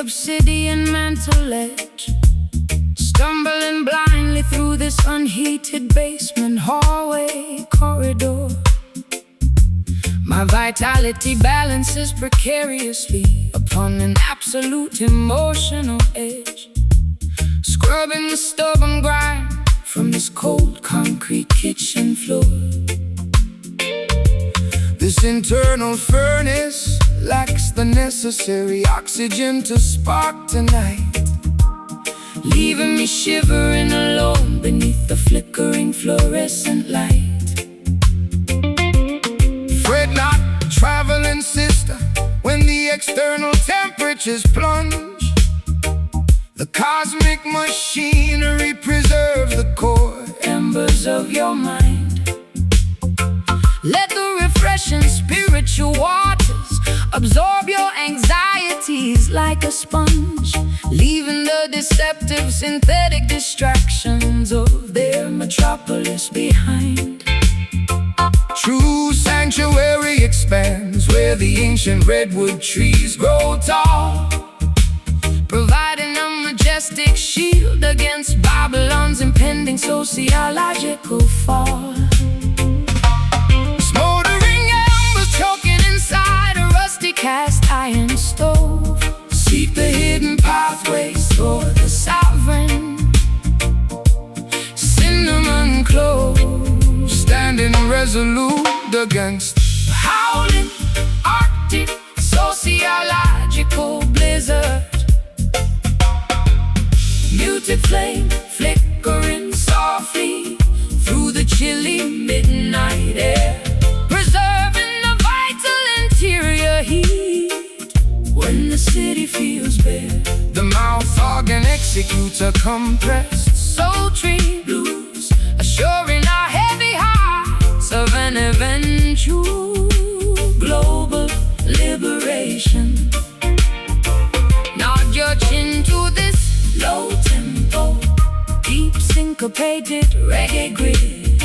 obsidian mantle edge, stumbling blindly through this unheated basement hallway corridor. My vitality balances precariously upon an absolute emotional edge, scrubbing the stubborn grime from this cold concrete kitchen floor. This internal furnace lacks the necessary oxygen to spark tonight, leaving me shivering alone beneath the flickering fluorescent light. Fret not, traveling sister, when the external temperatures plunge. The cosmic machinery preserves the core embers of your mind. Let the refreshing spiritual waters absorb your anxieties like a sponge, leaving the deceptive synthetic distractions of their metropolis behind. True sanctuary expands where the ancient redwood trees grow tall, providing a majestic shield against Babylon's impending sociological fall. Smoldering embers choking inside a rusty cast iron stove, seek the hidden pathways for the sovereign. Cinnamon cloves standing resolute against the howling Arctic sociological blizzard. Muted flame flickering softly through the chilly midnight air, preserving the vital interior heat when the city feels bare. The mouth organ executes a compressed sultry blues, assuring our heavy hearts of an eventual global liberation. Nod your chin to this low tempo, deep syncopated reggae grid,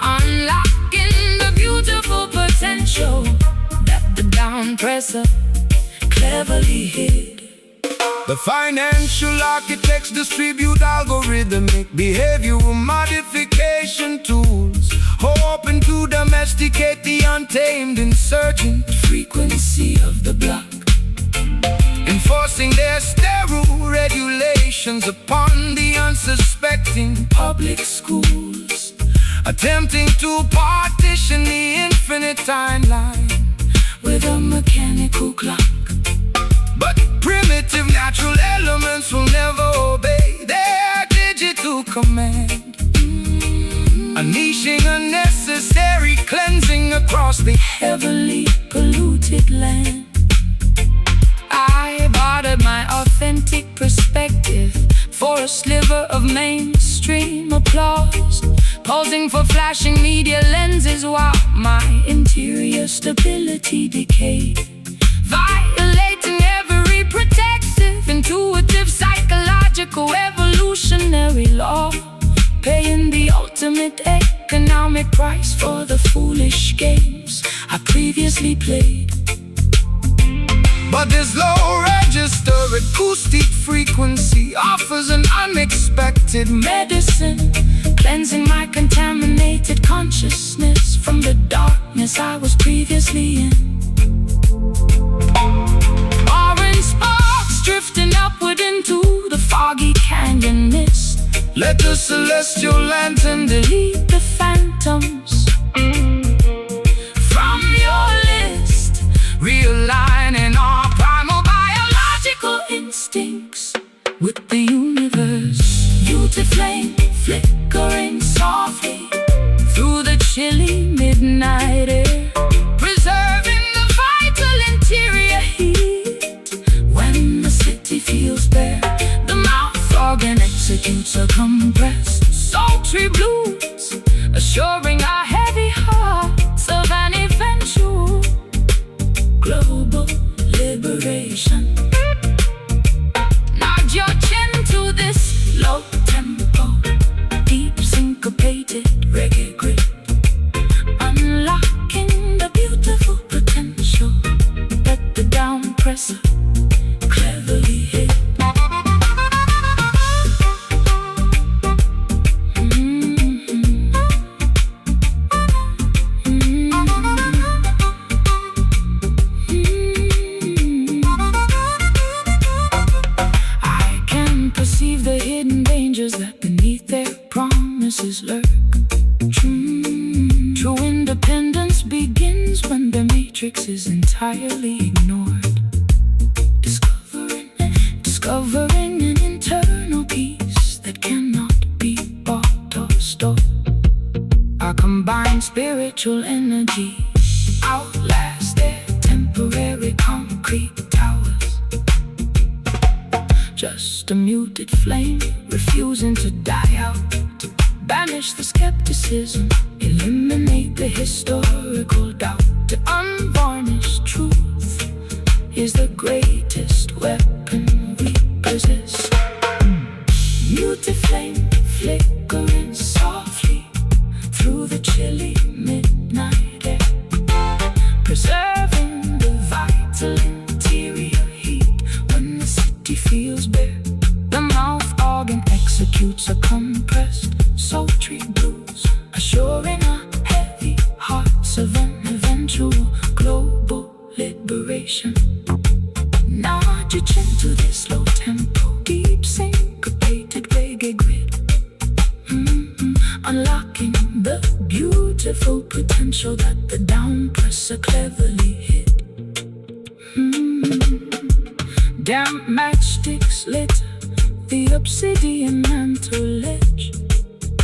unlocking the beautiful potential that the downpresser cleverly hid. The financial architects distribute algorithmic behavioral modification tools, hoping to domesticate the untamed insurgent frequency of the block, enforcing their sterile regulations upon the unsuspecting public schools, attempting to partition the infinite timeline with a mechanical clock. But primitive natural elements will never obey their digital command, unleashing unnecessary cleansing across the heavily polluted land. I bartered my authentic perspective for a sliver of mainstream applause, posing for flashing media lenses while my interior stability decayed, violating every protective, intuitive, psychological, evolutionary law, paying the ultimate economic price for the foolish games I previously played. But this low register acoustic frequency offers an unexpected medicine, cleansing my contaminated consciousness from the darkness I was previously in. Orange sparks drifting upward into the foggy canyon mist. Let the celestial lantern delete the phantoms from your list, realigning our primal biological instincts with the universe. Muted flame flickering softly through the chilly midnight air, preserving the vital interior heat when the city feels bare. The mouth organ executes a compressed sultry blues, assuring our heavy hearts of an eventual global liberation. Nod your chin to this low tempo, matrix is entirely ignored. Discovering an internal peace that cannot be bought or stored. Our combined spiritual energy outlast their temporary concrete towers. Just a muted flame refusing to die out. Banish the skepticism, eliminate the historical doubt. The unvarnished truth is the greatest weapon we possess. Mute flame flickering softly through the chilly midnight air, preserving the vital interior heat when the city feels bare. The mouth organ executes a compressed sultry blues, assuring our heavy hearts of an eventual global liberation. Nod your chin to this slow tempo, deep syncopated reggae grid, unlocking the beautiful potential that the downpresser cleverly hid. Damp matchsticks lit the obsidian mantle ledge,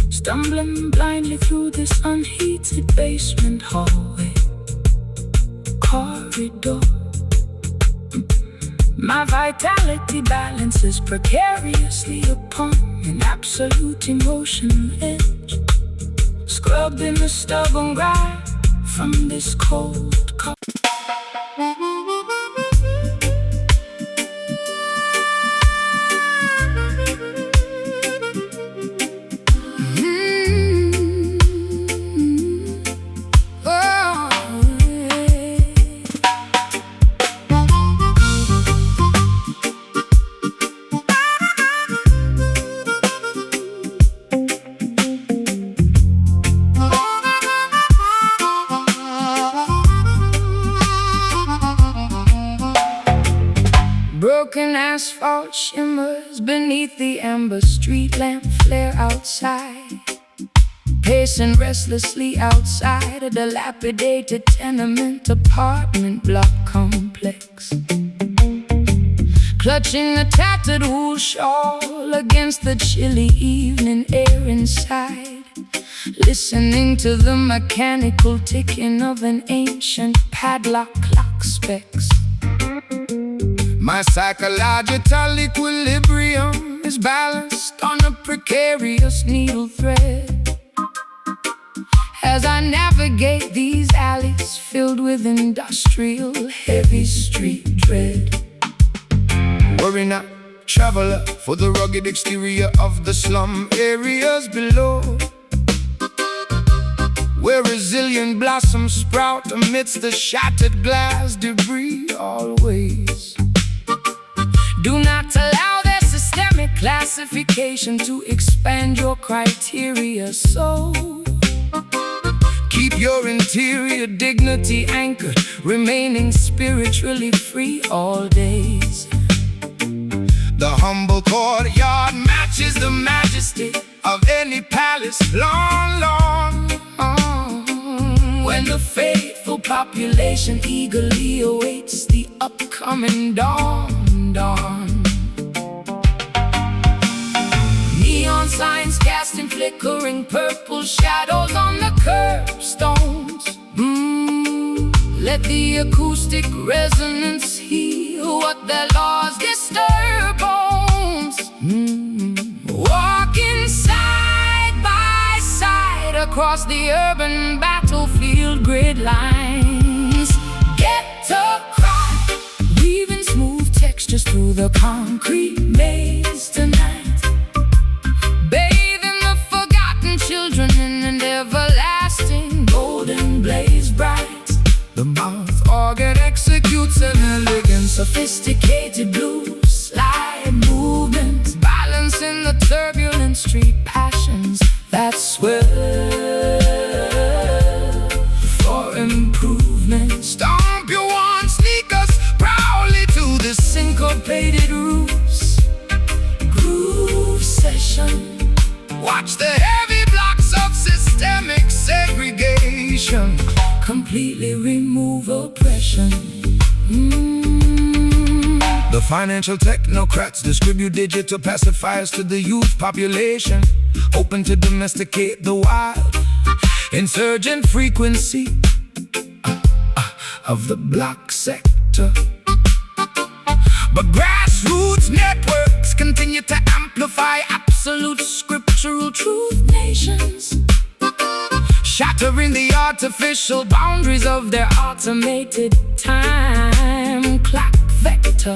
stumbling blindly through this unheated basement hallway corridor. My vitality balances precariously upon an absolute emotional edge, scrubbed in the stubborn grind from this cold cup. Broken asphalt shimmers beneath the amber street lamp flare outside, pacing restlessly outside a dilapidated tenement apartment block complex. Clutching a tattered wool shawl against the chilly evening air inside, listening to the mechanical ticking of an ancient padlock clock specs. My psychological equilibrium is balanced on a precarious needle thread as I navigate these alleys filled with industrial heavy street dread. Worry not, traveler, for the rugged exterior of the slum areas below, where resilient blossoms sprout amidst the shattered glass debris always. Do not allow their systemic classification to expand your criteria, so keep your interior dignity anchored, remaining spiritually free all days. The humble courtyard matches the majesty of any palace long, when the faithful population eagerly awaits the upcoming dawn. Neon signs casting flickering purple shadows on the curbstones. Let the acoustic resonance heal what their laws disturb bones. Walking side by side across the urban battlefield grid lines. Get to cry, weaving smooth textures through the concrete maze tonight, bathing the forgotten children in an everlasting golden blaze bright. The mouth organ executes an elegant, sophisticated blues slide movement, balancing the turbulent street passions that swell for improvement. Stomp your one sneakers proudly to the syncopated roofs. Groove session. Watch the heavy blocks of systemic segregation completely remove oppression. session. The financial technocrats distribute digital pacifiers to the youth population, hoping to domesticate the wild, insurgent frequency of the block sector. But grassroots networks continue to amplify absolute scriptural truth nations, shattering the artificial boundaries of their automated time clock vector.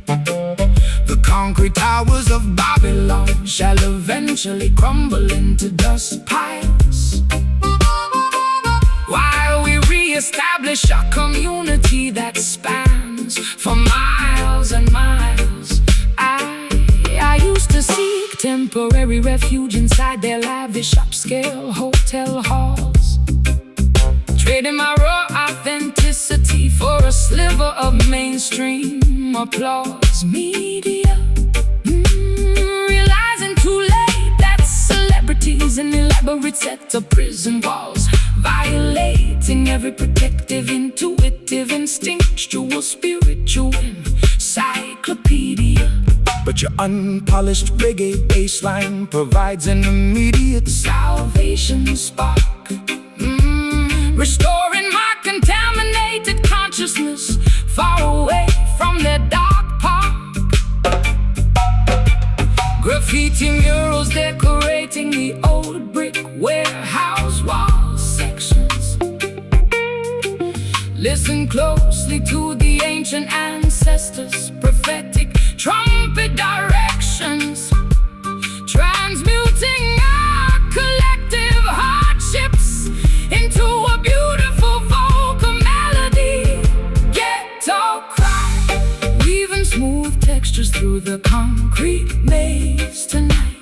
The concrete towers of Babylon shall eventually crumble into dust piles, while we re-establish a community that spans for miles and miles. I used to seek temporary refuge inside their lavish upscale hotel halls, trading my raw authenticity for a sliver of mainstream applause media. Realizing too late that celebrities in elaborate sets of prison walls, violating every protective, intuitive, instinctual, spiritual encyclopedia. But your unpolished reggae bassline provides an immediate salvation spark, restoring my contaminated consciousness far away from their dark park. Graffiti murals decorating the old brick warehouse wall sections. Listen closely to the ancient ancestors' prophetic trumpet directions, transmuting our collective hardships into a beautiful vocal melody. Ghetto cry, weaving smooth textures through the concrete maze tonight,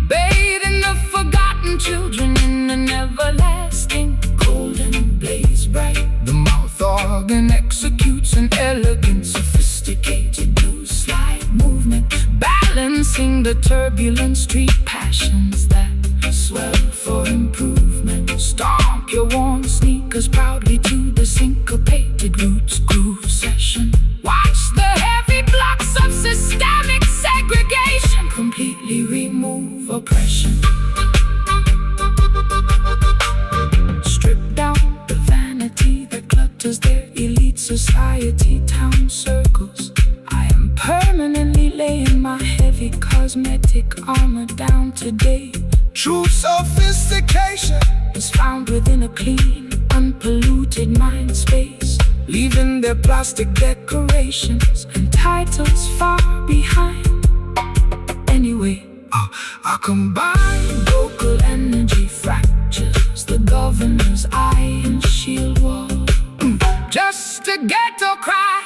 bathing the forgotten children in an everlasting golden blaze bright. The mouth organ executes an elegant, sophisticated blues slide movement, balancing the turbulent street passions that swell for improvement. Stomp your worn sneakers proudly to the syncopated roots groove session. Watch the heavy blocks of systemic segregation completely remove oppression. Strip down the vanity that clutters their elite society town circles. I am permanently laying my heavy cosmetic armor down today. True sophistication is found within a clean, unpolluted mind space, leaving their plastic decorations and titles far behind. Anyway, our combined vocal energy fractures the governor's iron shield wall. Just a ghetto cry,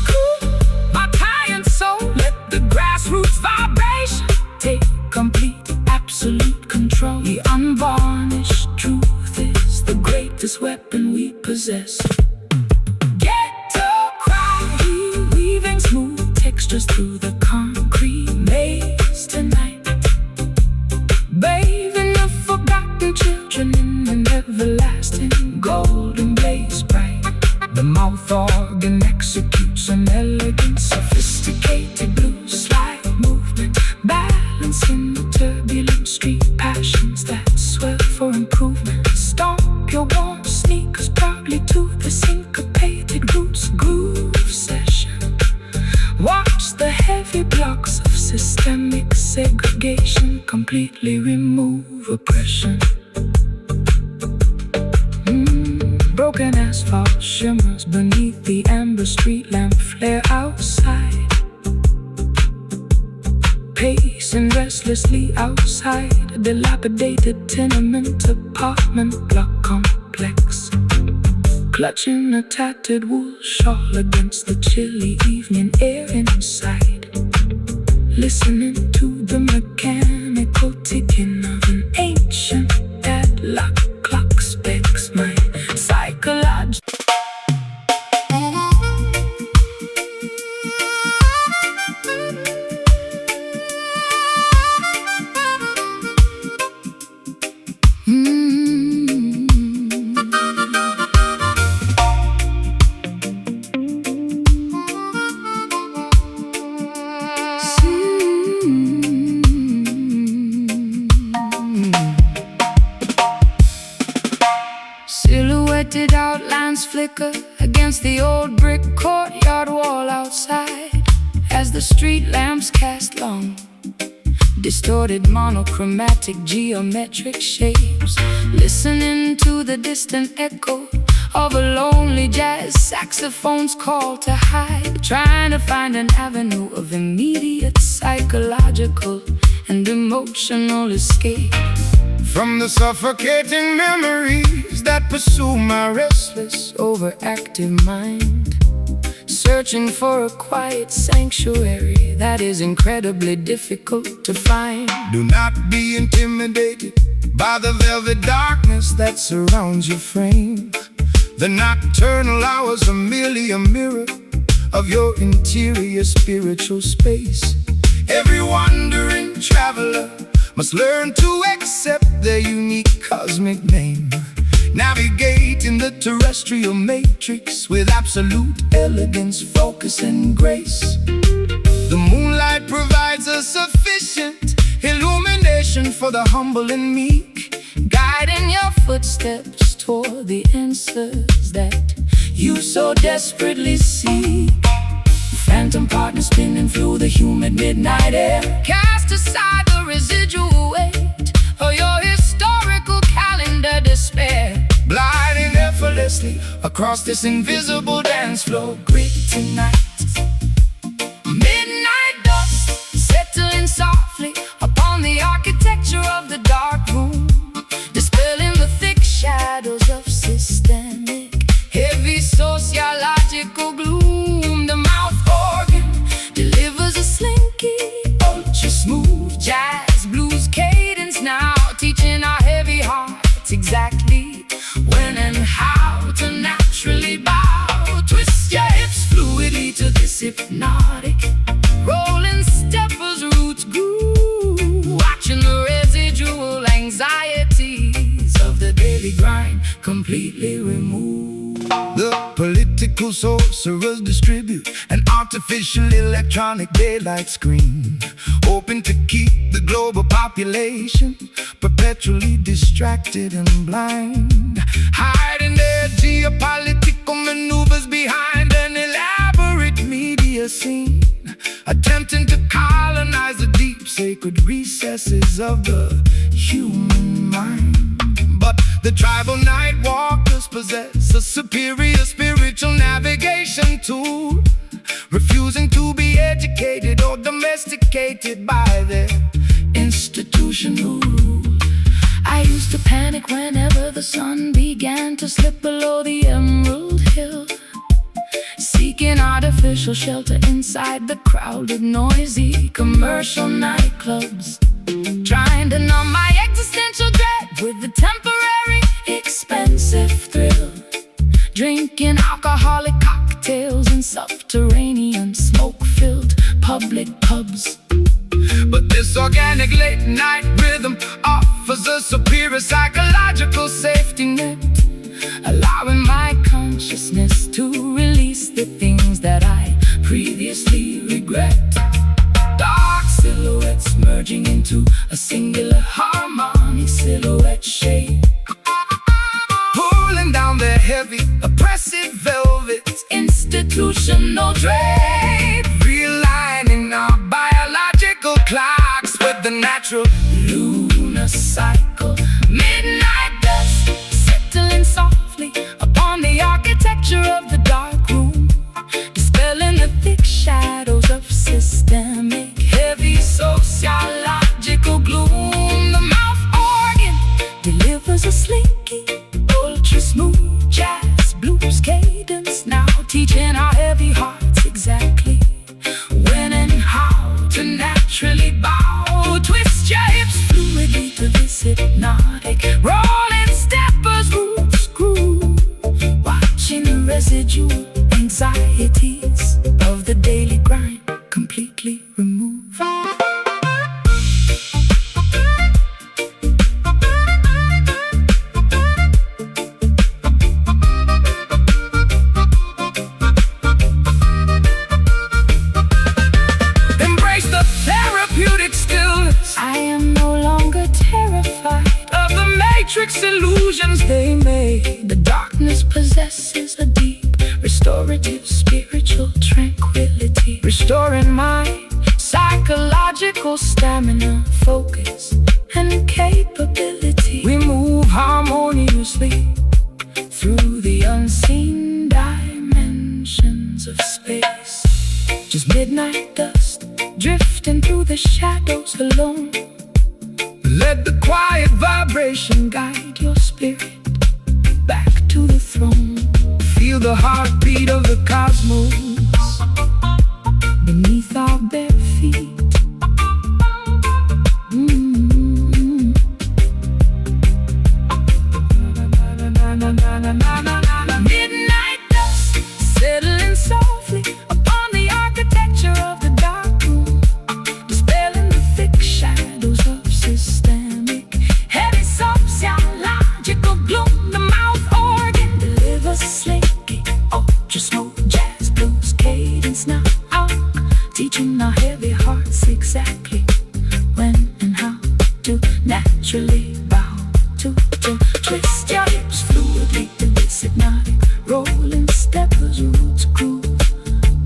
cool my tired soul. Let the grassroots vibration take complete, absolute control. The unvarnished truth is the greatest weapon we possess. Ghetto cry, weaving smooth textures through the concrete maze tonight, bathing the forgotten children in an everlasting golden blaze bright. The mouth organ executes an elegant, sophisticated blues slide movement, balancing the turbulent street passions that swell for improvement. Stomp your warm sneakers proudly to the syncopated roots groove session. Watch the heavy blocks of systemic segregation completely remove oppression. Broken asphalt shimmers beneath the amber street lamp flare outside, pacing restlessly outside a dilapidated tenement apartment block complex, clutching a tattered wool shawl against the chilly evening air inside, listening to the mechanical ticking of an ancient padlock clock specs my psychology. against the old brick courtyard wall outside, as the street lamps cast long, distorted monochromatic geometric shapes, listening to the distant echo of a lonely jazz saxophone's call to hide, trying to find an avenue of immediate psychological and emotional escape from the suffocating memories that pursue my restless, overactive mind, searching for a quiet sanctuary that is incredibly difficult to find. Do not be intimidated by the velvet darkness that surrounds your frame. The nocturnal hours are merely a mirror of your interior spiritual space. Every wandering traveler must learn to accept their unique cosmic name, navigating the terrestrial matrix with absolute elegance, focus, and grace. The moonlight provides a sufficient illumination for the humble and meek, guiding your footsteps toward the answers that you so desperately seek. Phantom partners spinning through the humid midnight air, cast aside the residual weight of your historical calendar despair, gliding effortlessly across this invisible dance floor. Great tonight, midnight dust settling softly upon the architecture of the dark room, dispelling the thick shadows of systemic, heavy sociological gloom. The mouth organ delivers a slinky, ultra smooth jazz blues cadence, now teaching our heavy hearts exactly when and how to naturally bow. Twist your hips fluidly to this hypnotic rolling steppers roots groove, watching the residual anxieties of the daily grind completely removed. The political sorcerers distribute an artificial electronic daylight screen, hoping to keep the global population perpetually distracted and blind, hiding their geopolitical maneuvers behind an elaborate media scene, attempting to colonize the deep sacred recesses of the human mind. But the tribal night walkers possess a superior spiritual navigation tool, refusing to be educated or domesticated by their institutional rule. I used to panic whenever the sun began to slip below the emerald hill, seeking artificial shelter inside the crowded, noisy commercial nightclubs, trying to numb my existential dread with the temporary, expensive thrill, drinking alcoholic cocktails in subterranean, smoke-filled public pubs. But this organic late-night rhythm offers a superior psychological safety net, allowing my consciousness to release the things that I previously regret. dark silhouettes merging into a singular harmonic silhouette shape, pulling down their heavy, oppressive velvets, institutional drape, realigning our biological clocks with the natural lunar cycle. Midnight dust settling softly upon the architecture of the dark room, dispelling the thick shadows of systemic, heavy sociological gloom. The mouth organ delivers a slinky, ultra smooth jazz blues cadence, now teaching our heavy hearts exactly when and how to naturally bow. Twist your hips fluidly to this hypnotic rolling steppers roots groove, watching the residual anxieties of the daily grind completely removed. Embrace the therapeutic stillness. I am no longer terrified of the matrix illusions they made. The darkness possesses a deep, restorative restorative spiritual tranquility, restoring my psychological stamina, focus, and capability. We move harmoniously through the unseen dimensions of space. Just midnight dust drifting through the shadows alone. Let the quiet vibration guide your spirit back to the throne. Feel the heartbeat of the cosmos beneath our bare feet. Midnight dust settling softly upon the architecture of the dark room, dispelling the thick shadows of systemic heavy sociological gloom. The mouth organ delivers slinky ultra smooth jazz blues cadence now out, teaching our heavy hearts exactly when and how to naturally bow to twist your hips fluidly to this hypnotic rolling steppers roots groove,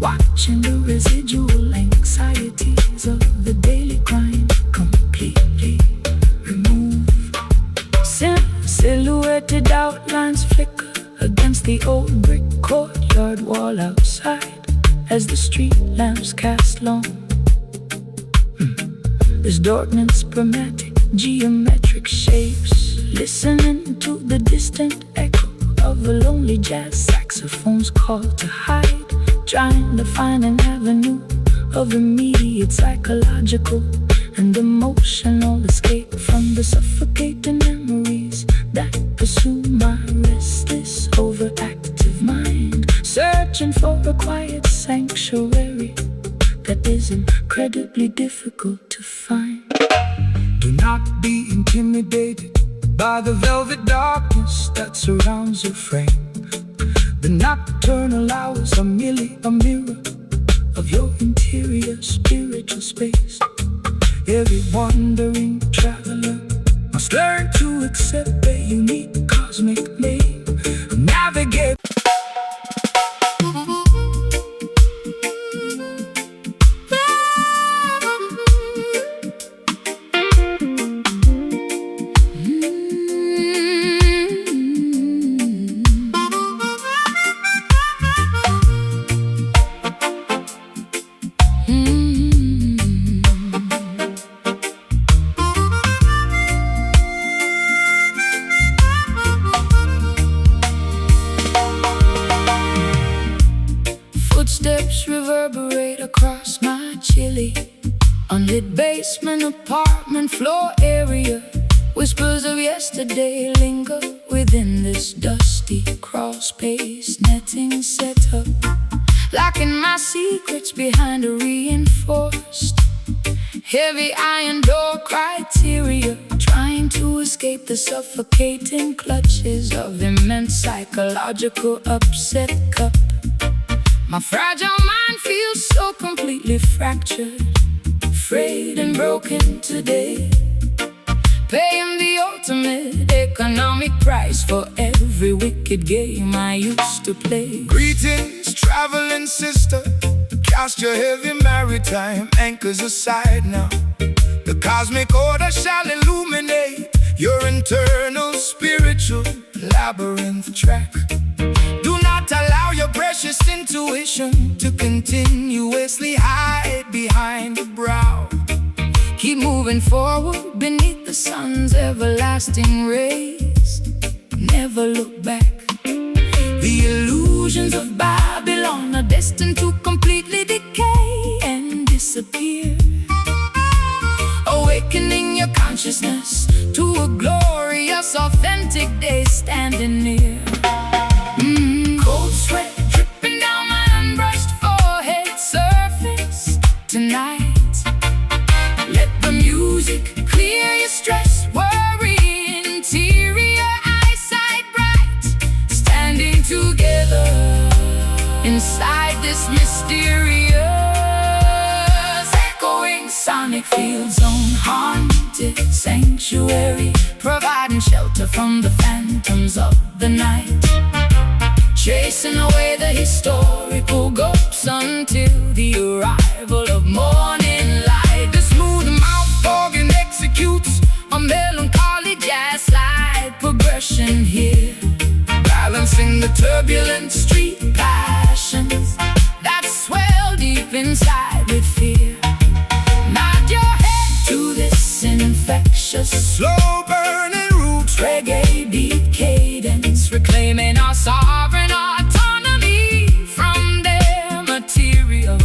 watching the residual anxieties of the daily grind completely remove. Silhouetted outlines flicker against the old brick courtyard wall outside as the street lamps cast long. Distorting spermatic geometric shapes, listening to the distant echo of a lonely jazz saxophone's call to hide, trying to find an avenue of immediate psychological and emotional escape from the suffocating memories that pursue my restless, overactive mind, searching for a quiet sanctuary that is incredibly difficult to find. Do not be intimidated by the velvet darkness that surrounds your frame. The nocturnal hours are merely a mirror of your interior spiritual space. Every wandering traveler must learn to accept their unique cosmic name, navigate. Footsteps reverberate across my chilly, unlit basement apartment floor area. Whispers of yesterday linger within this dusty crawl space. Netting set up, locking my secrets behind a reinforced heavy iron door criteria, trying to escape the suffocating clutches of immense psychological upset cup. My fragile mind feels so completely fractured, frayed and broken today, paying the ultimate economic price for every wicked game I used to play. Greetings, traveling sister. Cast your heavy maritime anchors aside now. The cosmic order shall illuminate your internal spiritual labyrinth track. Do not allow your precious intuition to continuously hide behind the brow. Keep moving forward beneath the sun's everlasting rays. Never look back. The illusions of Babylon are destined to completely decay and disappear, awakening your consciousness to a glorious, authentic day standing near. Cold sweat dripping down my unbrushed forehead surface tonight. Let the music clear your stress, worry, interior eyesight bright, standing together inside this mysterious, echoing sonic field zone, haunted sanctuary, providing shelter from the phantoms of the night, chasing away the historic until the arrival of morning light. The smooth mouth organ executes a melancholy jazz slide progression here, balancing the turbulent street passions that swell deep inside with fear. Nod your head to this infectious, slow-burning roots reggae beat cadence, reclaiming our sovereign autonomy from their material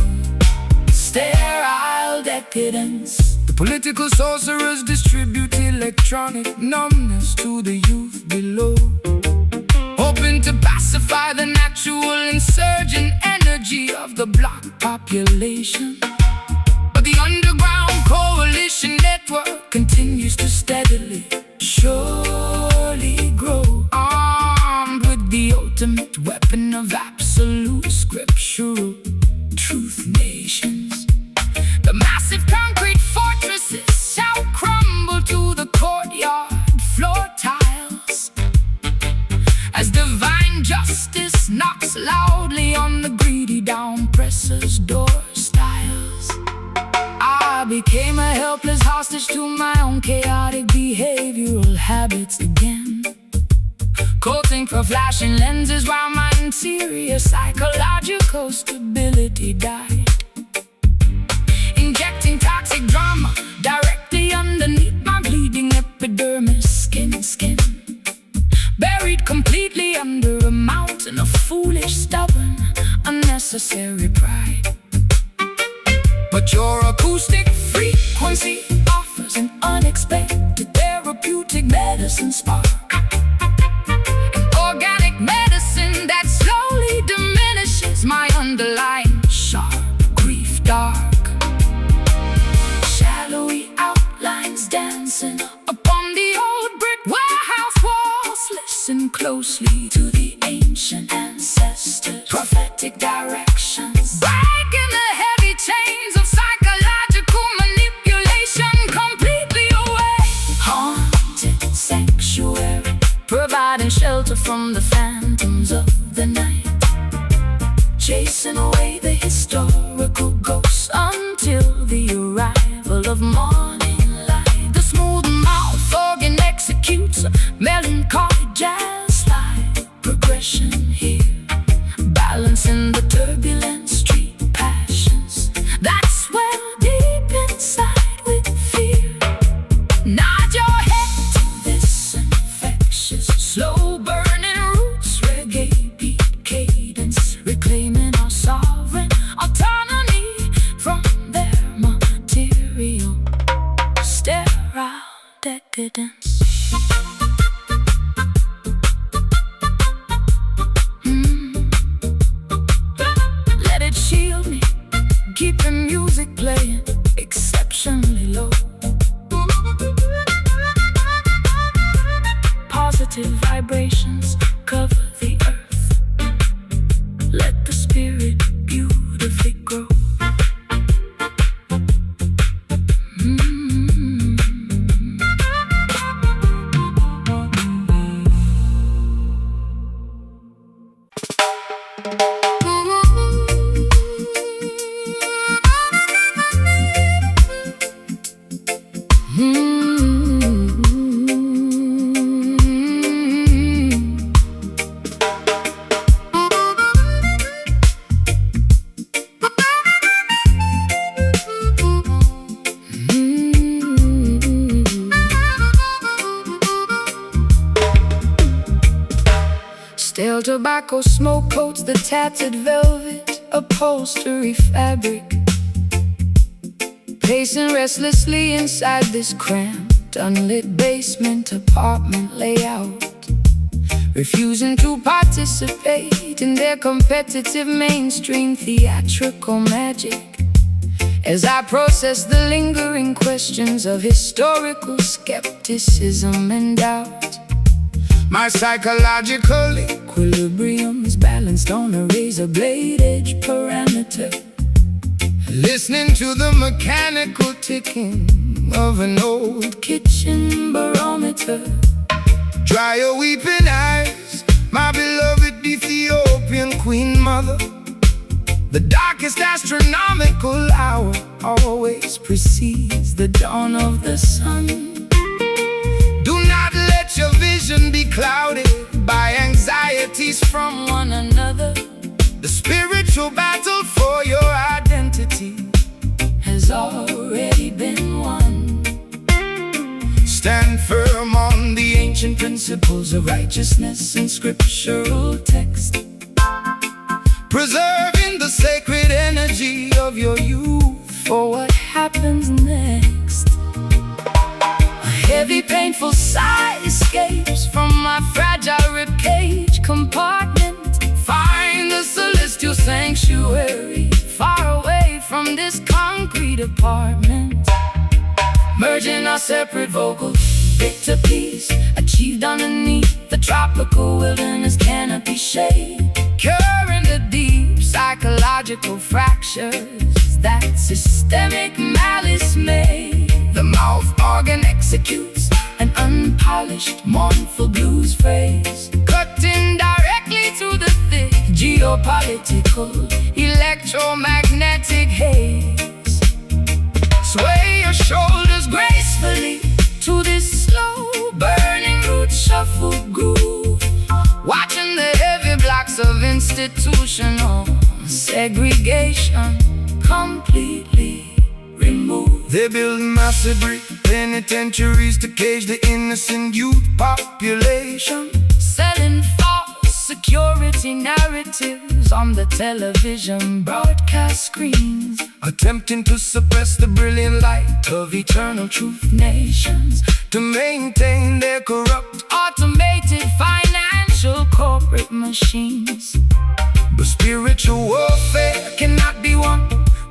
sterile decadence. The political sorcerers distribute electronic numbness to the youth below, hoping to pacify the natural insurgent energy of the black population. But the underground coalition network continues to steadily, surely grow, armed with the ultimate weapon of absolute scriptural truth nations. The massive concrete fortresses shall crumble to the courtyard floor tiles as divine justice knocks loudly on the greedy down-pressers' door styles. I became a helpless hostage to my own chaotic behavioral habits again, coating for flashing lenses while my interior psychological stability died, injecting toxic drama directly underneath my bleeding epidermis, skin, buried completely under a mountain of foolish, stubborn, unnecessary pride. But your acoustic frequency offers an unexpected therapeutic medicine spark, an organic medicine that slowly diminishes my underlying sharp grief dark. Shadowy outlines dancing upon the old brick warehouse walls. Listen closely to the ancient ancestors' prophetic directions, breaking the heavy chains of psychological manipulation completely away. Haunted sanctuary, providing shelter from the phantoms of the night, chasing away the historical ghosts until the arrival of morning light. The smooth mouth organ executes a melancholy jazz slide progression here, balancing the turbulent street passions that swell deep inside with fear. Nod your head to this infectious, slow-burning roots reggae beat cadence, reclaiming our sovereign autonomy from their material sterile decadence. Let it shield me, keeping music playing exceptionally low. Positive vibrations cover the earth. Let the spirit beautifully grow. Stale tobacco smoke coats the tattered velvet upholstery fabric, pacing restlessly inside this cramped, unlit basement apartment layout, refusing to participate in their competitive mainstream theatrical magic. As I process the lingering questions of historical skepticism and doubt, my psychological equilibrium is balanced on a razor blade edge parameter, listening to the mechanical ticking of an old kitchen barometer. Dry your weeping eyes, my beloved Ethiopian queen mother. The darkest astronomical hour always precedes the dawn of the sun. Do not let your vision be clouded by anxieties from one another. The spiritual battle for your identity has already been won. Stand firm on the ancient principles of righteousness and scriptural text, preserving the sacred energy of your youth For what happens next? A heavy, painful sigh escapes from my fragile ribcage compartment. Find the celestial sanctuary far away from this concrete apartment. Merging our separate vocals, victor peace achieved underneath the tropical wilderness canopy shade. Curing the deep psychological fractures that systemic malice made. The mouth organ executes An unpolished, mournful blues phrase, cutting directly through the thick geopolitical, electromagnetic haze. Sway your shoulders Gracefully to this slow burning root shuffle groove, watching the heavy blocks of institutional segregation completely removed. They build massive brick penitentiaries to cage the innocent youth population, selling false security narratives on the television broadcast screens, attempting to suppress the brilliant light of eternal truth nations to maintain their corrupt, automated financial corporate machines. but spiritual warfare cannot be won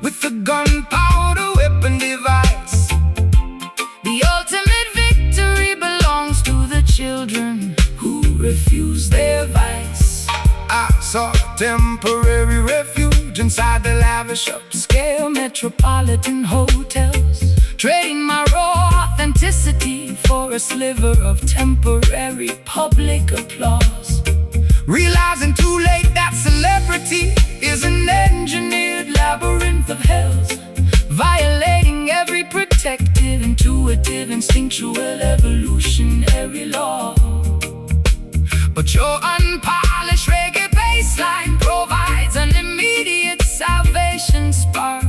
with the gunpowder weapon device. The ultimate victory belongs to the children who refuse their vice. I saw temporary refuge inside the lavish Upscale metropolitan hotels, trading my raw authenticity for a sliver of temporary public applause. realizing too late that celebrity Is an engineered labyrinth of hells, violating every protective, intuitive, instinctual, evolutionary law. but your Unpolished reggae bassline provides an immediate salvation spark,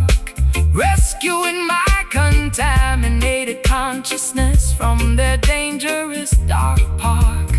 rescuing my contaminated consciousness from their dangerous dark park.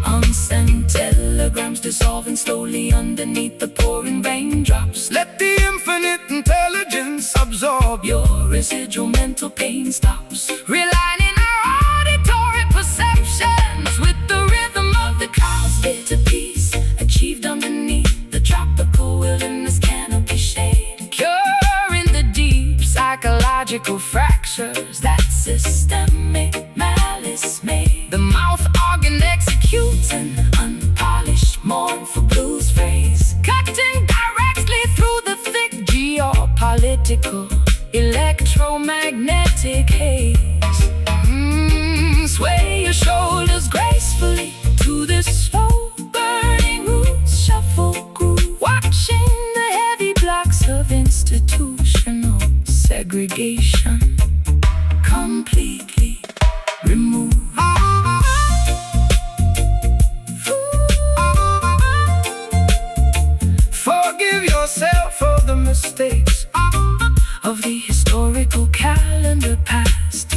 Unsent telegrams dissolving slowly underneath the pouring raindrops. let the infinite intelligence absorb Your residual mental pain stops, realigning our auditory perceptions with the rhythm of the clouds. Bitter peace achieved underneath the tropical wilderness canopy shade, curing the deep psychological fractures that systemic malice made. The mouth organ executes an unpolished, mournful blues phrase, cutting directly through the thick geopolitical, electromagnetic haze. Sway your shoulders gracefully to this slow burning roots shuffle groove, watching the heavy blocks of institutional segregation completely removed. Forgive yourself for the mistakes Of the historical calendar past,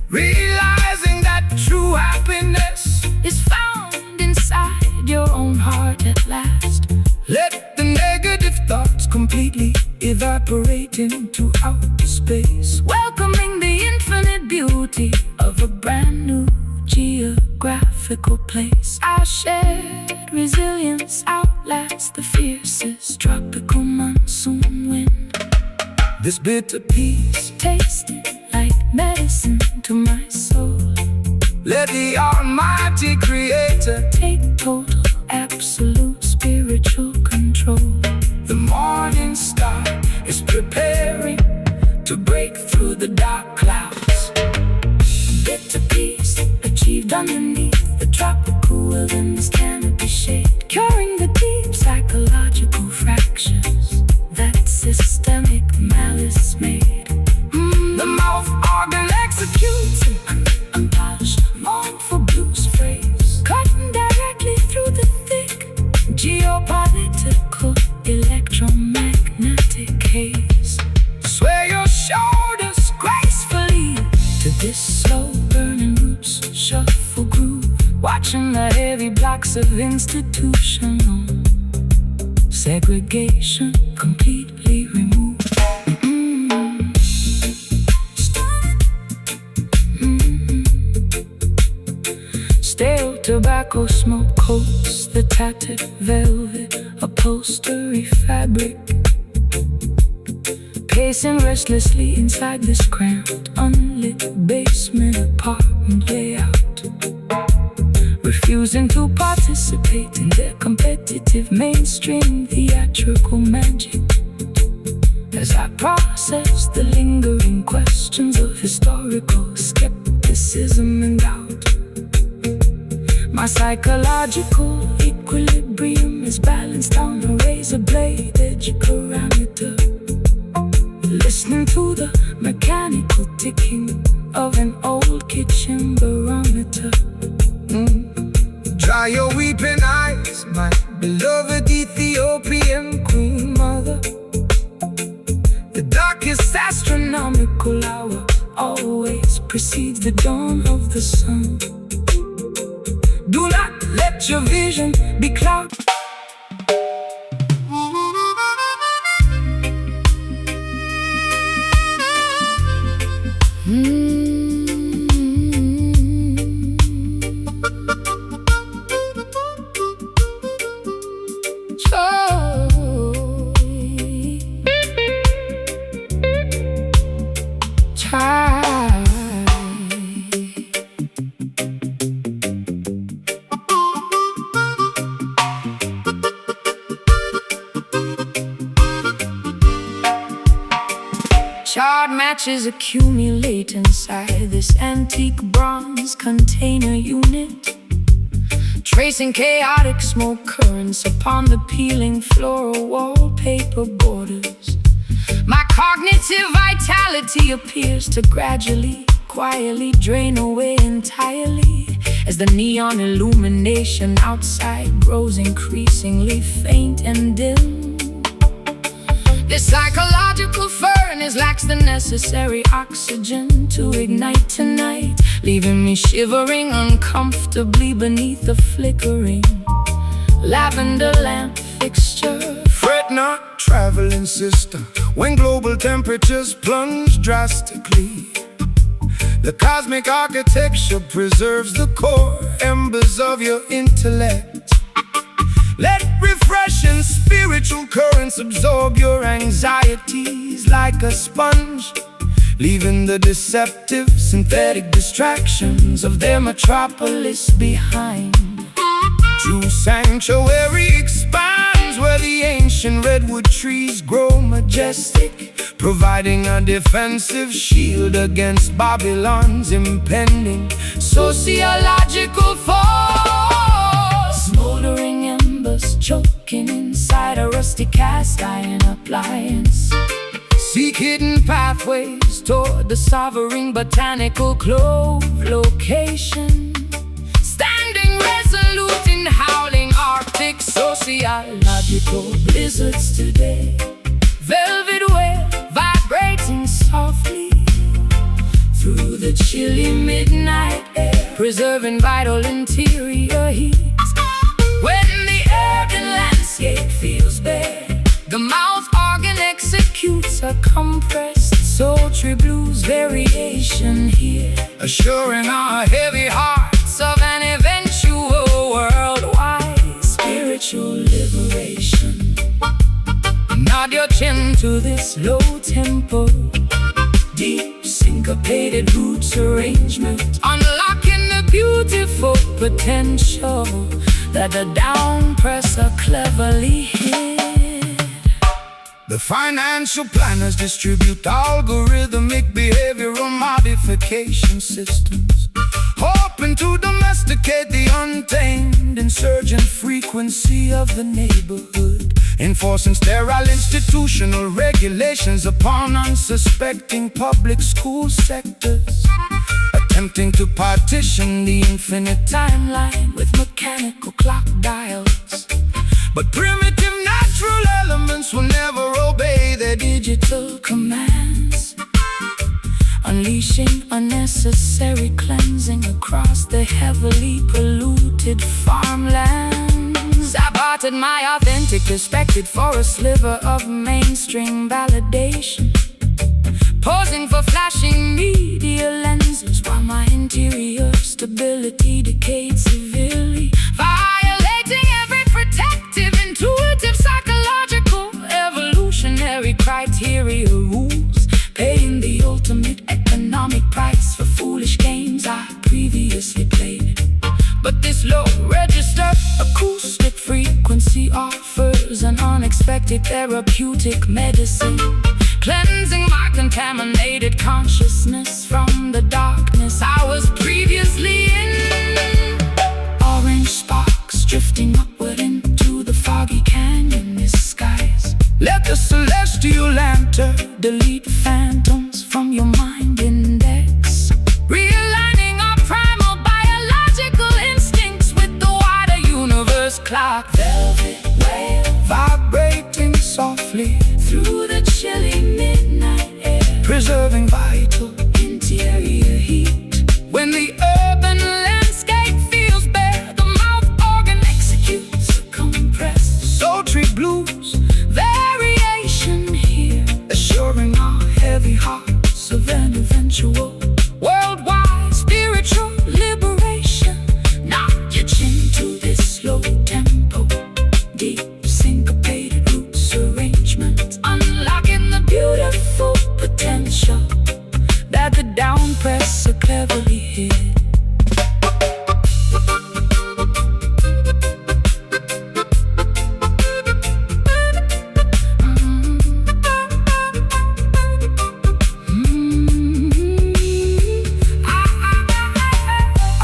realizing that true happiness is found inside your own heart at last. let the negative thoughts completely evaporate into outer space. Welcoming the infinite beauty of a brand new geographical place. Our shared resilience outlasts the fiercest tropical monsoon wind. This bitter peace, Tasting like medicine to my soul. let the Almighty Creator Take total, absolute spiritual control. the morning star is preparing to break through the dark clouds. Bitter peace achieved underneath the tropical wilderness canopy shade, curing the deep psychological fractures marks of institutional segregation completely removed. Stale tobacco smoke coats the tattered velvet upholstery fabric. Pacing restlessly inside this cramped, unlit basement apartment layout, refusing to participate in their competitive mainstream theatrical magic. As I process the lingering questions of historical skepticism and doubt, my psychological equilibrium is balanced on a razor blade edge parameter, listening to the mechanical ticking of an old kitchen barometer. Dry your weeping eyes, my beloved Ethiopian queen mother. The darkest astronomical hour always precedes the dawn of the sun. Do not let your vision be clouded. Charred matches accumulate inside this antique bronze container unit, tracing chaotic smoke currents upon the peeling floral wallpaper borders. My cognitive vitality appears to gradually, quietly drain away entirely as the neon illumination outside grows increasingly faint and dim. This psychological furnace lacks the necessary oxygen to ignite tonight, leaving me shivering uncomfortably beneath the flickering lavender lamp fixture. Fret not, traveling sister, when global temperatures plunge drastically. The cosmic architecture preserves the core embers of your intellect. Let refreshing spiritual currents absorb your anxieties like a sponge, leaving the deceptive synthetic distractions of their metropolis behind. True sanctuary expands where the ancient redwood trees grow majestic, providing a defensive shield against Babylon's impending sociological fall. Smoldering embers choking inside a rusty cast iron appliance, Seek hidden pathways toward the sovereign botanical clove location, standing resolute in howling Arctic sociological blizzards today. Velvet web vibrating softly through the chilly midnight air, preserving vital interior heat. When the urban landscape feels bare, the mouth organ executes a compressed sultry blues variation here, assuring our heavy hearts of an eventual worldwide spiritual liberation. Nod your chin to this low tempo, deep syncopated roots arrangement, unlocking the beautiful potential that the downpresser cleverly hid. The financial planners distribute algorithmic behavioral modification systems, hoping to domesticate the untamed insurgent frequency of the neighborhood, enforcing sterile institutional regulations upon unsuspecting public school sectors, attempting to partition the infinite timeline with mechanical clock dials. But primitive natural elements will never obey their digital commands, unleashing unnecessary necessary cleansing across the heavily polluted farmlands. I bartered my authentic perspective for a sliver of mainstream validation, posing for flashing media lenses while my interior stability decayed severely, violating every protective, intuitive, psychological, evolutionary criteria rules, paying the ultimate economic price for foolish games I previously played. But this low-register acoustic frequency offers an unexpected therapeutic medicine, cleansing my contaminated consciousness from the darkness I was previously in. Orange sparks drifting upward into the foggy canyon skies. Let the celestial lantern Delete phantoms from your mind index, realigning our primal biological instincts with the wider universe clock. velvet wave vibrating softly Through the chilly midnight air, preserving vital interior heat. when the Urban landscape feels bare, the mouth organ executes a compressed sultry blues variation here, assuring our heavy hearts of an eventual worldwide spiritual liberation. Knock your chin to this slow tempo, deep syncopated roots arrangement, unlocking the beautiful potential that the down press so cleverly hid.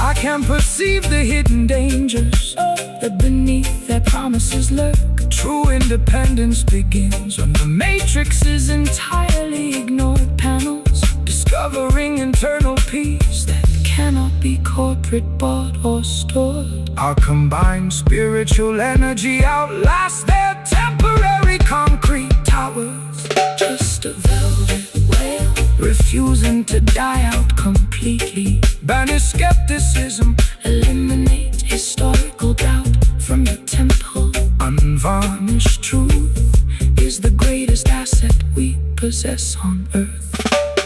I can perceive the hidden dangers That beneath their promises lurk. True independence begins when the matrix is Entirely ignored panels, discovering internal peace that cannot be corporate bought or stored. our combined spiritual energy outlasts their temporary concrete towers, Just a velvet whale, refusing to die out completely. Banish skepticism, eliminate historical doubt from your temple. unvarnished Truth is the greatest asset we possess on earth.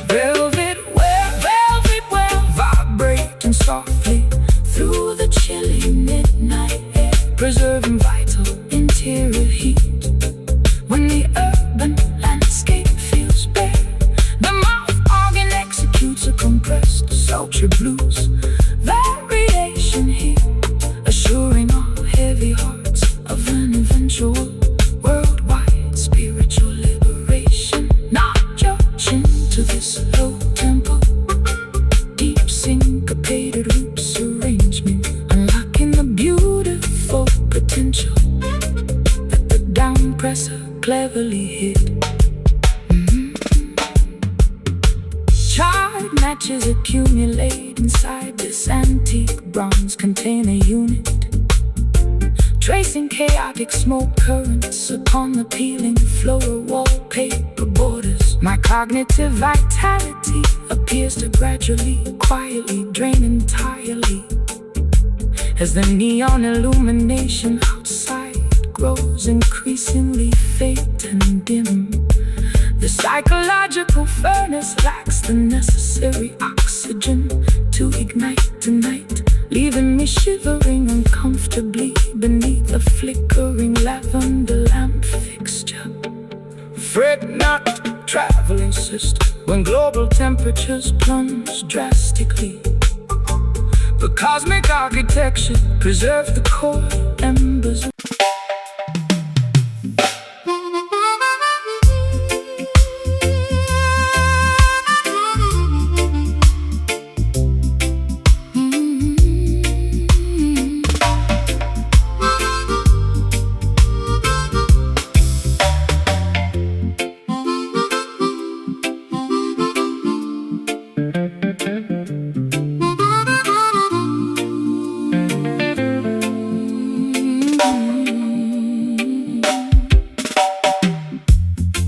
velvet Velvet well, vibrating softly, through the chilly midnight air, preserving vital interior heat. When the urban landscape feels bare, the mouth organ executes a compressed sultry blues variation here, assuring all heavy hearts of an eventual worldwide spiritual liberation. Knock your chin to this low tempo, deep syncopated roots arrangement, unlocking the beautiful potential that the down presser cleverly hid. Charred matches accumulate inside this antique bronze container unit, tracing chaotic smoke currents upon the peeling floral wallpaper borders. My cognitive vitality appears to gradually, quietly drain entirely, as the neon illumination outside grows increasingly faint and dim. The psychological furnace lacks the necessary oxygen to ignite tonight, leaving me shivering uncomfortably beneath a flickering lavender lamp fixture. Fret not, traveling sister, When global temperatures plunge drastically, the cosmic architecture preserve the core embers.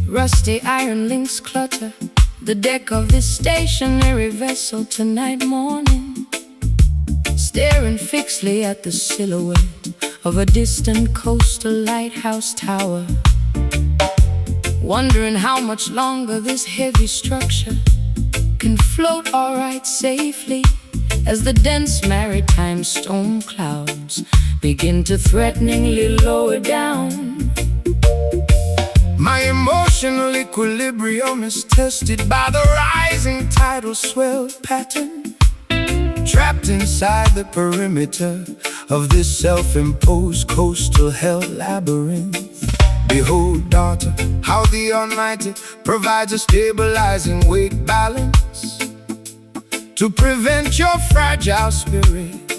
Rusty iron links clutter the deck of this stationary vessel tonight morning, staring fixedly at the silhouette of a distant coastal lighthouse tower, wondering how much longer this heavy structure can float alright safely as the dense maritime storm clouds begin to threateningly lower down. My emotional equilibrium is tested by the rising tidal swell pattern, trapped inside the perimeter of this self-imposed coastal hell labyrinth. Behold, daughter, how the Almighty provides a stabilizing weight balance to prevent your fragile spirit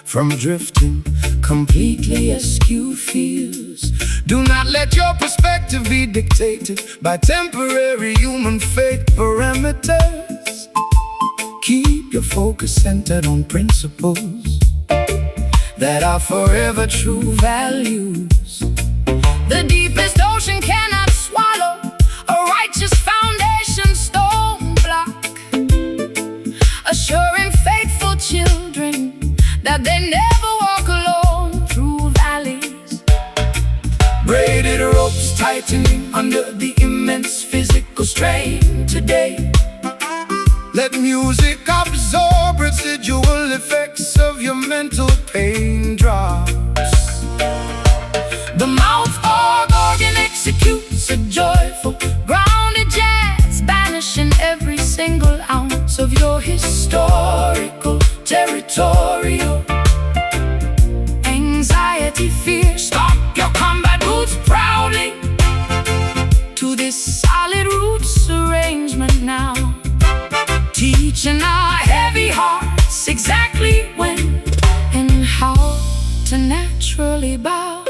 from drifting completely askew feels. Do not let your perspective be dictated by temporary human fate parameters. Keep your focus centered on principles that are forever true values. The deepest ocean cannot swallow a righteous foundation stone block, assuring faithful children that they never walk alone through valleys. Braided ropes tightening under the immense physical strain today. Let music absorb residual effects of your mental pain drops. The mouth organ executes a joyful, grounded jazz, banishing every single ounce of your historical, territorial anxiety, fear. Stomp your combat boots proudly to this solid roots arrangement now, teaching our heavy hearts exactly when and how to naturally bow.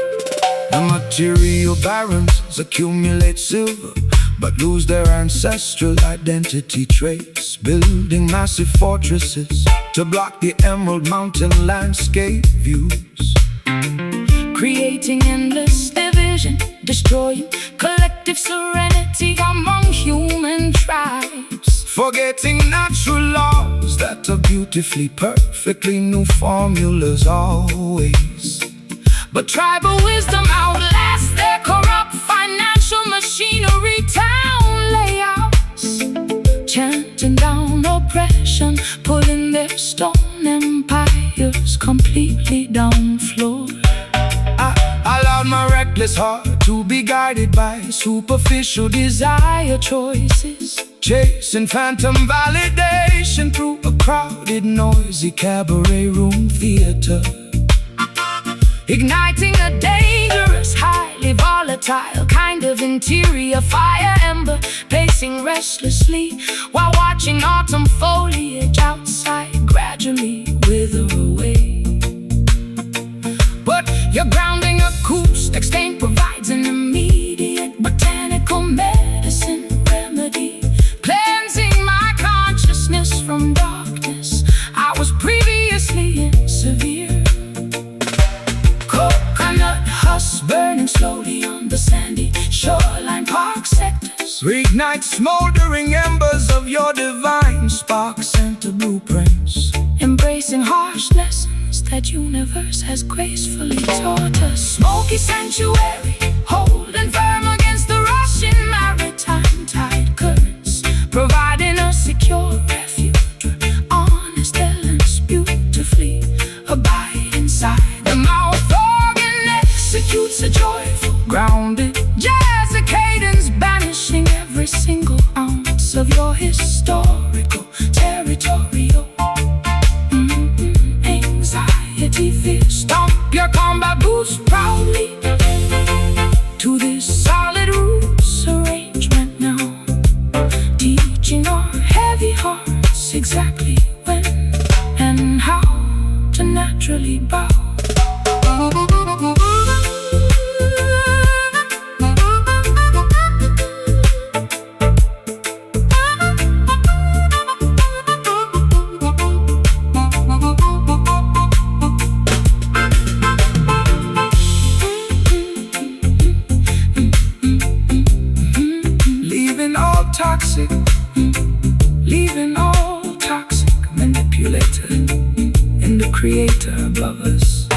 The material barons accumulate silver, but lose their ancestral identity traits, building massive fortresses to block the emerald mountain landscape views, creating endless division, destroying collective serenity among human tribes, forgetting natural laws that are beautifully, perfectly new formulas always. But tribal wisdom outlasts their corrupt financial machinery, town layouts, chanting down oppression, pulling their stone empires completely down floor. I allowed my reckless heart to be guided by superficial desire choices, chasing phantom validation through a crowded, noisy cabaret room theater, igniting a dangerous, highly volatile kind of interior fire ember, pacing restlessly while watching autumn foliage outside gradually wither away. But your grounding acoustic stain provides an immediate botanical medicine remedy, cleansing my consciousness from darkness I was previously in severe. Coconut husks burning slowly on the sandy shoreline park sectors, reignite smoldering embers of your divine spark center blueprints, embracing harsh lessons that universe has gracefully taught us. Smoky sanctuary, holding firm against the rushing maritime tide currents, providing a secure refuge where honest elements beautifully abide inside. The mouth organ executes a joyful, grounded jazz, a cadence banishing every single ounce of your historical, territorial anxiety, fear. Stomp your combat boots proudly to this solid roots arrangement now, teaching our heavy hearts exactly when and how to naturally bow. toxic creator above us,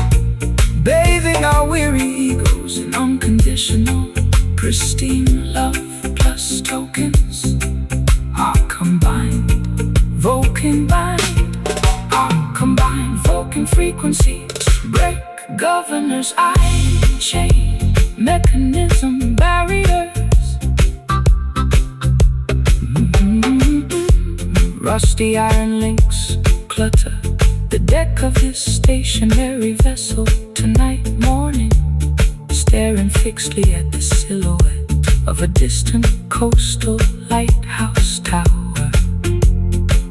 bathing our weary egos in unconditional, pristine love plus tokens are combined, voking frequencies break governor's iron chain mechanism barriers. Rusty iron links clutter the deck of this stationary vessel tonight morning, staring fixedly at the silhouette of a distant coastal lighthouse tower,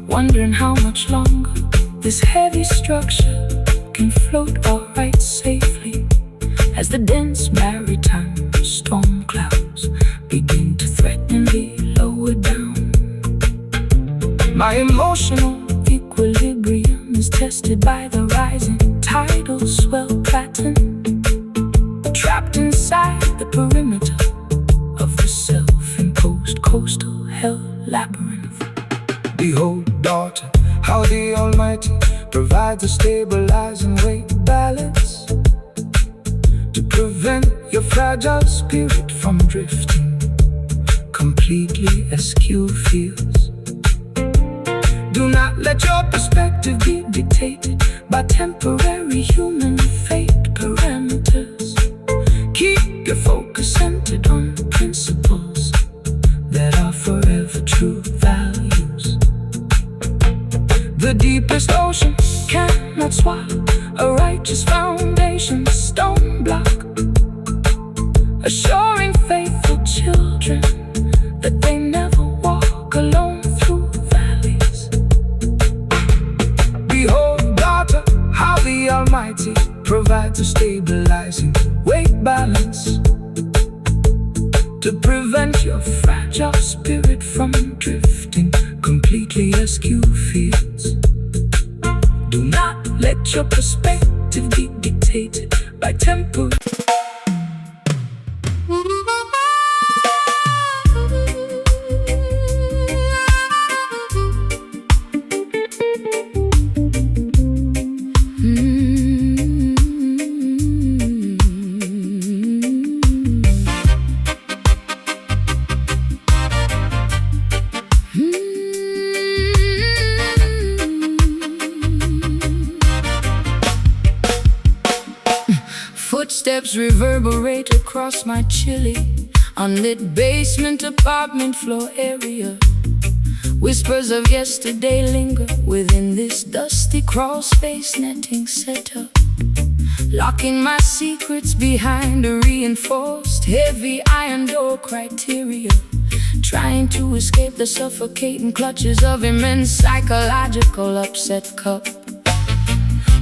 wondering how much longer this heavy structure can float or ride safely as the dense maritime storm clouds begin to threateningly lower down. My emotional equilibrium is tested by the rising tidal swell pattern, trapped inside the perimeter of the self-imposed coastal hell labyrinth. Behold, daughter, how the Almighty provides a stabilizing weight balance to prevent your fragile spirit from drifting completely askew fields. Do not let your perspective be dictated by temporary human fate parameters. Keep your focus centered on principles that are forever true values. The deepest ocean cannot swallow a righteous foundation stone block, assuring faithful children that they never walk alone through valleys. Behold, daughter, how the Almighty provides a stabilizing weight balance to prevent your fragile spirit from drifting completely askew fields. Do not let your perspective be dictated by temporary. Footsteps reverberate across my chilly, unlit basement apartment floor area. Whispers of yesterday linger within this dusty crawl space netting setup, locking my secrets behind a reinforced heavy iron door criteria, trying to escape the suffocating clutches of immense psychological upset cup.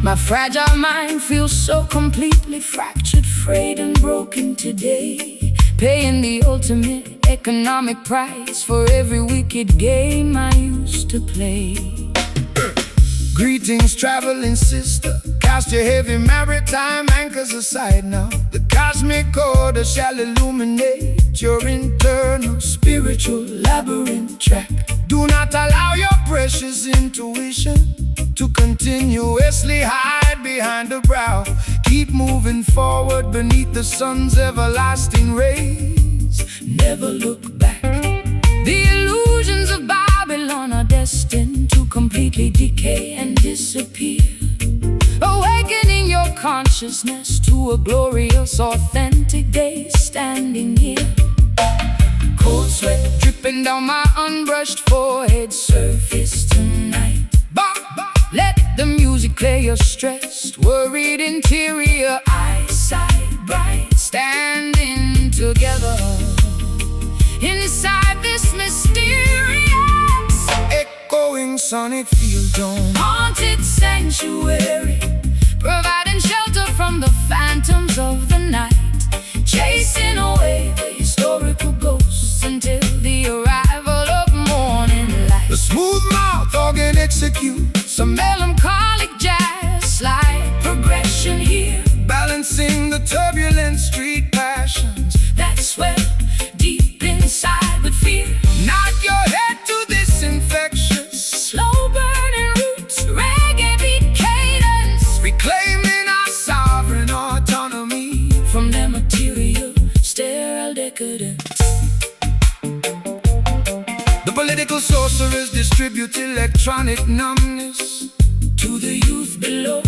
My fragile mind feels so completely fractured, frayed and broken today, paying the ultimate economic price for every wicked game I used to play. Greetings, traveling sister. Cast your heavy maritime anchors aside now. The cosmic order shall illuminate your internal spiritual labyrinth track. Do not allow your precious intuition to continuously hide behind the brow. Keep moving forward beneath the sun's everlasting rays. Never look back. The illusions of Babylon are destined to completely decay and disappear, awakening your consciousness to a glorious, authentic day standing here. Cold sweat dripping down my unbrushed forehead surface tonight. Let the music clear your stressed, worried interior. Eyesight bright, standing together inside this mysterious Echoing sonic field dome, haunted sanctuary, providing shelter from the phantoms of the night, chasing away the historical ghosts until the arrival of morning light. the smooth mouth organ executes Some melancholic jazz, slight progression here, balancing the turbulent street passions that swell deep inside with fear. Nod your head to this infectious Slow burning roots, reggae beat cadence, Political sorcerers distribute electronic numbness to the youth below,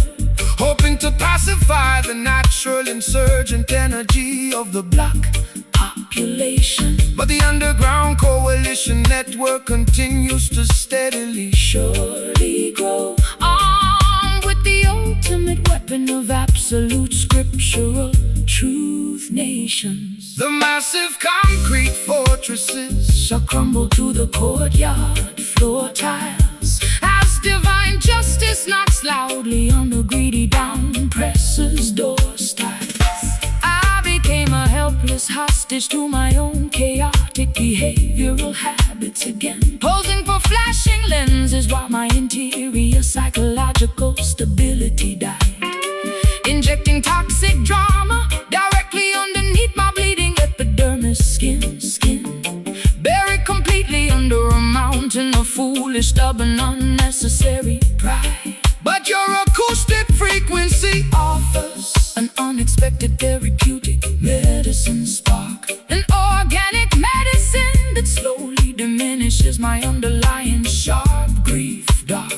hoping to pacify the natural insurgent energy of the black population. But the underground coalition network continues to steadily, surely grow, armed with the ultimate weapon of absolute scriptural truth. Nations, the massive concrete fortresses, shall crumble to the courtyard floor tiles as divine justice knocks loudly on the greedy down-pressers' doorsteps. I became a helpless hostage to my own chaotic behavioral habits again, posing for flashing lenses while my interior psychological stability died, injecting toxic drama directly underneath my bleeding epidermis skin, buried completely under a mountain of foolish, stubborn, unnecessary pride. But your acoustic frequency offers an unexpected therapeutic medicine spark, an organic medicine that slowly diminishes my underlying sharp grief dark.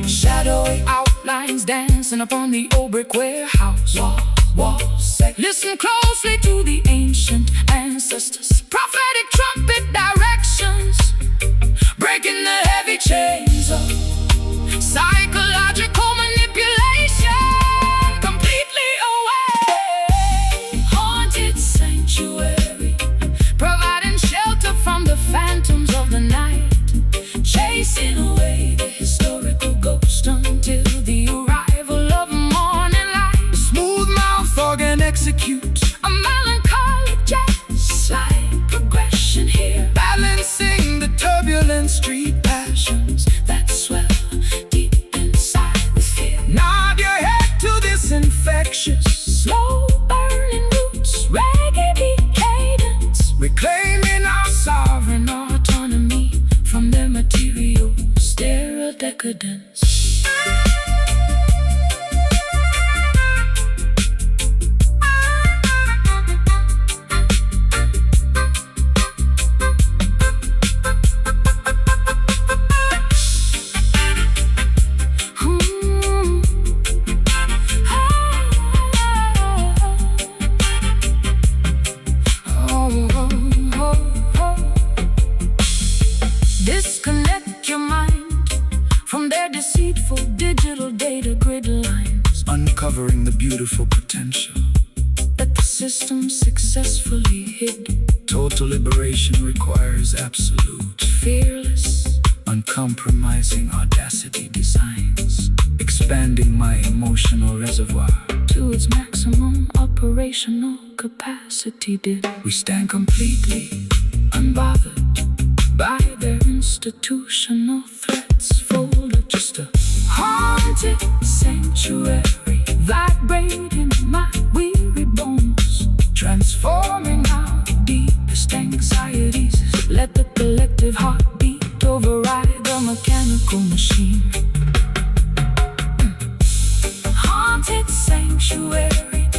Shadowy outlines dancing upon the old brick warehouse walls. Listen closely to the ancient ancestors' prophetic trumpet directions, breaking the heavy chains of psychological manipulation. Completely away, haunted sanctuary, providing shelter from the phantoms of the night, chasing away the historical ghost until the arrival of morning light. The smooth mouth organ executes a melancholic jazz-like progression here, balancing the turbulent street passions that swell deep inside the fear. Nod your head to this infectious, slow burning roots, reggae beat cadence, reclaiming our sovereign autonomy from their material sterile decadence. Disconnect your mind from their deceitful digital data grid lines, uncovering the beautiful potential that the system successfully hid. Total liberation requires absolute, fearless, uncompromising audacity designs, expanding my emotional reservoir to its maximum operational capacity. Did we stand completely unbothered by their institutional threats? Folded, just a haunted sanctuary, vibrating my weary bones, transforming our deepest anxieties. Let the collective heartbeat override the mechanical machine. Haunted sanctuary,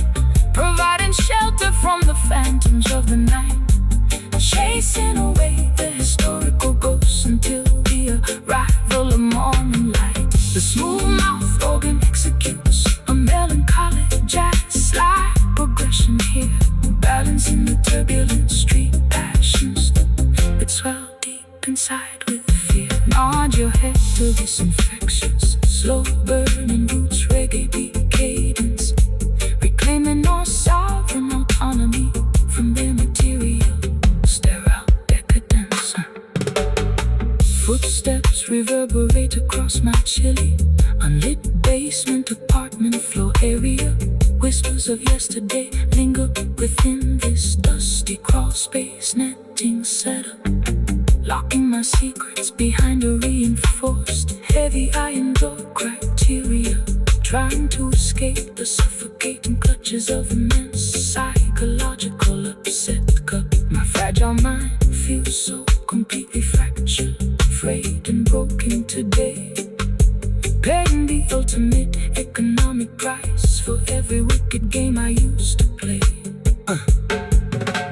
providing shelter from the phantoms of the night, chasing away the historical ghosts until the arrival of morning light. The smooth mouth organ executes a melancholic jazz-like progression here, balancing the turbulent street passions that swell deep inside with fear. Nod your head to this infectious, slow burning roots, reggae beat cadence, reclaiming our sovereign autonomy from their material sterile decadence. Footsteps reverberate across my chilly, unlit basement apartment floor area. Whispers of yesterday linger within this dusty crawl space netting setup, locking my secrets behind a reinforced heavy iron door criteria, trying to escape the suffocating clutches of immense psychological upset cup. My fragile mind feels so completely fractured, frayed and broken today, paying the ultimate economic price for every wicked game I used to play.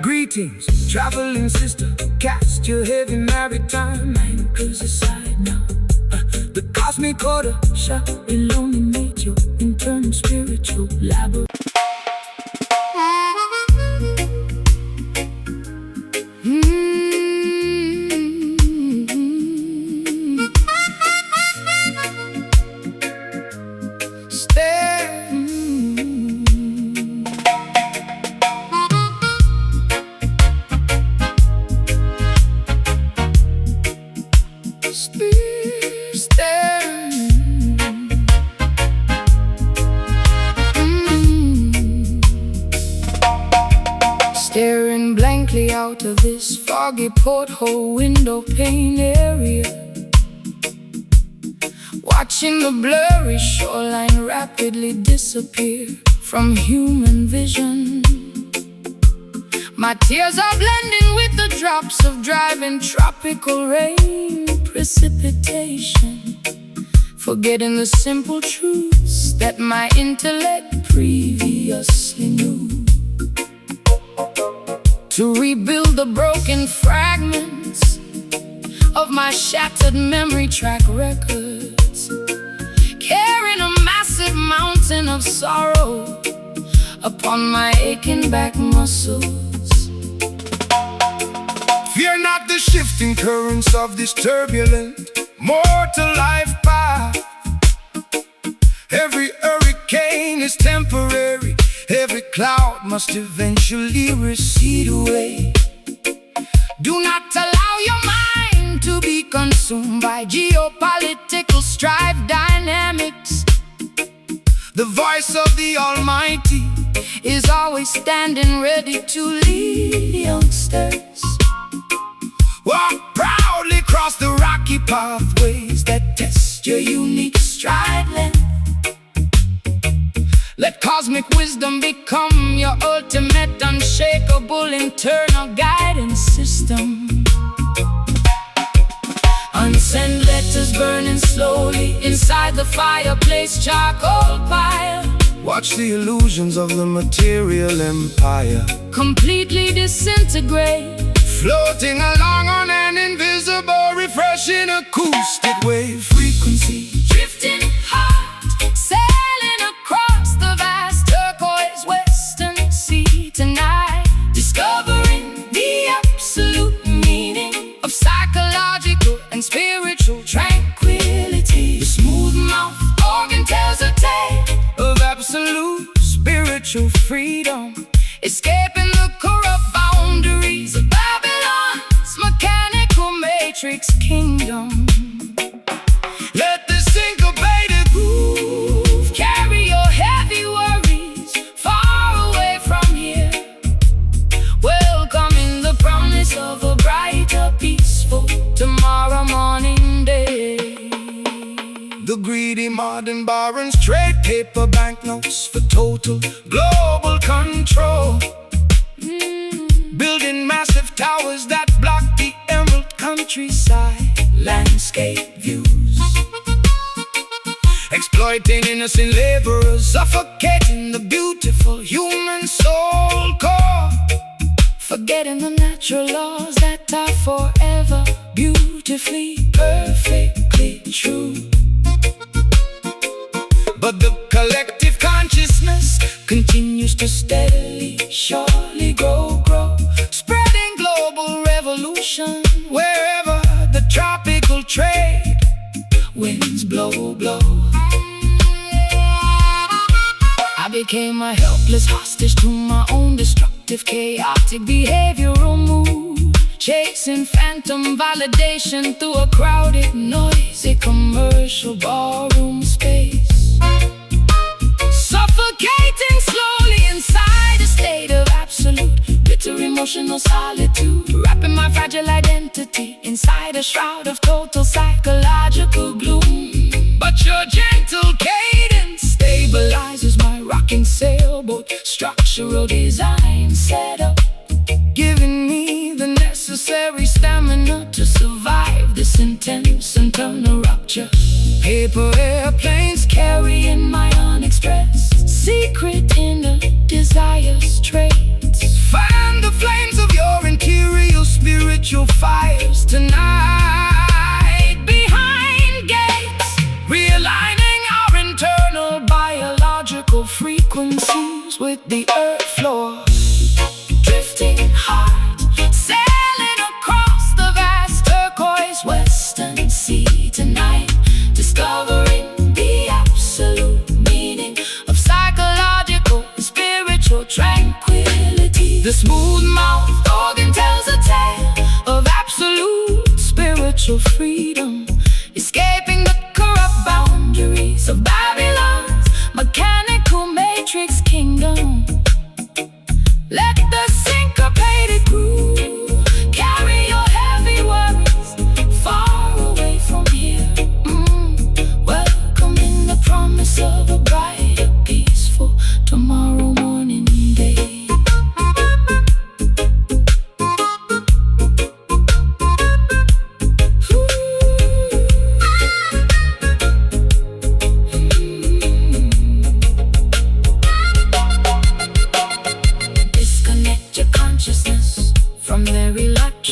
Greet Greetings, traveling sister, cast your heavy maritime anchors aside now. The cosmic order shall illuminate your internal spiritual labyrinth. Staring blankly out of this foggy porthole window pane area, watching the blurry shoreline rapidly disappear from human vision. My tears are blending with the drops of driving tropical rain precipitation, forgetting the simple truths that my intellect previously knew. To rebuild the broken fragments of my shattered memory track records, carrying a massive mountain of sorrow upon my aching back muscles. Fear not the shifting currents of this turbulent mortal life path. Every hurricane is temporary, every cloud must eventually recede away. Do not allow your mind to be consumed by geopolitical strife dynamics. The voice of the Almighty is always standing ready to lead youngsters. Walk proudly across the rocky pathways that test your unique stride length. Let cosmic wisdom become your ultimate, unshakable internal guidance system. Unsent letters burning slowly inside the fireplace charcoal pile. Watch the illusions of the material empire completely disintegrate, floating along on an invisible, refreshing acoustic wave frequency. Drifting hard, sailing across the vast turquoise western sea tonight, discovering the absolute meaning of psychological and spiritual tranquility. The smooth mouth organ tells a tale of absolute spiritual freedom, escaping the corrupt boundaries of Babylon's mechanical matrix kingdom. Let the syncopated groove carry your heavy worries far away from here, welcoming the promise of a brighter, peaceful tomorrow morning day. The greedy modern barons trade paper banknotes for total global control, building massive towers that block the emerald countryside landscape views, exploiting innocent laborers, suffocating the beautiful human soul core, forgetting the natural laws that are forever beautifully, perfectly true. But the collective consciousness continues to steadily, surely grow, spreading global revolution wherever the tropical trade winds blow. I became a helpless hostage to my own destructive, chaotic behavioral mood, chasing phantom validation through a crowded, noisy commercial ballroom space, suffocating slowly inside a state of absolute, bitter emotional solitude, wrapping my fragile identity inside a shroud of total psychological gloom. But your gentle cadence stabilizes my rocking sailboat, structural design set up, giving me the necessary stamina to survive this intense internal rupture. Paper airplanes carrying my unexpressed secret inner desires traits. Fan the flames of your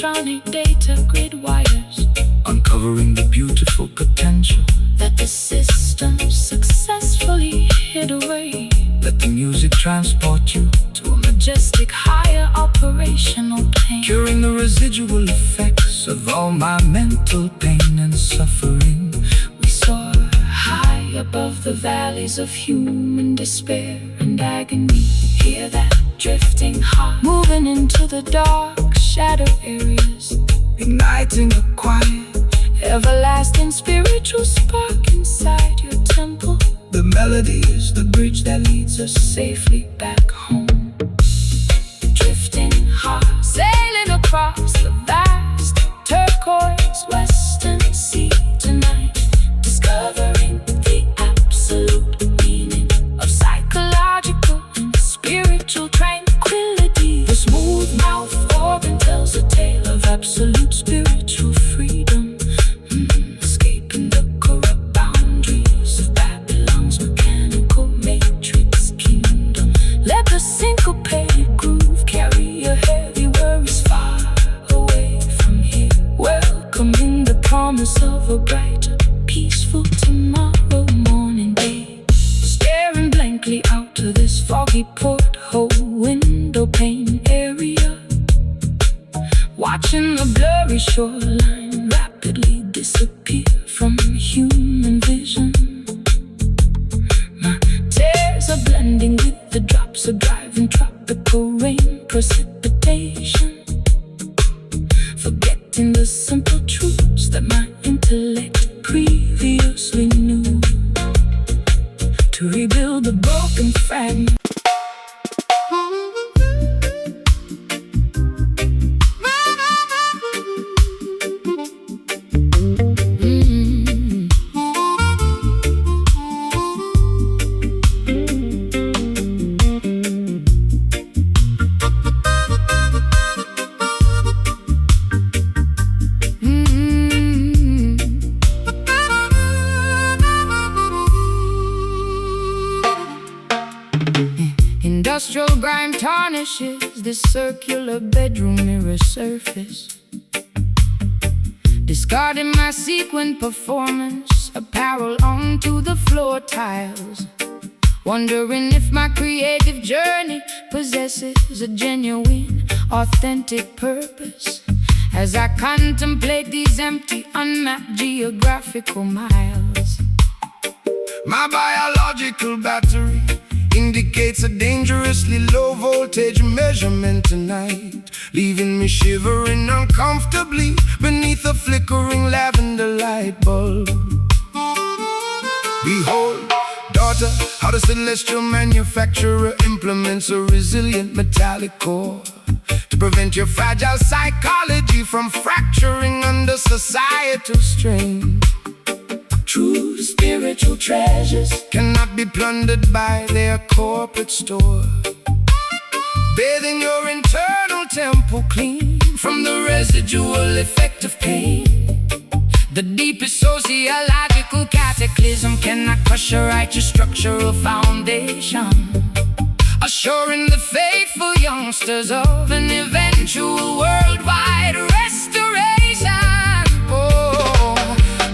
electronic data grid wires, uncovering the beautiful potential that the system successfully hid away. Let the music transport you to a majestic higher operational plane, curing the residual effects of all my mental pain and suffering. We soar high above the valleys of human despair and agony. Hear that drifting heart moving into the dark shadow areas, igniting a quiet, everlasting spiritual spark inside your temple. The melody is the bridge that leads us safely back home. Drifting heart sailing across the vast turquoise western sea tonight, discovering the absolute meaning of psychological and spiritual tranquility. The smooth mouth organ tells a tale of absolute spiritual freedom, escaping the corrupt boundaries of Babylon's mechanical matrix kingdom. Let the syncopated groove carry your heavy worries far away from here, welcoming the promise of a brighter, peaceful tomorrow morning day. Staring blankly out to this foggy porthole window pane area, watching the blurry shoreline rapidly disappear from human vision. My tears are blending with the drops of driving tropical rain precipitation, forgetting the simple truths that my intellect previously knew. To rebuild the broken fragment, industrial grime tarnishes this circular bedroom mirror surface, discarding my sequin performance apparel onto the floor tiles, wondering if my creative journey possesses a genuine, authentic purpose as I contemplate these empty, unmapped geographical miles. My biological battery indicates a dangerously low voltage measurement tonight, leaving me shivering uncomfortably beneath a flickering lavender light bulb. Behold, daughter, how the celestial manufacturer implements a resilient metallic core to prevent your fragile psychology from fracturing under societal strain. True spiritual treasures cannot be plundered by their corporate store. Bathing your internal temple clean from the residual effect of pain. The deepest sociological cataclysm cannot crush a righteous structural foundation, assuring the faithful youngsters of an eventual worldwide restoration.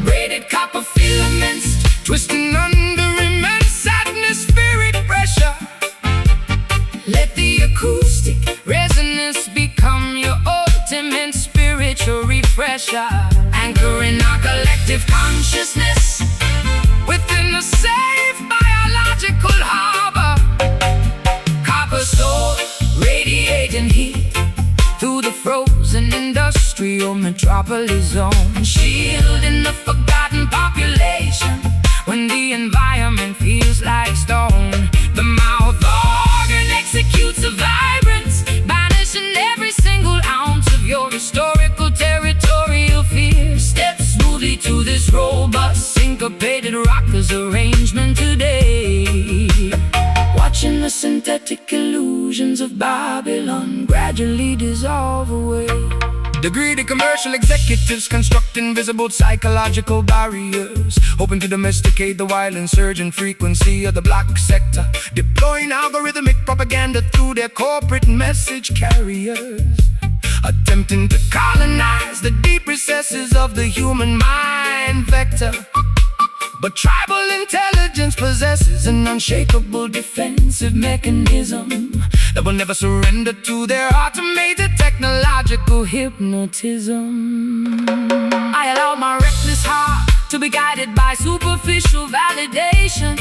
Braided copper filaments twisting under immense atmospheric pressure. Let the acoustic resonance become your ultimate spiritual refresher, anchoring our collective consciousness within a safe biological harbor. Copper soul radiating heat through the frozen industrial metropolis zone, shielding the forgotten population when the environment feels like stone. The mouth organ executes a vibrance, banishing every single ounce of your historical territorial fear. Step smoothly to this robust syncopated rockers arrangement today, watching the synthetic illusions of Babylon gradually dissolve away. The greedy commercial executives construct invisible psychological barriers, hoping to domesticate the wild insurgent frequency of the black sector, deploying algorithmic propaganda through their corporate message carriers, attempting attempting to colonize the deep recesses of the human mind vector. But tribal intelligence possesses an unshakable defensive mechanism that will never surrender to their automated technological hypnotism. I allow my reckless heart to be guided by superficial validation,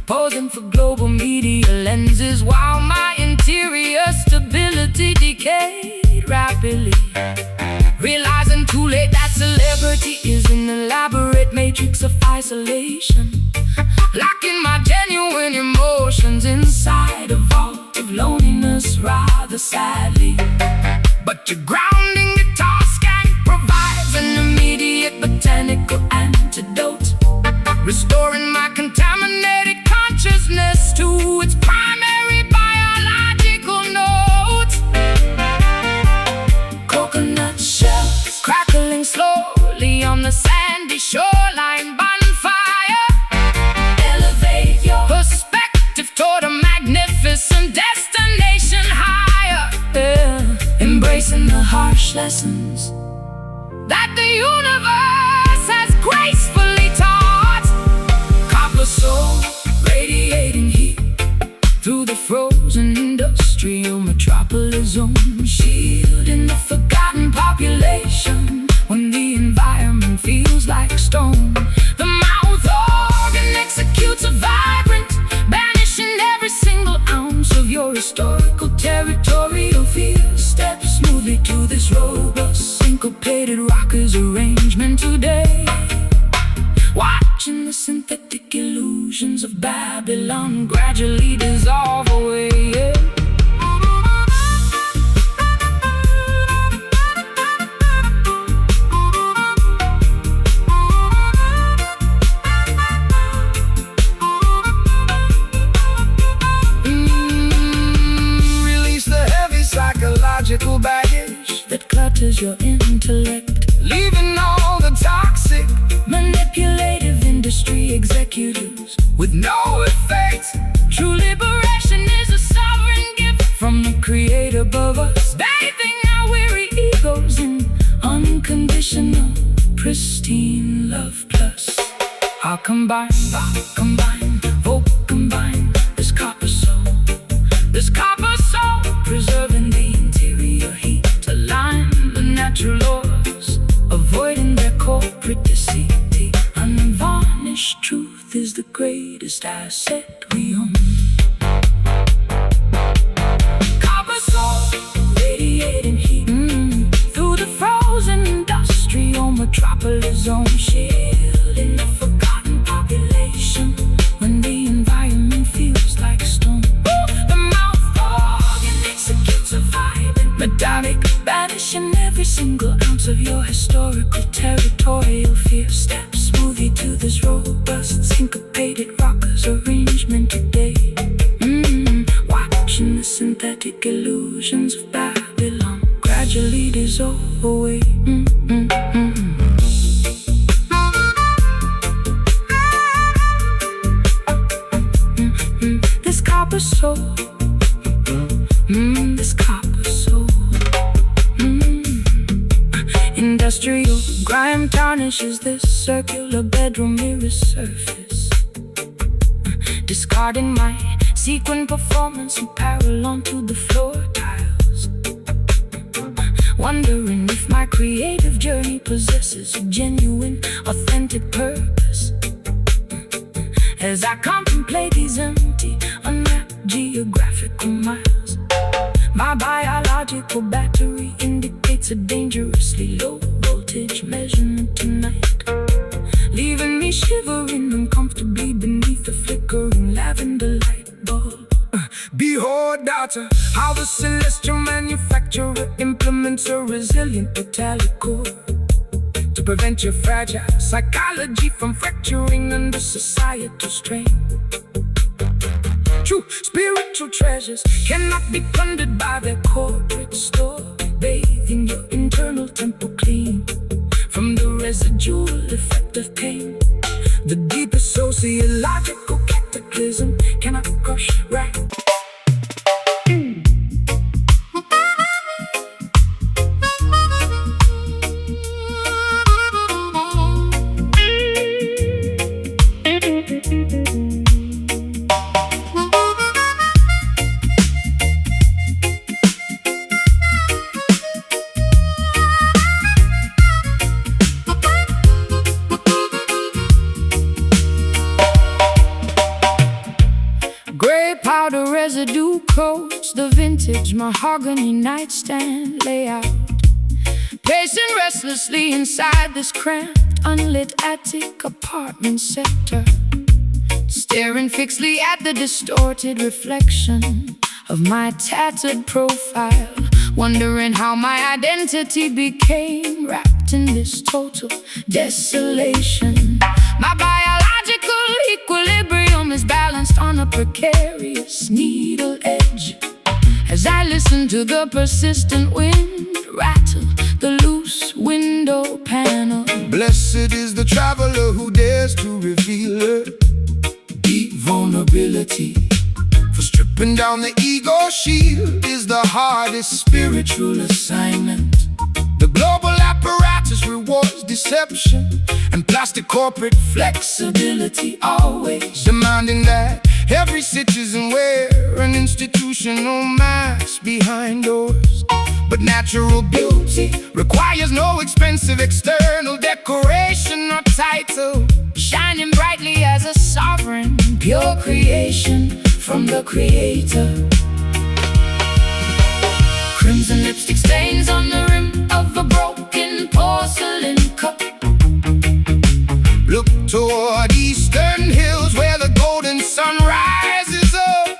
posing for global media lenses while my interior stability decayed rapidly. Realizing too late that celebrity is an elaborate matrix of isolation, locking my genuine emotions inside a vault of loneliness rather sadly. But your grounding guitar scan provides an immediate botanical antidote, restoring my contaminated consciousness to its primary biological notes. Coconut shells crackling slowly on the sandy shoreline bonfire. Elevate your perspective toward a magnificent destination higher, embracing the harsh lessons that the universe has gracefully taught. Copper soul radiating heat through the frozen industrial metropolis zone, shielding the forgotten population when the environment feels like stone. The mouth organ executes a vibrant, banishing every single ounce of your historical territorial fear. Step smoothly to this robust, syncopated rockers arrangement today, watching the synthetic illusions of Babylon gradually dissolve away. Release the heavy psychological baggage that clutters your intellect, leaving all the toxic, manipulative industry executives with no effect. True liberation is a sovereign gift from the creator above us, bathing our weary egos in unconditional, pristine love plus. I'll combine, vote combine, this copper soul, preserving the interior heat, align the natural laws, avoiding their corporate deceit. The unvarnished truth is the greatest asset we own. Copper soul, radiating heat through the frozen industrial metropolis zone, shielding the forgotten population when the environment feels like stone. The mouth organ executes a vibrant, metallic, banishing every single ounce of your historical territorial fear. Step smoothly to this robust, syncopated rockers arrangement today, watching the synthetic illusions of Babylon gradually dissolve away. This copper soul, this copper soul. Industrial grime tarnishes this circular bedroom mirror surface, discarding my sequin performance and parallel onto the floor tiles, wondering if my creative journey possesses a genuine, authentic purpose. As I contemplate these empty, unmapped geographical miles, my biological battery indicates a dangerously low voltage measurement tonight, leaving me shivering uncomfortably beneath the flickering lavender light bulb. Behold, daughter, how the celestial manufacturer implements a resilient metallic core to prevent your fragile psychology from fracturing under societal strain. True spiritual treasures cannot be plundered by their corporate store, bathing your internal temple clean from the residual effect of pain. The deepest sociological cataclysm cannot crush right. beige mahogany nightstand layout, pacing restlessly inside this cramped, unlit attic apartment sector, staring fixedly at the distorted reflection of my tattered profile, wondering how my identity became wrapped in this total desolation. My biological equilibrium is balanced on a precarious needle edge as I listen to the persistent wind rattle the loose window panel. Blessed is the traveler who dares to reveal her deep vulnerability. For stripping down the ego shield is the hardest spiritual assignment. The global apparatus rewards deception and plastic corporate flexibility, always demanding that every citizen wear an institutional mask behind doors. But natural beauty requires no expensive external decoration or title, shining brightly as a sovereign, pure creation from the Creator. Crimson lipstick stains on the rim of a broken porcelain cup. Look toward eastern hills where the golden sun rises up.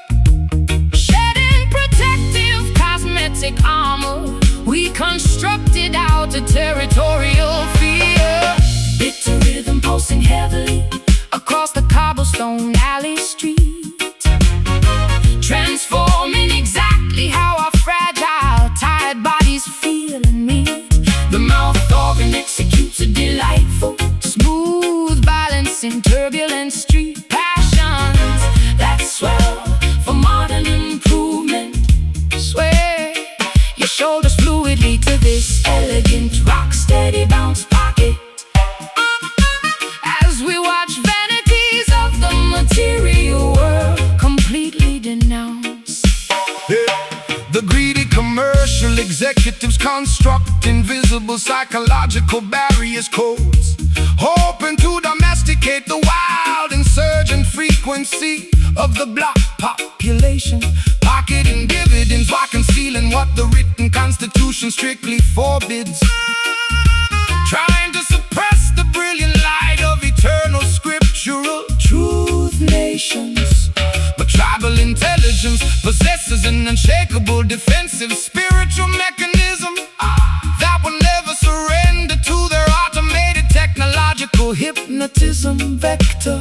Shedding protective cosmetic armor, we constructed out a territorial fear. Bitter rhythm pulsing heavily across the cobblestone alley street, transforming exactly how our fragile, tired bodies feel and meet. The mouth organ executes a delightful, smooth balancing turbulent street passions that swell for modern improvement. Sway your shoulders fluidly to this elegant, rock-steady bounce pocket as we watch vanities of the material world completely denounced. The greedy commercial executives construct invisible psychological barriers, codes, hoping to domesticate the wild insurgent frequency of the black population, pocketing dividends while concealing what the written constitution strictly forbids, trying to suppress the brilliant light of eternal scriptural truth nations. But tribal intelligence possesses an unshakable defensive spiritual mechanism that will never surrender to their automated technological hypnotism vector.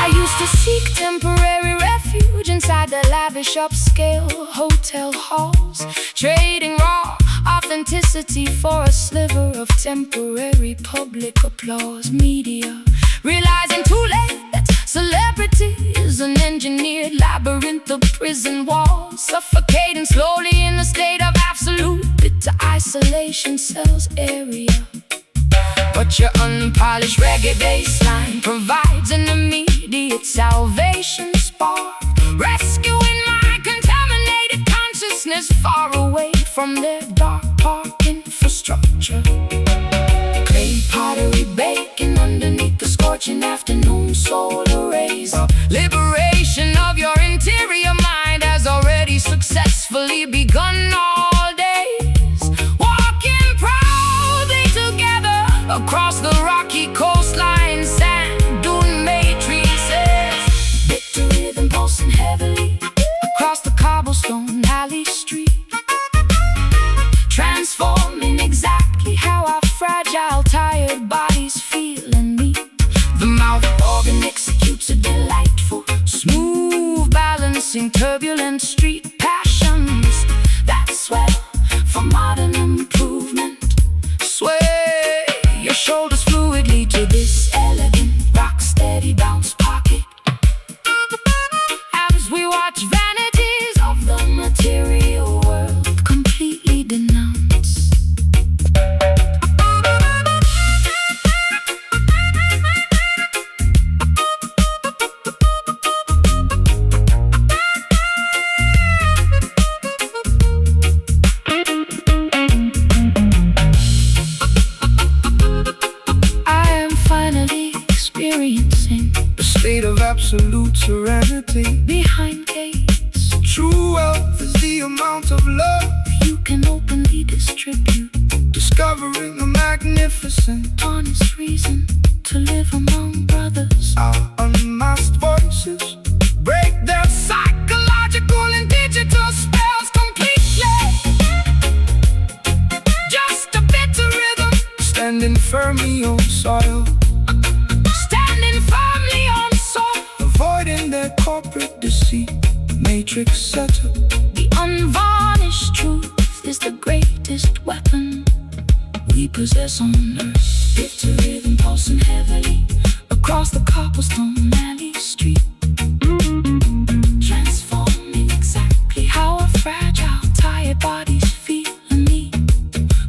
I used to seek temporary refuge inside the lavish upscale hotel halls, trading raw authenticity for a sliver of temporary public applause. Media realizing too late that celebrity is an engineered labyrinth of prison walls, suffocating slowly in a state of absolute bitter isolation cells area. But your unpolished reggae bassline provides an immediate salvation spark, rescuing my contaminated consciousness far away from their dark park infrastructure. Clay pottery baking underneath the scorching afternoon solar rays. Liberation of your interior mind has already successfully begun. All days walking proudly together across the rocky coastline, sand dune matrices. Bitter rhythm pulsing heavily across the cobblestone alley street, transforming exactly how our fragile, tired bodies feel and meet. The mouth organ executes a delightful, smooth balancing turbulent street passions that swell for modern improvement. Sway your shoulders fluidly to this elegant, rock-steady bounce pocket as we watch vanities of the material world completely denounced. tribute, discovering the magnificent, honest reason to live among brothers. our unmasked voices break their psychological and digital spells completely. Just a bit of rhythm, Standing firmly on soil, standing firmly on soul. avoiding their corporate deceit, matrix setup. The unvarnished truth is the greatest weapon we possess on earth. Bit of rhythm pulsing heavily across the cobblestone alley street, transforming exactly how our fragile, tired bodies feel and need.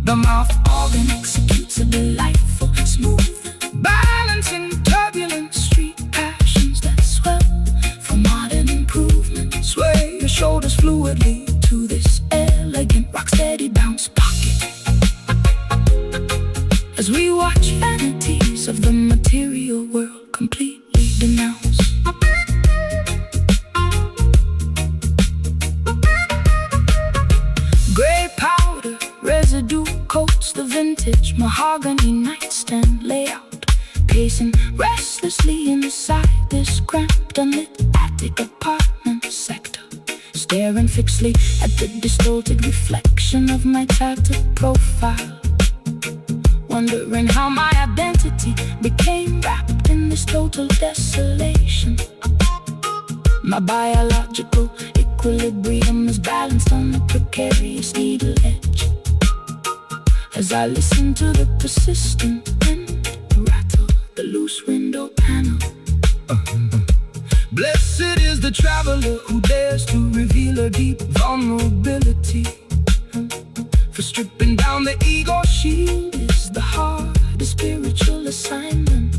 The mouth Organ executes a delightful, smooth, balancing turbulent street passions that swell for modern improvement. sway your shoulders fluidly To this elegant, rock-steady bounce pocket, as we watch vanities of the material world completely denounced. Gray powder residue coats the vintage mahogany nightstand layout, pacing restlessly inside this cramped, unlit attic apartment sector, staring fixedly at the distorted reflection of my tattered profile, wondering how my identity became wrapped in this total desolation. My biological equilibrium is balanced on the precarious needle edge, as I listen to the persistent wind rattle the loose window panel. Blessed is the traveler who dares to reveal a deep vulnerability. For stripping down the ego shield is the hardest spiritual assignment.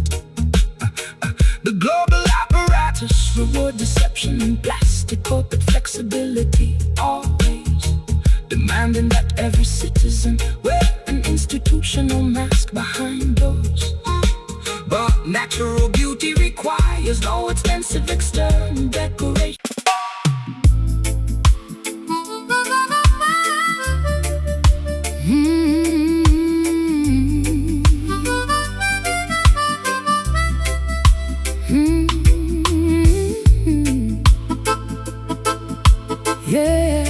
The global apparatus, Reward deception and plastic corporate flexibility, always demanding that every citizen wear an institutional mask behind doors. but natural beauty Requires no expensive external decoration. Yeah.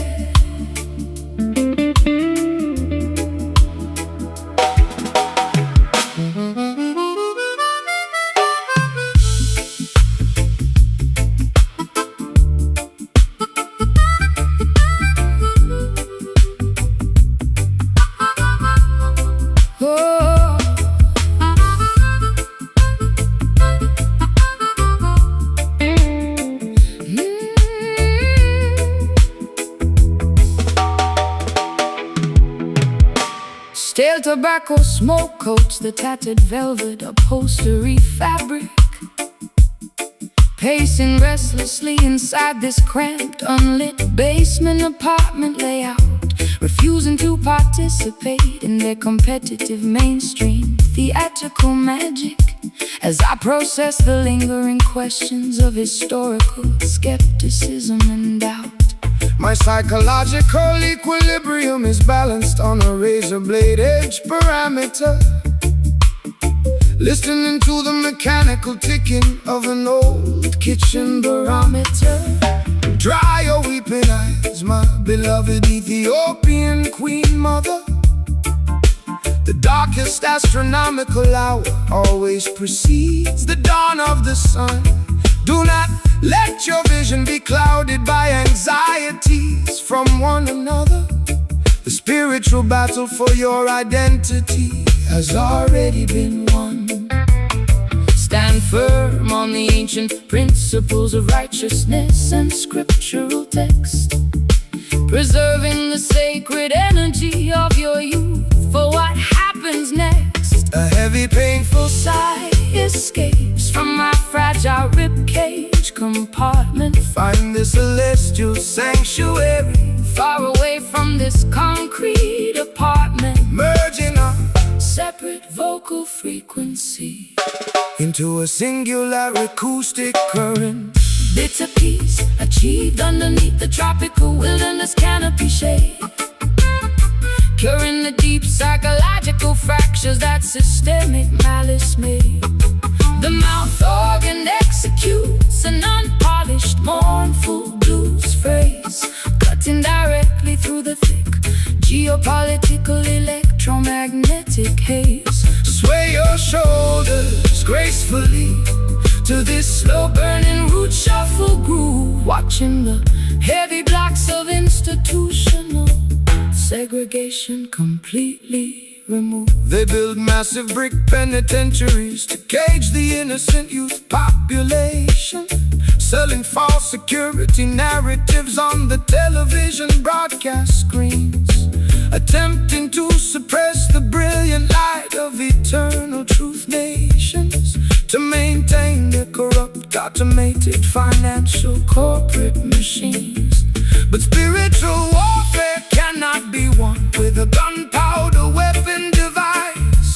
Stale tobacco smoke coats the tattered velvet upholstery fabric, pacing restlessly inside this cramped, unlit basement apartment layout, refusing to participate in their competitive mainstream theatrical magic, as I process the lingering questions of historical skepticism and doubt. My psychological equilibrium is balanced on a razor blade edge parameter, listening to the mechanical ticking of an old kitchen barometer. Dry your weeping eyes, my beloved Ethiopian queen mother. The darkest astronomical hour always precedes the dawn of the sun. Do not let your vision be clouded by anxieties from one another. The spiritual battle for your identity has already been won. Stand firm on the ancient principles of righteousness and scriptural text, preserving the sacred energy of your youth for what happens next. A heavy, painful Sigh escapes from my fragile ribcage compartment, find the celestial sanctuary, far away from this concrete apartment, merging our separate vocal frequency into a singular acoustic current. Bitter peace achieved underneath the tropical wilderness canopy shade, curing the deep psychological fractures that systemic malice made. The mouth organ executes an unpolished, mournful blues phrase, cutting directly through the thick geopolitical electromagnetic haze. Sway your shoulders gracefully to this slow-burning root shuffle groove, watching the heavy blocks of institutional segregation completely removed. They build massive brick penitentiaries to cage the innocent youth population, selling false security narratives on the television broadcast screens, attempting to suppress the brilliant light of eternal truth nations, to maintain their corrupt, automated financial corporate machines. But spiritual warfare cannot be won with a gunpowder weapon device.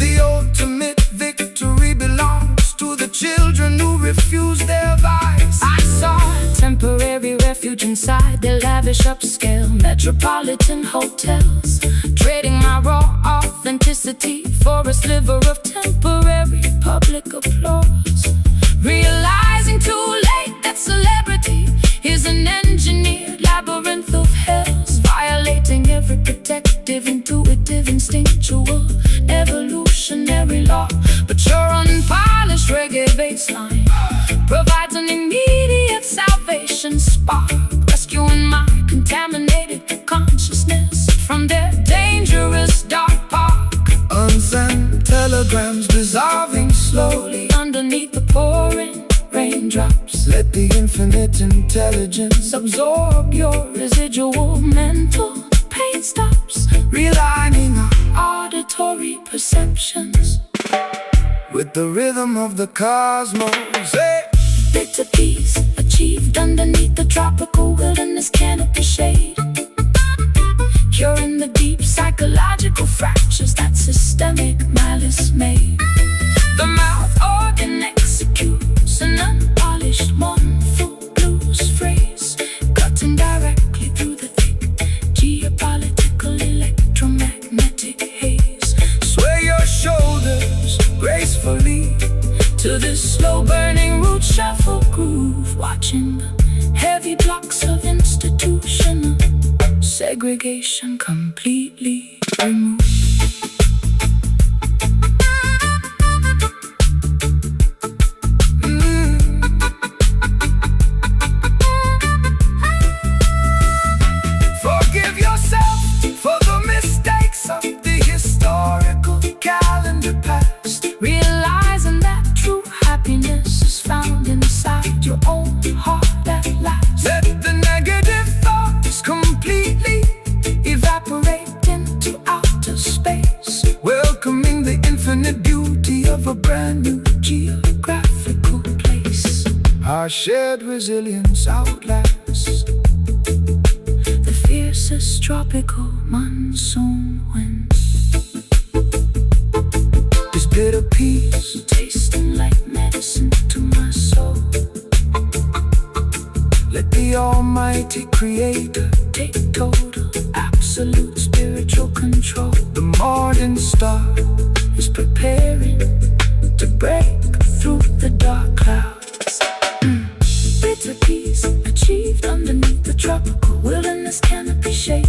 The ultimate victory belongs to the children who refuse their vice. I saw temporary refuge inside their lavish upscale metropolitan hotels, trading my raw authenticity for a sliver of temporary public applause, realizing too late that celebrity is an engineered labyrinth of hells, violating every protective, intuitive, instinctual, evolutionary law. But your unpolished reggae baseline provides an immediate salvation spark, rescuing my contaminated consciousness from their dangerous dark park. Unsent telegrams dissolving slowly Underneath the pouring raindrops, let the infinite intelligence absorb your residual mental pain stops, realigning our auditory perceptions with the rhythm of the cosmos. Hey! Bitter peace achieved underneath the tropical wilderness canopy shade, curing the deep psychological fractures that systemic malice made. The mouth organ executes an unpolished, mournful blues phrase, cutting directly through the thick geopolitical electromagnetic haze. Sway your shoulders gracefully To this slow-burning root shuffle groove, watching the heavy blocks of institutional segregation completely removed. Forgive yourself for the mistakes of the historical calendar past, Realizing that true happiness is found inside your own heart at last. let the negative thoughts completely Evaporate into outer space, welcoming the infinite beauty of a brand new geographical place. Our shared resilience outlasts The fiercest tropical monsoon winds, this bitter peace, tasting like medicine to my soul. let the almighty creator Take total, absolute spiritual control. the morning star Is preparing to break through the dark clouds. Bitter peace achieved underneath the tropical wilderness canopy shade,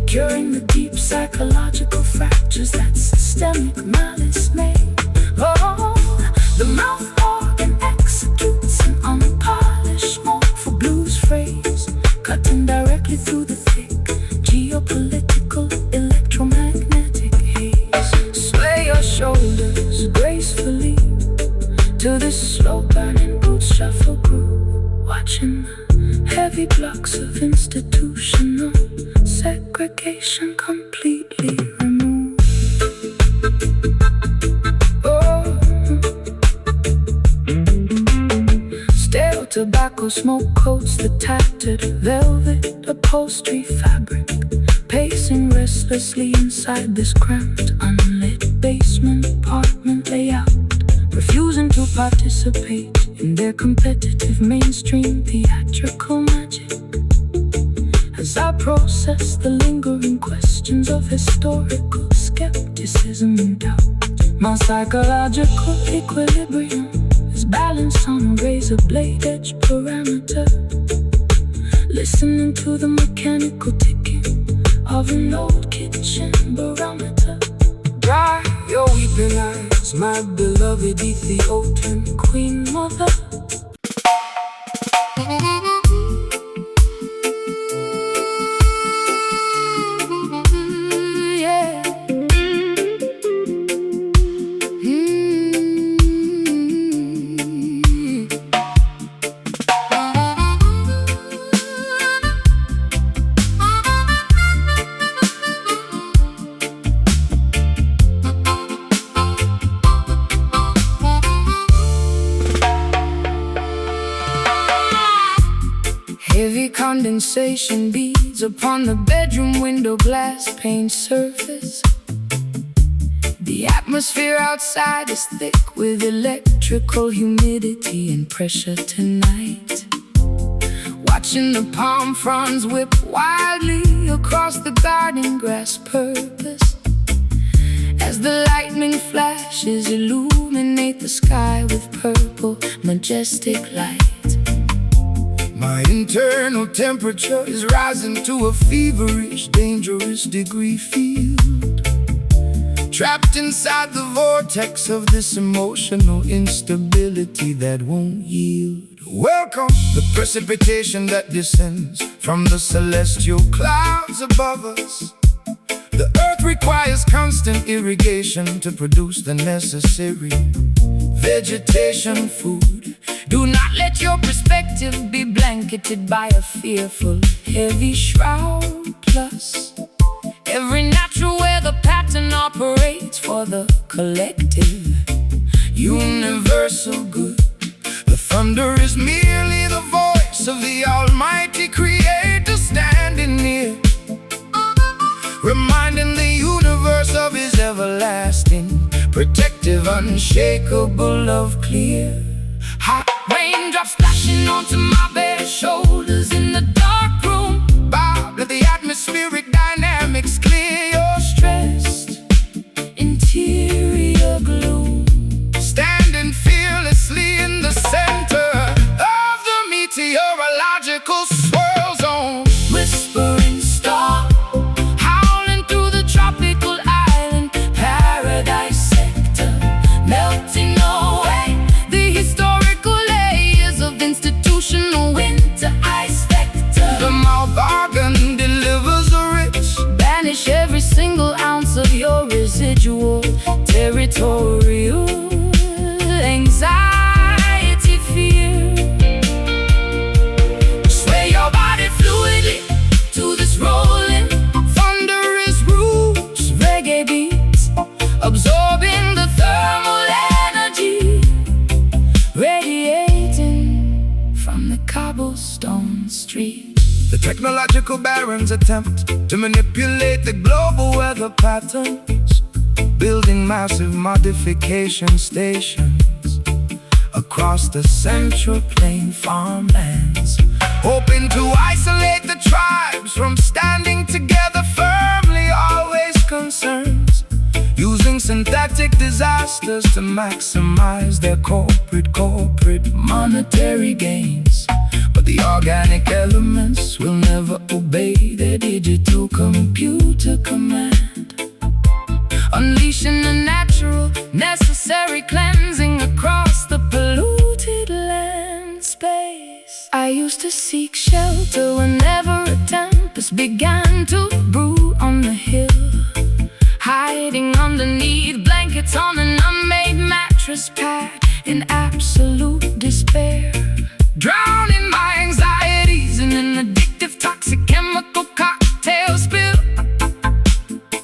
curing the deep psychological fractures that systemic malice made. Oh, the mouth organ executes an unpolished, mournful blues phrase, cutting directly through the thick geopolitical electromagnetic haze. Sway your shoulders gracefully to this slow-burning boot shuffle groove, watching the heavy blocks of institutional segregation completely removed. Oh, stale tobacco smoke coats the tattered velvet upholstery fabric, pacing restlessly inside this cramped, unlit basement apartment layout, refusing to participate in their competitive mainstream theatrical magic. As as I process the lingering questions of historical skepticism and doubt. My psychological equilibrium is balanced on a razor blade edge parameter, listening to the mechanical ticking of an old kitchen barometer. Dry your weeping eyes, my beloved Ethiopian queen mother. Heavy condensation beads upon the bedroom window glass pane surface. The atmosphere outside is thick with electrical humidity and pressure tonight. Watching the palm fronds whip wildly across the garden grass purpose, as the lightning flashes illuminate the sky with purple, majestic light. My internal temperature is rising to a feverish, dangerous degree field, trapped inside the vortex of this emotional instability that won't yield. Welcome the precipitation that descends from the celestial clouds above us. The earth requires constant irrigation to produce the necessary vegetation food. Do not let your perspective be blanketed by a fearful, heavy shroud. Plus, every natural weather pattern operates for the collective, universal good. The thunder is merely the voice of the Almighty Creator standing near, reminding the universe of His everlasting, protective, unshakable love clear. Hot raindrops splashing onto my bare shoulders in the dark room. Bob, let the atmospheric dynamics clear your Stressed interior gloom, standing fearlessly in the center of the meteorological swirl zone. whispering star, howling through the tropical island paradise sector, melting away the historical layers of institutional winter ice vector. The mouth organ delivers a rich, Banish every single ounce of your residual territorial anxiety, fear. Sway your body fluidly to this rolling, thunderous roots, reggae beats, absorbing the thermal energy radiating from the cobblestone street. the technological barons attempt to manipulate the global weather patterns, building massive modification stations across the Central Plain farmlands, hoping to isolate the tribes from standing together firmly. Always concerns using synthetic disasters to maximize their corporate monetary gains. But the organic elements will never obey their digital computer command, unleashing a natural, necessary cleansing across the polluted land space. I used to seek shelter whenever a tempest began to brew on the hill, hiding underneath blankets on an unmade mattress pad in absolute despair, drowning my anxieties in an addictive, toxic chemical cocktail spill,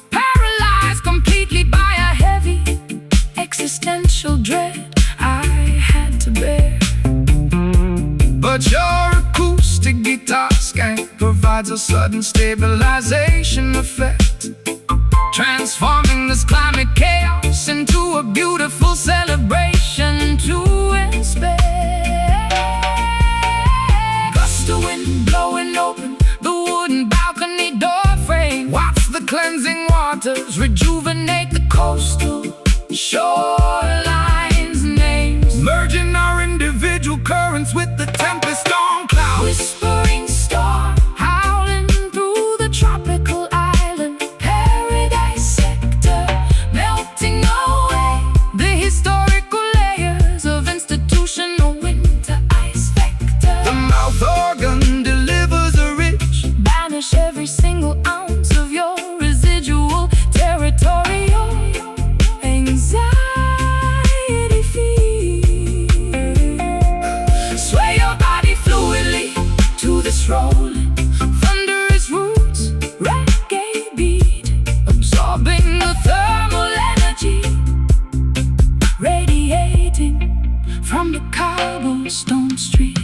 paralyzed completely by a heavy existential dread I had to bear. But your acoustic guitar skank provides a sudden stabilization effect, transforming this climate chaos into a beautiful celebration to inspect. Gust of wind blowing open the wooden balcony cleansing waters rejuvenate the coastal shorelines. Names merging our individual currents with the tempest storm cloud. whispering storm howling through the tropical island paradise sector, melting away the historical layers of institutional winter ice vector. The mouth organ delivers a rich, Banish every single ounce of your residual territorial anxiety fear. Sway your body fluidly to this rolling, thunderous roots, reggae beat, absorbing the thermal energy, radiating from the cobblestone street.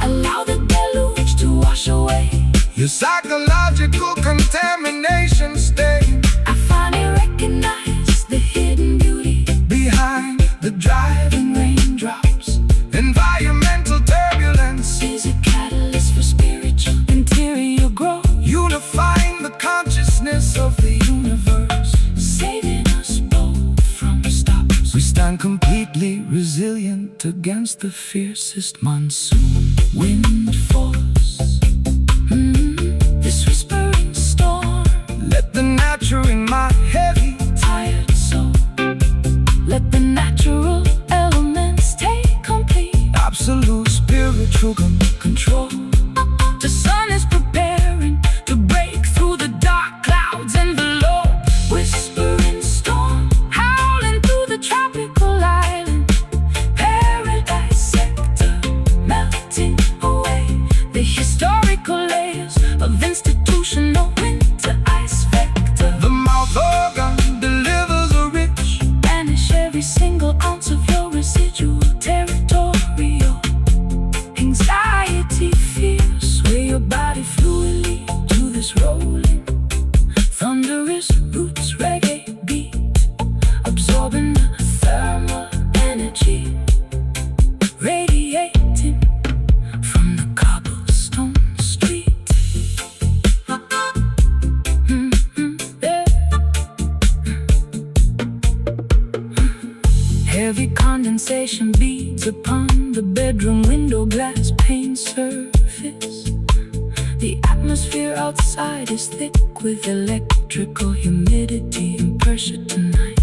Allow the deluge to wash away your psychological contamination stain. I finally recognize the hidden beauty Behind the driving raindrops. environmental turbulence, Is a catalyst for spiritual interior growth, unifying the consciousness of the universe. saving us both from stops. We stand completely resilient against the fiercest monsoon. Wind force, this whispering storm, Let the natural in my heavy, tired soul. Let the natural elements take complete absolute spiritual control. The sun is preparing to break through the dark clouds envelope. Whispering storm howling through the tropical island paradise sector, melting away the historical layers of institutional winter ice vector. The mouth organ delivers a rich, Banish every single ounce of your residual territorial anxiety fear. Sway your body fluidly to this rolling, thunderous roots reggae beat, absorbing the thermal energy, radiating from the cobblestone street. Yeah. Heavy condensation beads upon the bedroom window glass pane surface. The atmosphere outside is thick with electrical humidity and pressure tonight.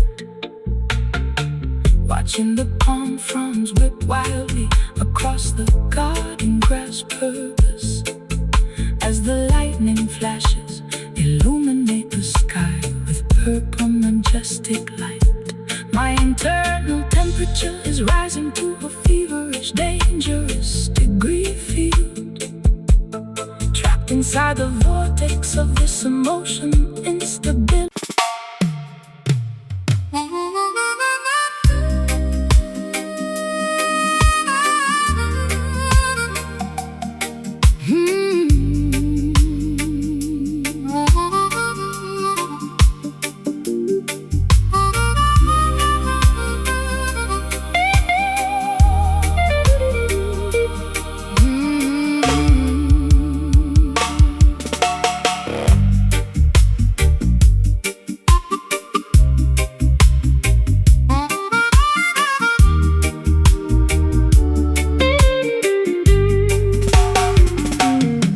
Watching the palm fronds whip wildly across the garden grass purpose, as the lightning flashes illuminate the sky with purple majestic light. My internal temperature is rising to a feverish, dangerous degree field, trapped inside the vortex of this emotion instability.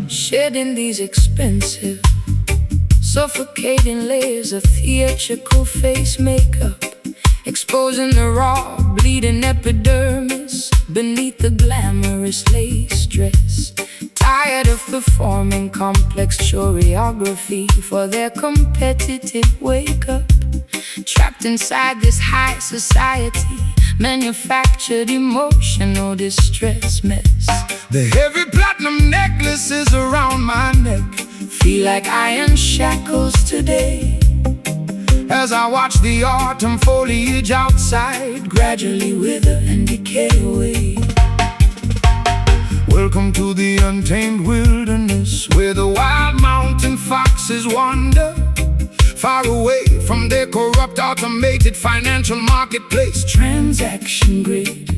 Shedding these expensive, suffocating layers of theatrical face makeup, exposing the raw, bleeding epidermis beneath the glamorous lace dress. Tired of performing complex choreography for their competitive wake-up, trapped inside this high society manufactured emotional distress mess. the heavy platinum necklaces around my neck Feel like iron shackles today, as I watch the autumn foliage outside gradually wither and decay away. Welcome to the untamed wilderness, where the wild mountain foxes wander, far away from their corrupt automated financial marketplace. Transaction grid,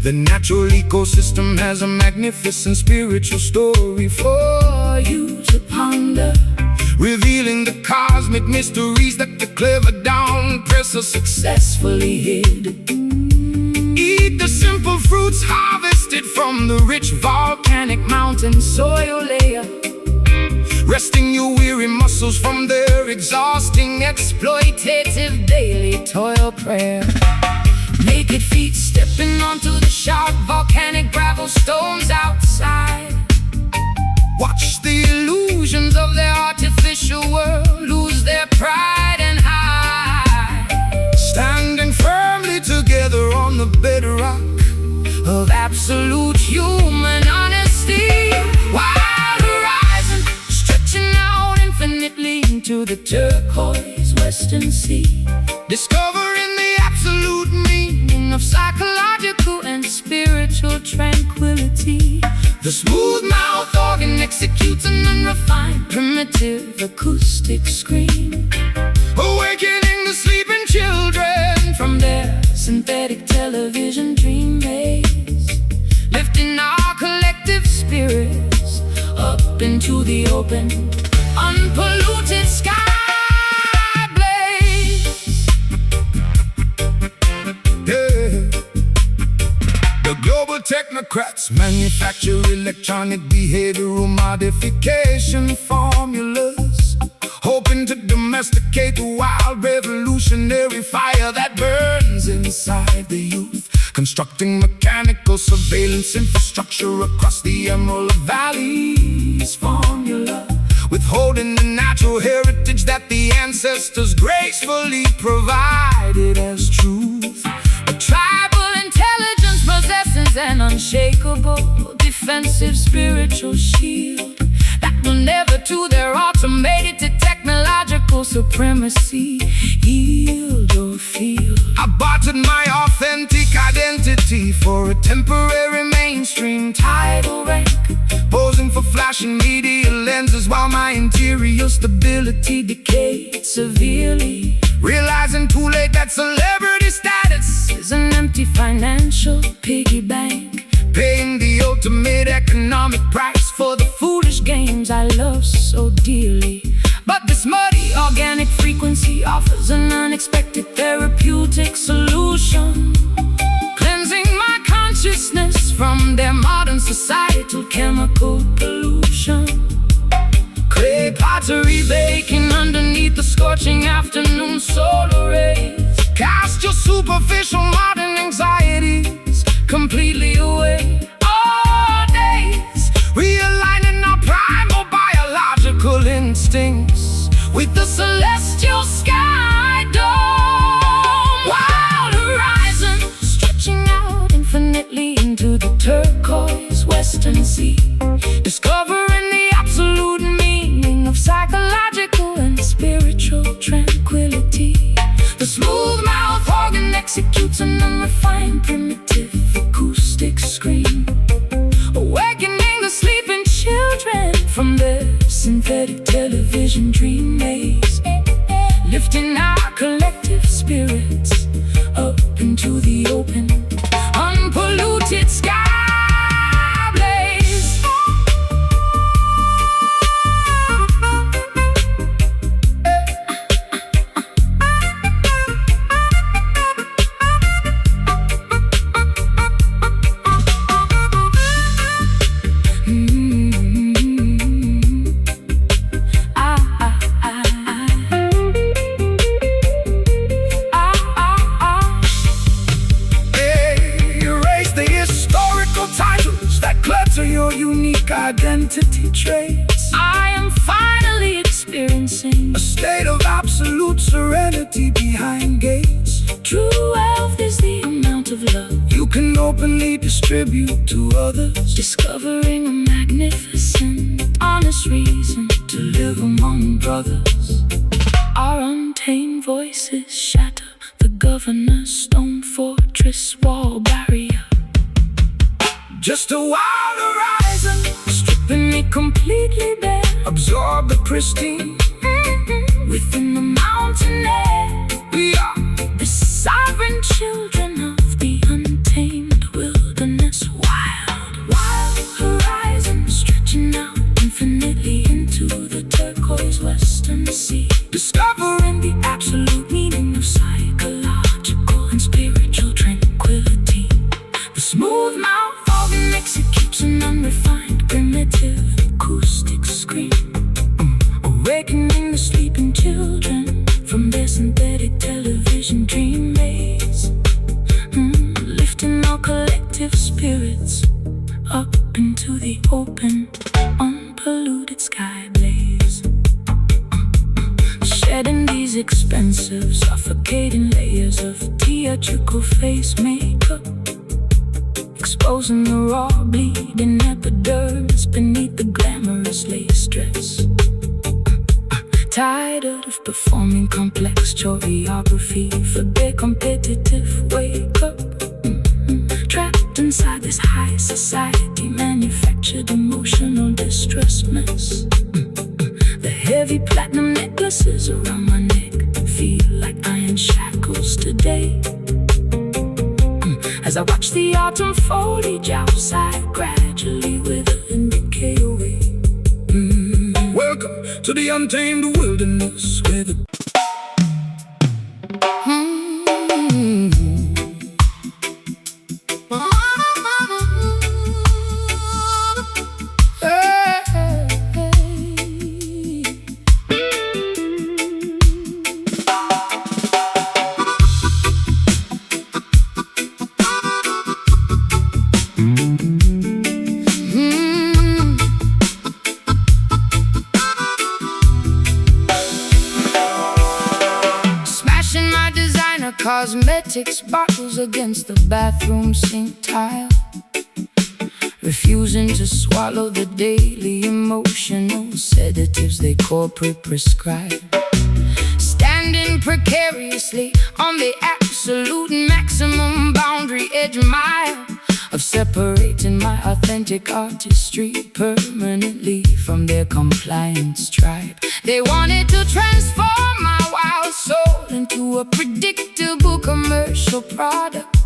The natural ecosystem has a magnificent spiritual story for you to ponder, revealing the cosmic mysteries that the clever down presser successfully hid. Eat the simple fruits harvested from the rich volcanic mountain soil layer, resting your weary muscles from their exhausting, exploitative daily toil prayer. Naked feet stepping onto the sharp volcanic gravel stones outside. Watch the illusions of their artificial world lose their pride and hide, standing firmly together on the bedrock of absolute human honesty. Wild horizon stretching out infinitely into the turquoise western sea, discovering the absolute meaning of psychological and spiritual tranquility. The smooth mouth organ executes an unrefined, primitive acoustic scream, awakening the sleeping children from their synthetic television dream maze, lifting our collective spirits up into the open, unpolluted sky. Technocrats manufacture electronic behavioral modification formulas, hoping to domesticate the wild revolutionary fire that burns inside the youth, constructing mechanical surveillance infrastructure across the Emerald Valley's formula, withholding the natural heritage that the ancestors gracefully provided as truth. A tribal intelligence possesses an unshakable defensive spiritual shield that will never to their automated to technological supremacy yield or feel. I bartered my authentic identity for a temporary mainstream title rank, posing for flashing media lenses while my interior stability decayed severely, realizing too late that celebrity status is an empty financial piggy bank, paying the ultimate economic price for the foolish games I love so dearly. But this muddy organic frequency offers an unexpected therapeutic solution, cleansing my consciousness from their modern societal chemical pollution. Clay pottery baking underneath the scorching afternoon solar rays, cast your superficial modern anxieties completely away. All days realigning our primal biological instincts with the celestial sky dome. Wild horizon stretching out infinitely into the turquoise western sea, discovering the absolute meaning of psychological and spiritual tranquility. The smooth mouth organ executes an unrefined primitive acoustic scream, awakening the sleeping children from their synthetic television dream maze, lifting our collective spirits up into the open, unpolluted sky blaze. Your unique identity traits. I am finally experiencing a state of absolute serenity behind gates. True wealth is the amount of love you can openly distribute to others, discovering a magnificent, honest reason to live among brothers. Our untamed voices shatter the governor's stone fortress wall barrier. Just a wild horizon, stripping me completely bare, absorb the pristine within the mountain air. We are the sovereign children of the untamed wilderness. spirits up into the open, unpolluted sky blaze, shedding these expensive, suffocating layers of theatrical face makeup, exposing the raw, bleeding epidermis beneath the glamorous lace dress. Tired of performing complex choreography for their competitive wake-up, trapped inside this high society manufactured emotional distress mess. The heavy platinum necklaces around my neck feel like iron shackles today, as I watch the autumn foliage outside gradually wither and decay away. Welcome to the untamed wilderness where the cosmetics bottles against the bathroom sink tile, refusing to swallow the daily emotional sedatives they corporate prescribe, standing precariously on the absolute maximum boundary edge mile of separating my authentic artistry permanently from their compliance tribe. They wanted to transform my wild soul into a predictable commercial product,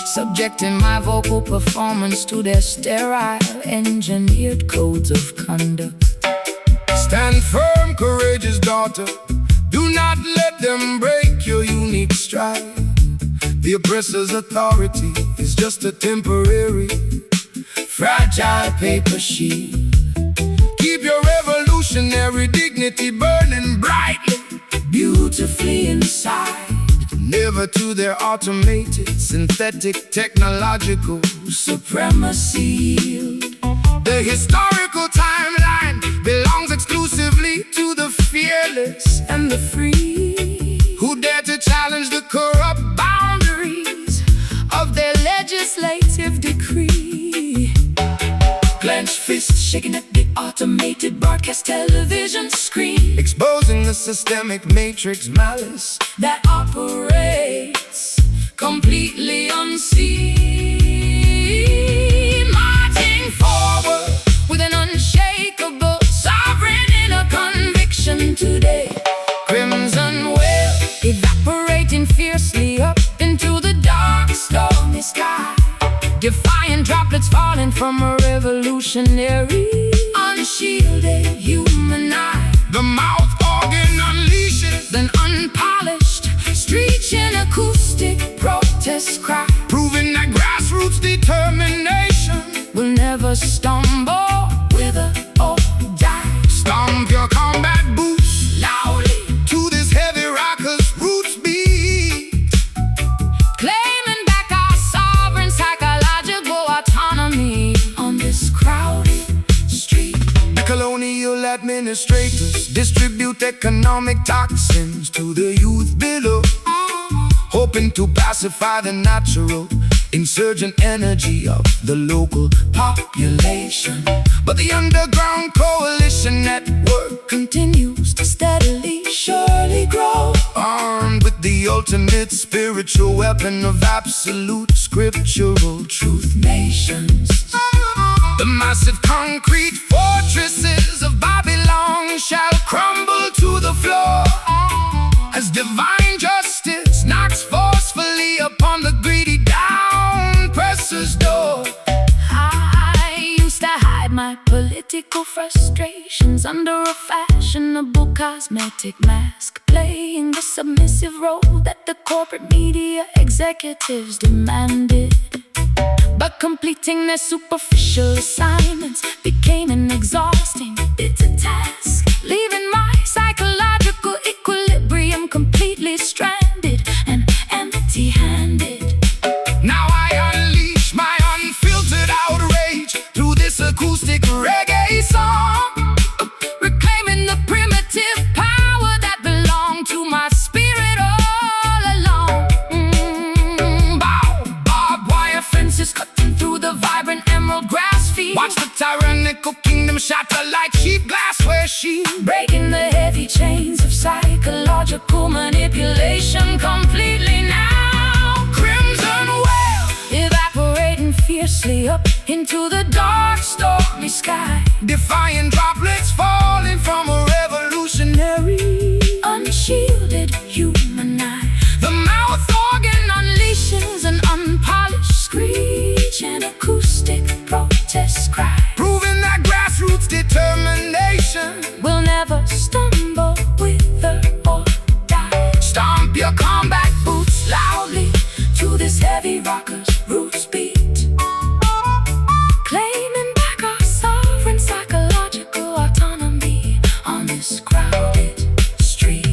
subjecting my vocal performance to their sterile, engineered codes of conduct. Stand firm, courageous daughter. Do not let them break your unique stride. The oppressor's authority is just a temporary, fragile paper shield. Keep your revolutionary dignity burning brightly, beautifully inside. Never to their automated, synthetic, technological supremacy. The historical timeline belongs exclusively to the fearless and the free, who dare to challenge the corrupt boundaries of their legislative decree. Clenched fists shaking at the automated broadcast television screen, exposing the systemic matrix malice that operates completely unseen. Marching forward with an unshakable sovereign inner conviction today. Crimson whale evaporating fiercely up into the dark, stormy sky, defiant droplets falling from a revolutionary, unshielded human eye. The mouth organ unleashes an unpolished, screeching acoustic protest cry, proving that grassroots determination will never stumble, wither, or die. Stomp your combat boots loudly to this heavy rocker's roots beat, claiming back our sovereign psychological autonomy on this crowded street. The colonial administrators distribute economic toxins to the youth below, hoping to pacify the natural insurgent energy of the local population. But the underground coalition network continues to steadily, surely grow, armed with the ultimate spiritual weapon of absolute scriptural truth nations. The massive concrete fortresses of Babylon shall crumble to the floor as divine justice knocks forcefully upon the greedy down-presser's door. I used to hide my political frustrations under a fashionable cosmetic mask, playing the submissive role that the corporate media executives demanded. But completing their superficial assignments became an exhausting, bitter task, leaving my psychological equilibrium completely stranded and empty-handed. Now I unleash my unfiltered Watch the tyrannical kingdom shatter like cheap glassware sheet, breaking the heavy chains of psychological manipulation completely now. Crimson whale evaporating fiercely up into the dark, stormy sky, defying droplets falling from a revolutionary, unshielded human eye. The mouth organ Unleashes an unpolished screech, an acoustic protest cry, proving that grassroots determination will never stumble, wither, or die. Stomp your Combat boots loudly to this heavy rocker's roots beat, claiming back our sovereign psychological autonomy on this crowded street.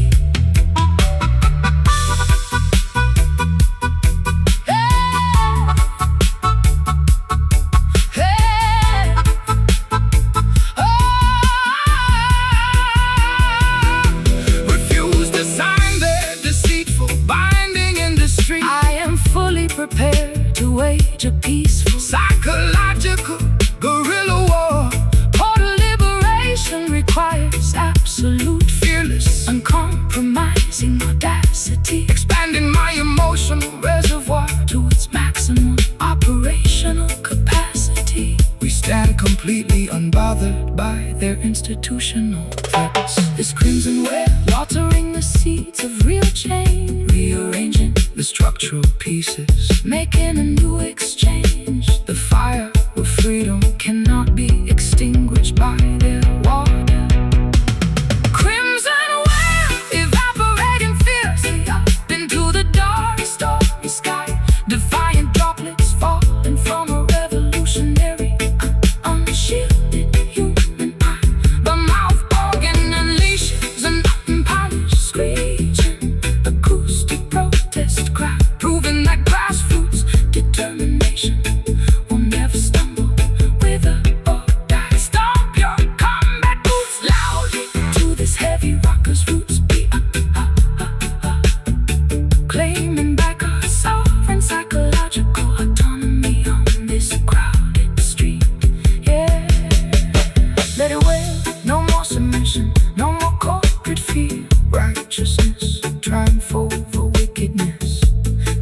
Prepared to wage a peaceful psychological guerrilla war. Total liberation requires absolute, fearless, uncompromising audacity, expanding my emotional reservoir to its maximum operational capacity. We stand completely unbothered by their institutional threats. This crimson whale watering the seeds of real change, rearranging the structural pieces, making a new exchange. The fire of freedom cannot be extinguished by their water. Crimson whale evaporating fiercely up into the dark, stormy sky, defiant droplets falling from a revolutionary, unshielded human eye. The mouth organ unleashes an unpolished screeching acoustic protest cry, proving that grassroots determination will never stumble, wither, or die. Stomp your combat boots loudly to this heavy rocker's roots beat, claiming back our sovereign psychological autonomy on this crowded street. Yeah, let it wail, no more submission, no more corporate fear. Righteousness triumph over wickedness.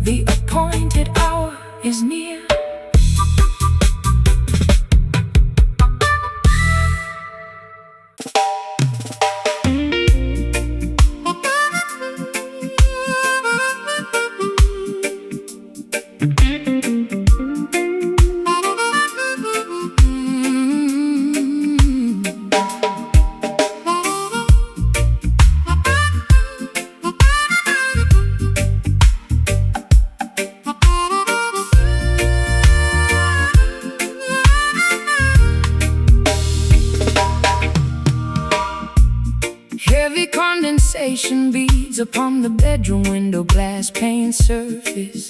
The appointed hour is near. Heavy condensation beads upon the bedroom window glass pane surface.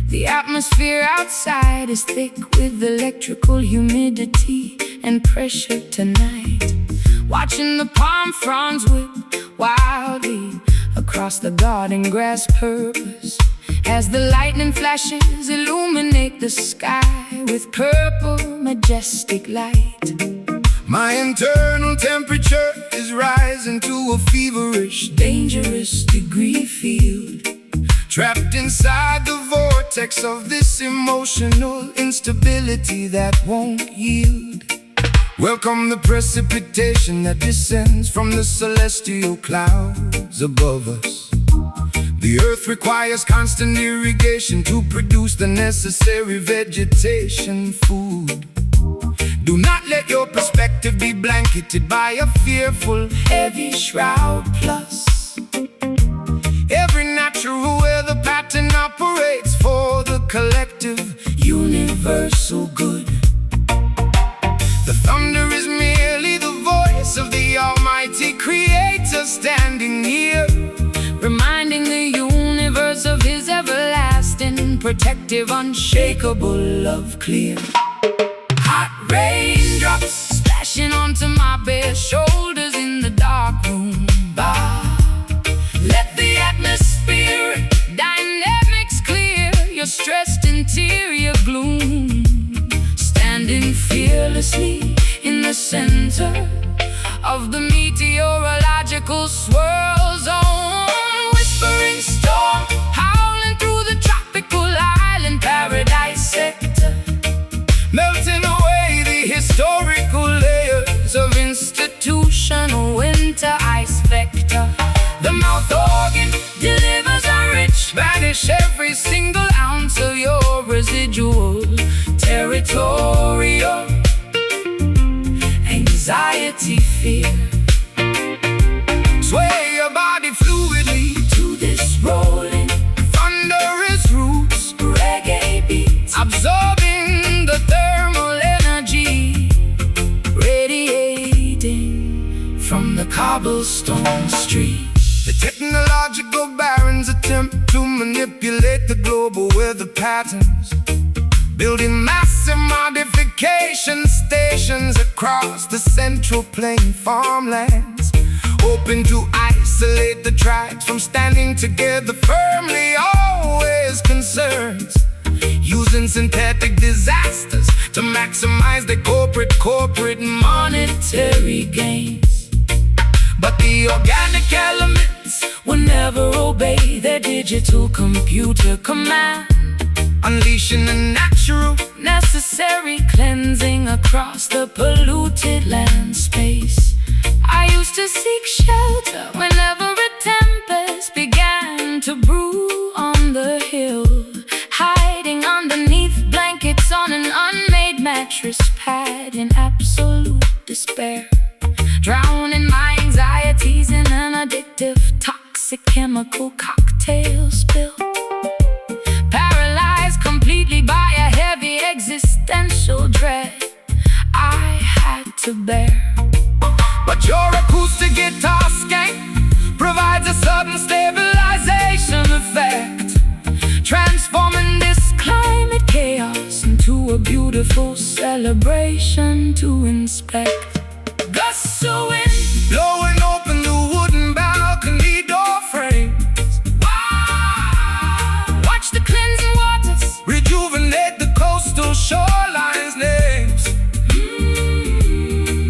The atmosphere outside is thick with electrical humidity and pressure tonight. Watching the palm fronds whip wildly across the garden grass purpose, as the lightning flashes illuminate the sky with purple majestic light. My internal temperature is rising to a feverish, Dangerous degree field, trapped inside the vortex of this emotional instability that won't yield. Welcome the precipitation that descends from the celestial clouds above us. The earth requires constant irrigation to produce the necessary vegetation food. Do not let your perspective be blanketed by a fearful, heavy shroud plus. Every natural weather pattern operates for the collective, universal good. The thunder is merely the voice of the Almighty Creator standing near, reminding the universe of His everlasting, protective, unshakable love clear. hot raindrops Splashing onto my bare shoulders in the dark room bar. Let the atmospheric dynamics clear your stressed interior gloom. Stand in fear effortlessly in the center of the meteorological swirl zone. Whispering storm, howling through the tropical island paradise sector, melting away the historical layers of institutional winter ice vector. The mouth organ delivers a rich, banish every single ounce of your residual territorial anxiety, fear. Sway your body fluidly to this rolling, thunderous roots, reggae beats, absorbing the thermal energy, radiating from the cobblestone street. The technological barons attempt to manipulate the global weather patterns, building massive modification stations across the central plain farmlands, hoping to isolate the tribes from standing together firmly. Always concerns using synthetic disasters to maximize their corporate monetary gains. But the organic elements will never obey their digital computer command, unleashing a natural, necessary cleansing across the polluted land space. I used to seek shelter whenever a tempest began to brew on the hill, hiding underneath blankets on an unmade mattress pad in absolute despair, drowning my anxieties in an addictive, toxic chemical cocktail spill. Paralyzed completely by a heavy existential dread I had to bear. But your acoustic guitar skank provides a sudden stabilization effect, transforming this climate chaos into a beautiful celebration to inspect. Gusts of wind blowing open the wooden balcony door frames. Wow. Watch the cleansing waters rejuvenate the coastal shorelines names,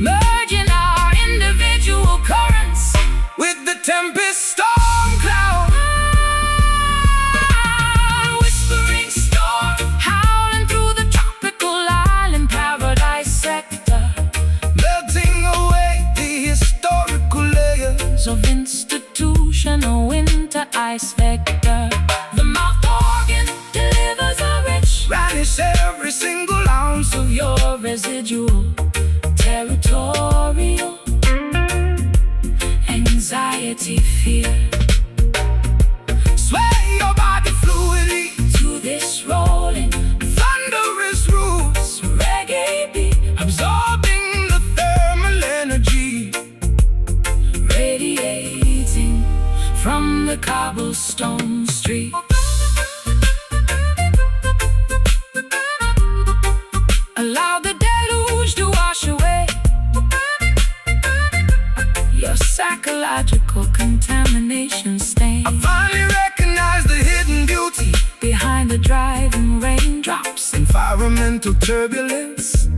merging our individual currents with the tempest storm cloud. Whispering storm, howling through the tropical island paradise sector, melting away the historical layers of institutional winter ice vector. The mouth organ delivers a rich, banish every single ounce of your residual territorial anxiety, fear. Sway your body fluidly to this rolling, thunderous roots, reggae beat, absorbing the thermal energy, radiating from the cobblestone street. Allow the deluge to wash away your psychological contamination stain. I finally recognize the hidden beauty behind the driving raindrops. Environmental turbulence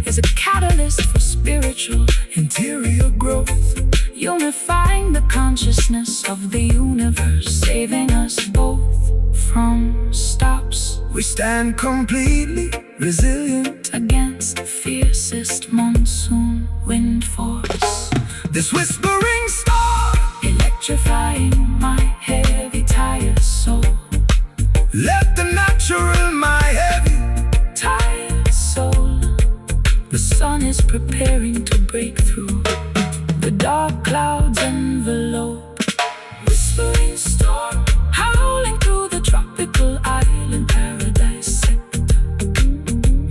is a catalyst for spiritual interior growth, unifying the consciousness of the universe, saving us both from stops. We stand completely resilient against the fiercest monsoon wind force. This whispering star electrifying my heavy tired soul. Let the natural my heavy tired soul. The sun is preparing to break through the dark clouds envelope. Whispering storm, howling through the tropical island paradise sector,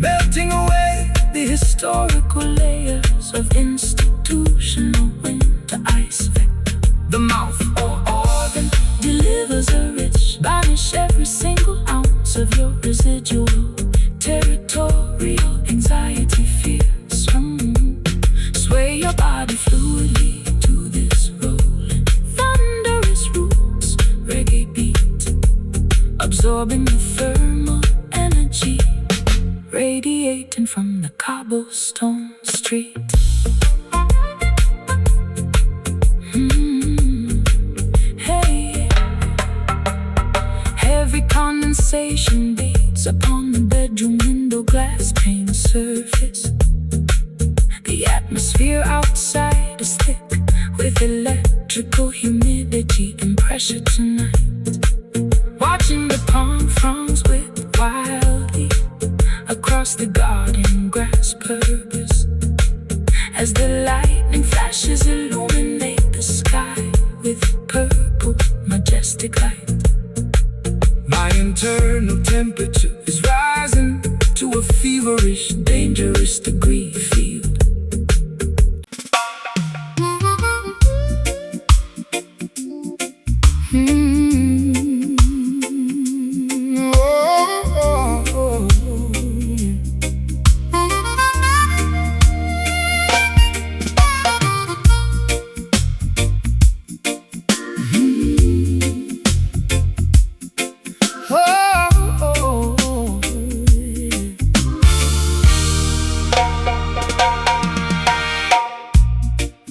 melting away the historical layers of institutional winter ice vector. The mouth or organ delivers a rich, banish every single ounce of your residual territorial anxiety, fears. Sway your body fluidly to this rolling, thunderous roots, reggae beat, absorbing the thermal energy, radiate radiating from the cobblestone street. Hey, heavy condensation beats upon the bedroom window glass pane surface. The atmosphere outside is thick with electrical humidity and pressure tonight. Watching the palm fronds whip wildly across the garden grass purpose as the lightning flashes illuminate the sky with purple majestic light. My internal temperature is rising to a feverish, dangerous degree field.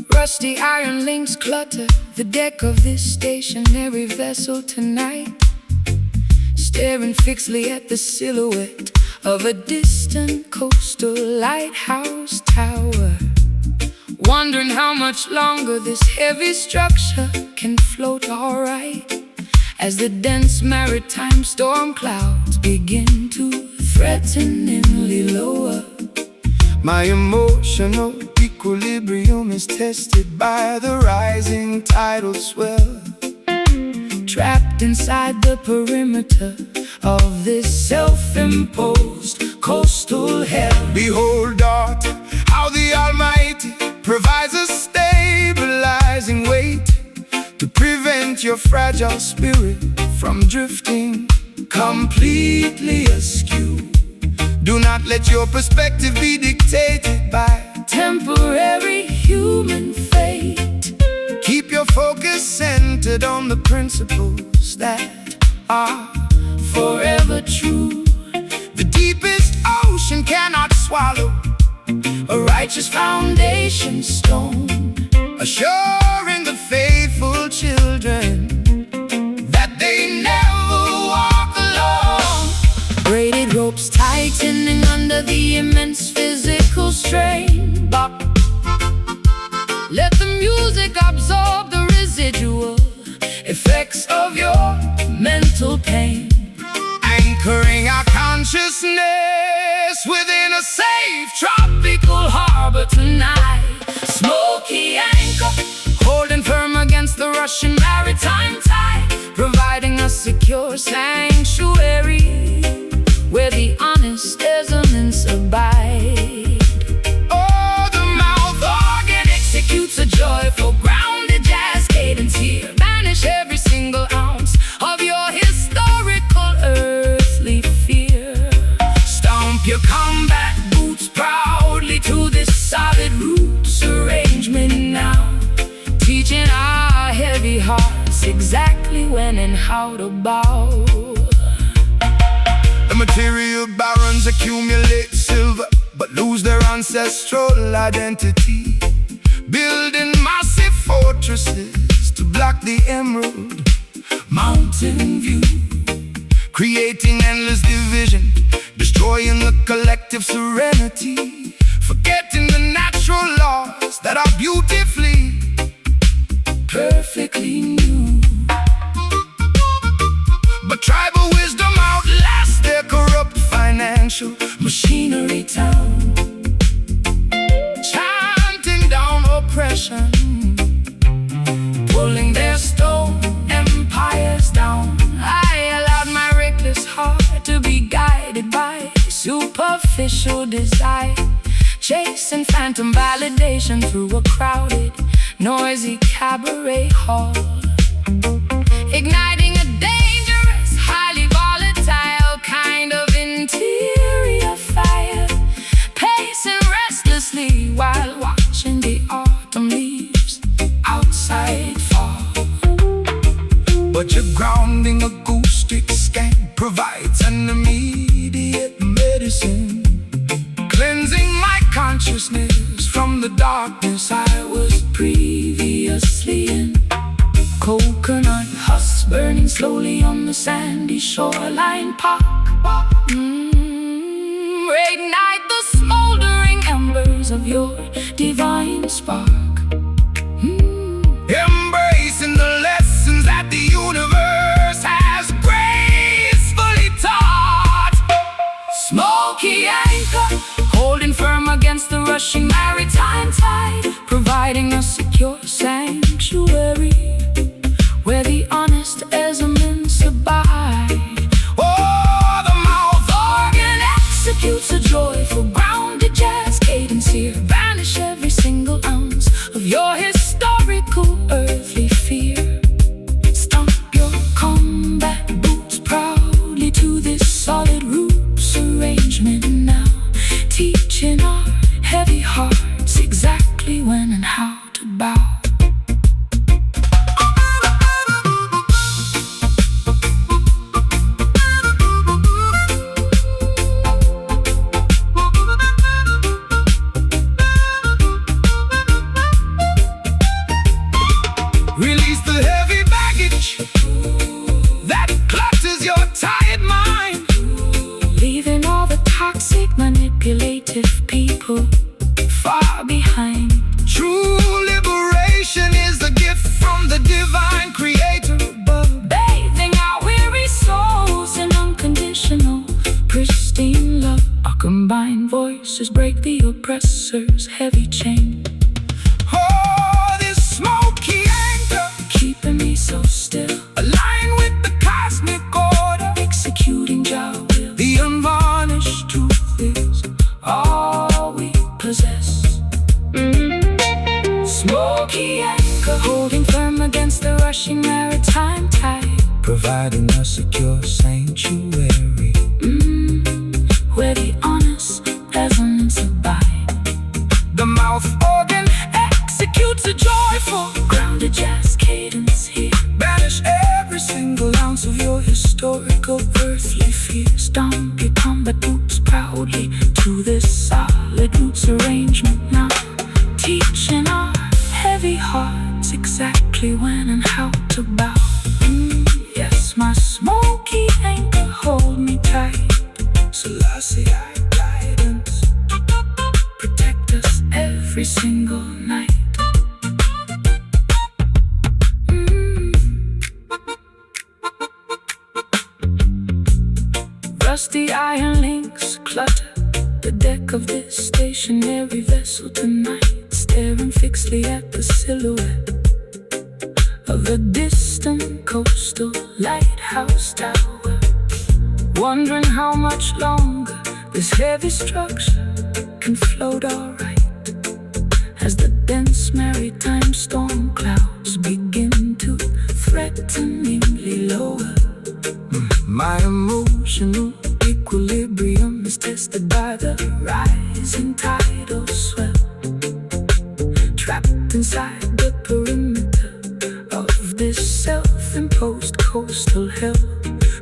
Rusty iron links clutter the deck of this stationary vessel tonight, staring fixedly at the silhouette of a distant coastal lighthouse tower, wondering how much longer this heavy structure can float alright as the dense maritime storm clouds begin to threateningly lower. My emotional equilibrium is tested by the rising tidal swell. Trapped inside the perimeter of this self-imposed coastal hell. Behold, daughter, how the Almighty provides a stabilizing weight to prevent your fragile spirit from drifting completely askew. Do not let your perspective be dictated by temporary human fate. Keep your focus centered on the principles that are forever true. The deepest ocean cannot swallow a righteous foundation stone, assuring the faithful children that they never walk alone. Braided ropes tightening under the immense physical strain. Let the music absorb the residual effects of your mental pain, anchoring our consciousness within a safe tropical harbor tonight. Smoky anchor, holding firm against the rushing maritime tide, providing a secure sanctuary where the honest elements abide. Oh, the mouth organ executes a joyful, grounded jazz cadence here. Banish every single ounce of your historical earthly fear. Stomp your combat Boots proudly to this solid roots arrangement now, teaching our heavy hearts exactly when and how to bow. The material barons accumulate silver but lose their ancestral identity, building massive fortresses to block the emerald mountain view, creating endless division, destroying the collective serenity, forgetting the natural laws that are beautifully, perfectly new. But tribal wisdom outlasts their corrupt financial machinery town, chanting down oppression, pulling their stone empires down. I allowed my reckless heart to be guided by superficial desire, chasing phantom validation through a crowded, noisy cabaret hall, igniting a dangerous, highly volatile kind of interior fire, pacing restlessly while watching the autumn leaves outside fall. But your grounding acoustic scan provides an immediate medicine, consciousness from the darkness I was previously in. Coconut husks burning slowly on the sandy shoreline park. Reignite the smoldering embers of your divine spark. Embracing the lessons that the universe has gracefully taught. Smoky anchor, holding firm against the rushing maritime tide, providing a secure sanctuary where the honest elements abide. Oh, the mouth Organ executes a joyful, grounded jazz cadence here. Banish every single ounce of your historical earthly fear. Stomp your combat boots proudly to this solid roots arrangement now, teaching our heavy hearts exactly when and how to bow. Release the heavy baggage that clutters your tired mind, Leaving all the toxic, manipulative people far behind. True liberation is a gift from the divine creator above. Bathing our weary souls in unconditional, pristine love. Our combined voices break the oppressor's heavy chain, Oh, this smoky anchor, keeping me so still, aligned with the cosmic order. executing Jah will. The unvarnished truth is All we possess. Smoky anchor, holding firm against the rushing maritime tide, providing a secure sanctuary. where the honest elements abide. The mouth organ executes a joyful, Grounded jazz cadence here. banish every single ounce of your historical earthly fear. Stomp your combat boots proudly to this solid roots arrangement now, teaching our heavy hearts exactly when and how to bow. Yes, my smoky anchor, hold me tight. Selassie, guidance. Protect us every single night. Rusty iron links clutter the deck of this stationary vessel tonight, staring fixedly at the silhouette of a distant coastal lighthouse tower, wondering how much longer this heavy structure can float alright as the dense maritime storm clouds begin to threateningly lower. My emotional Equilibrium is tested by the rising tidal swell, trapped inside the perimeter of this self-imposed coastal hell.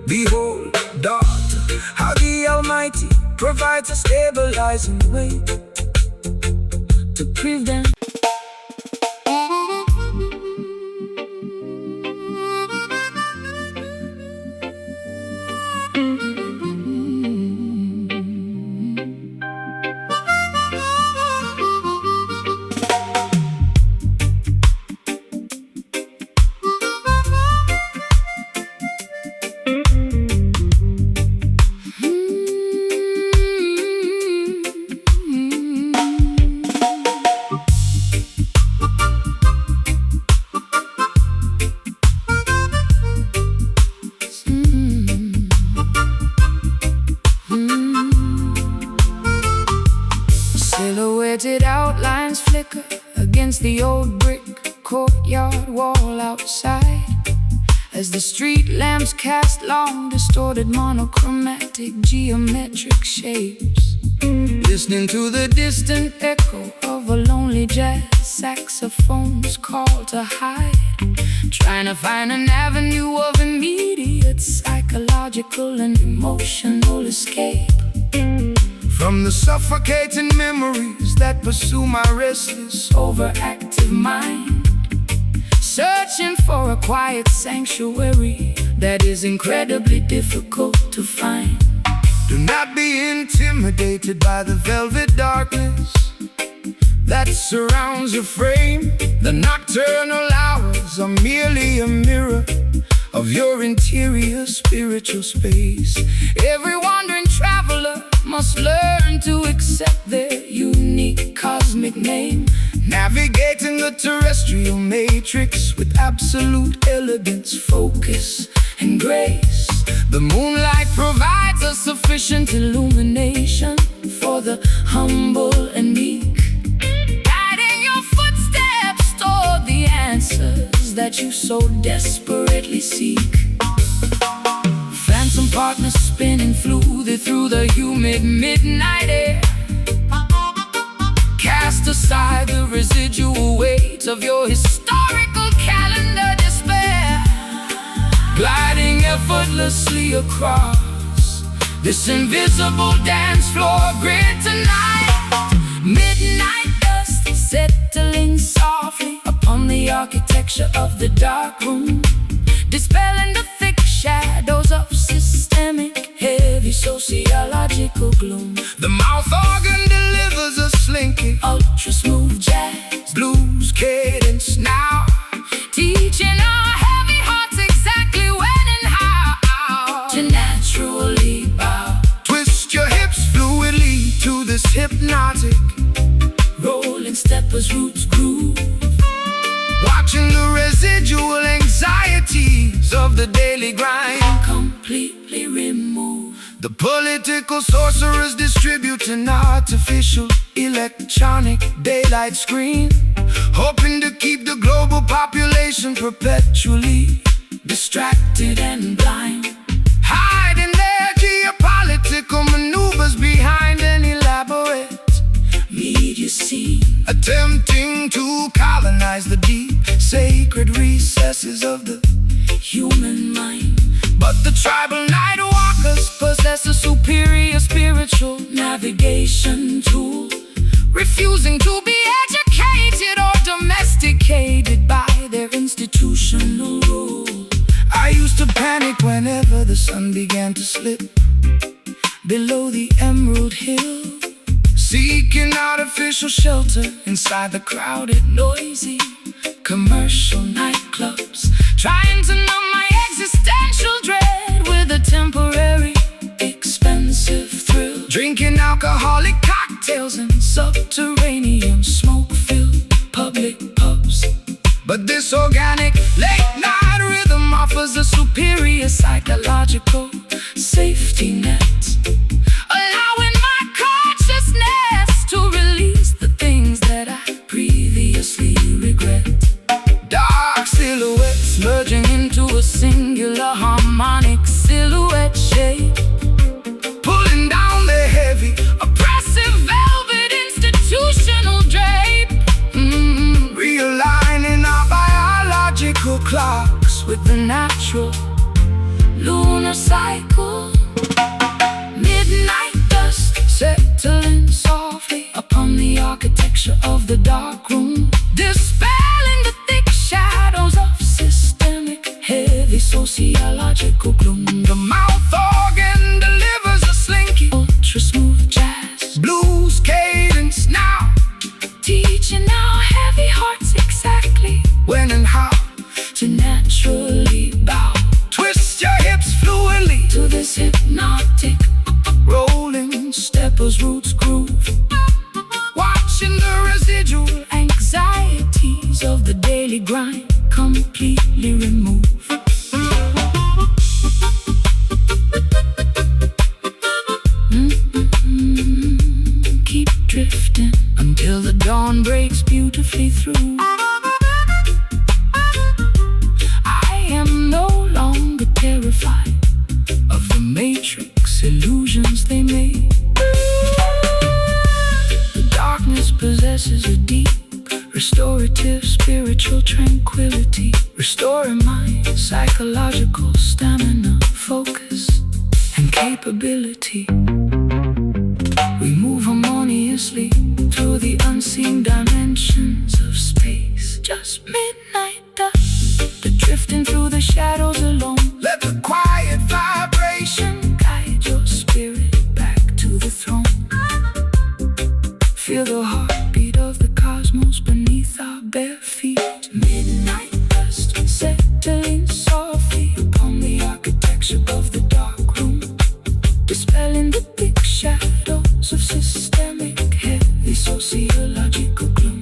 behold, daughter, how the Almighty provides a stabilizing weight To prevent silhouetted outlines flicker against the old brick courtyard wall outside, as the street lamps cast long, distorted, monochromatic, geometric shapes. listening to the distant Echo of a lonely jazz saxophone's call to hide, trying to find an avenue of immediate psychological and emotional escape from the suffocating memories that pursue my restless, overactive mind, searching for a quiet sanctuary that is incredibly difficult to find. Do not be intimidated by the velvet darkness that surrounds your frame. The nocturnal hours are merely a mirror of your interior spiritual space. Every wandering traveler must learn to accept their unique cosmic name, navigating the terrestrial matrix with absolute elegance, focus, and grace. The moonlight provides a sufficient illumination for the humble and meek, guiding your footsteps toward the answers that you so desperately seek. Phantom partners spinning fluidly through the humid midnight air, cast aside the residual weight of your historical calendar despair, gliding effortlessly across this invisible dance floor grid tonight. Midnight dust settling softly upon the architecture of the dark room, dispelling the thick shadows of systemic, heavy sociological gloom. The mouth organ delivers a slinky, ultra smooth jazz, blues cadence now, teaching our heavy hearts exactly when and how to naturally bow. Twist your hips fluidly to this hypnotic rolling steppers roots groove, watching the residual anxieties of the daily grind completely remove. The political sorcerers distribute an artificial electronic daylight screen, hoping to keep the global population perpetually distracted and blind, hiding their geopolitical maneuvers behind an elaborate media scene, attempting to colonize the deep, sacred recesses of the human mind. But the tribal night walkers Possess a superior spiritual navigation tool, refusing to be educated or domesticated by their institutional rule. I used to panic whenever the sun began to slip below the emerald hill, seeking artificial shelter inside the crowded, noisy commercial nightclubs, trying to numb my existential dread with a temporary, expensive thrill, drinking alcoholic cocktails in subterranean, smoke-filled public pubs. But this organic late-night rhythm offers a superior psychological safety net, allowing my consciousness to release the things that I previously regret. dark Silhouettes merging into a singular harmonic silhouette shape, pulling down the heavy, oppressive velvet institutional drape, realigning our biological clocks with the natural lunar cycle. Midnight dust settling softly upon the architecture of the dark room, dispelling the thick shadows of systemic, heavy sociological gloom. The mouth organ delivers a slinky, ultra smooth jazz, blues cadence now, teaching our heavy hearts exactly when and how to naturally bow. Twist your hips fluidly To this hypnotic rolling steppers roots groove, watching the residual anxieties of the daily grind completely remove. Keep drifting until the dawn breaks beautifully through. I am no longer terrified of the matrix illusions they made. The darkness possesses a deep, restorative spiritual tranquility, restoring my psychological stamina, focus, and capability. We harmoniously through the unseen dimensions of space. Just midnight dust, drifting through the shadows alone. Let the quiet vibration guide your spirit back to the throne. Feel the heartbeat of the cosmos beneath our bare feet. Midnight dust settling softly upon the architecture of the dark room, dispelling the big shadows of systemic, heavy sociological gloom.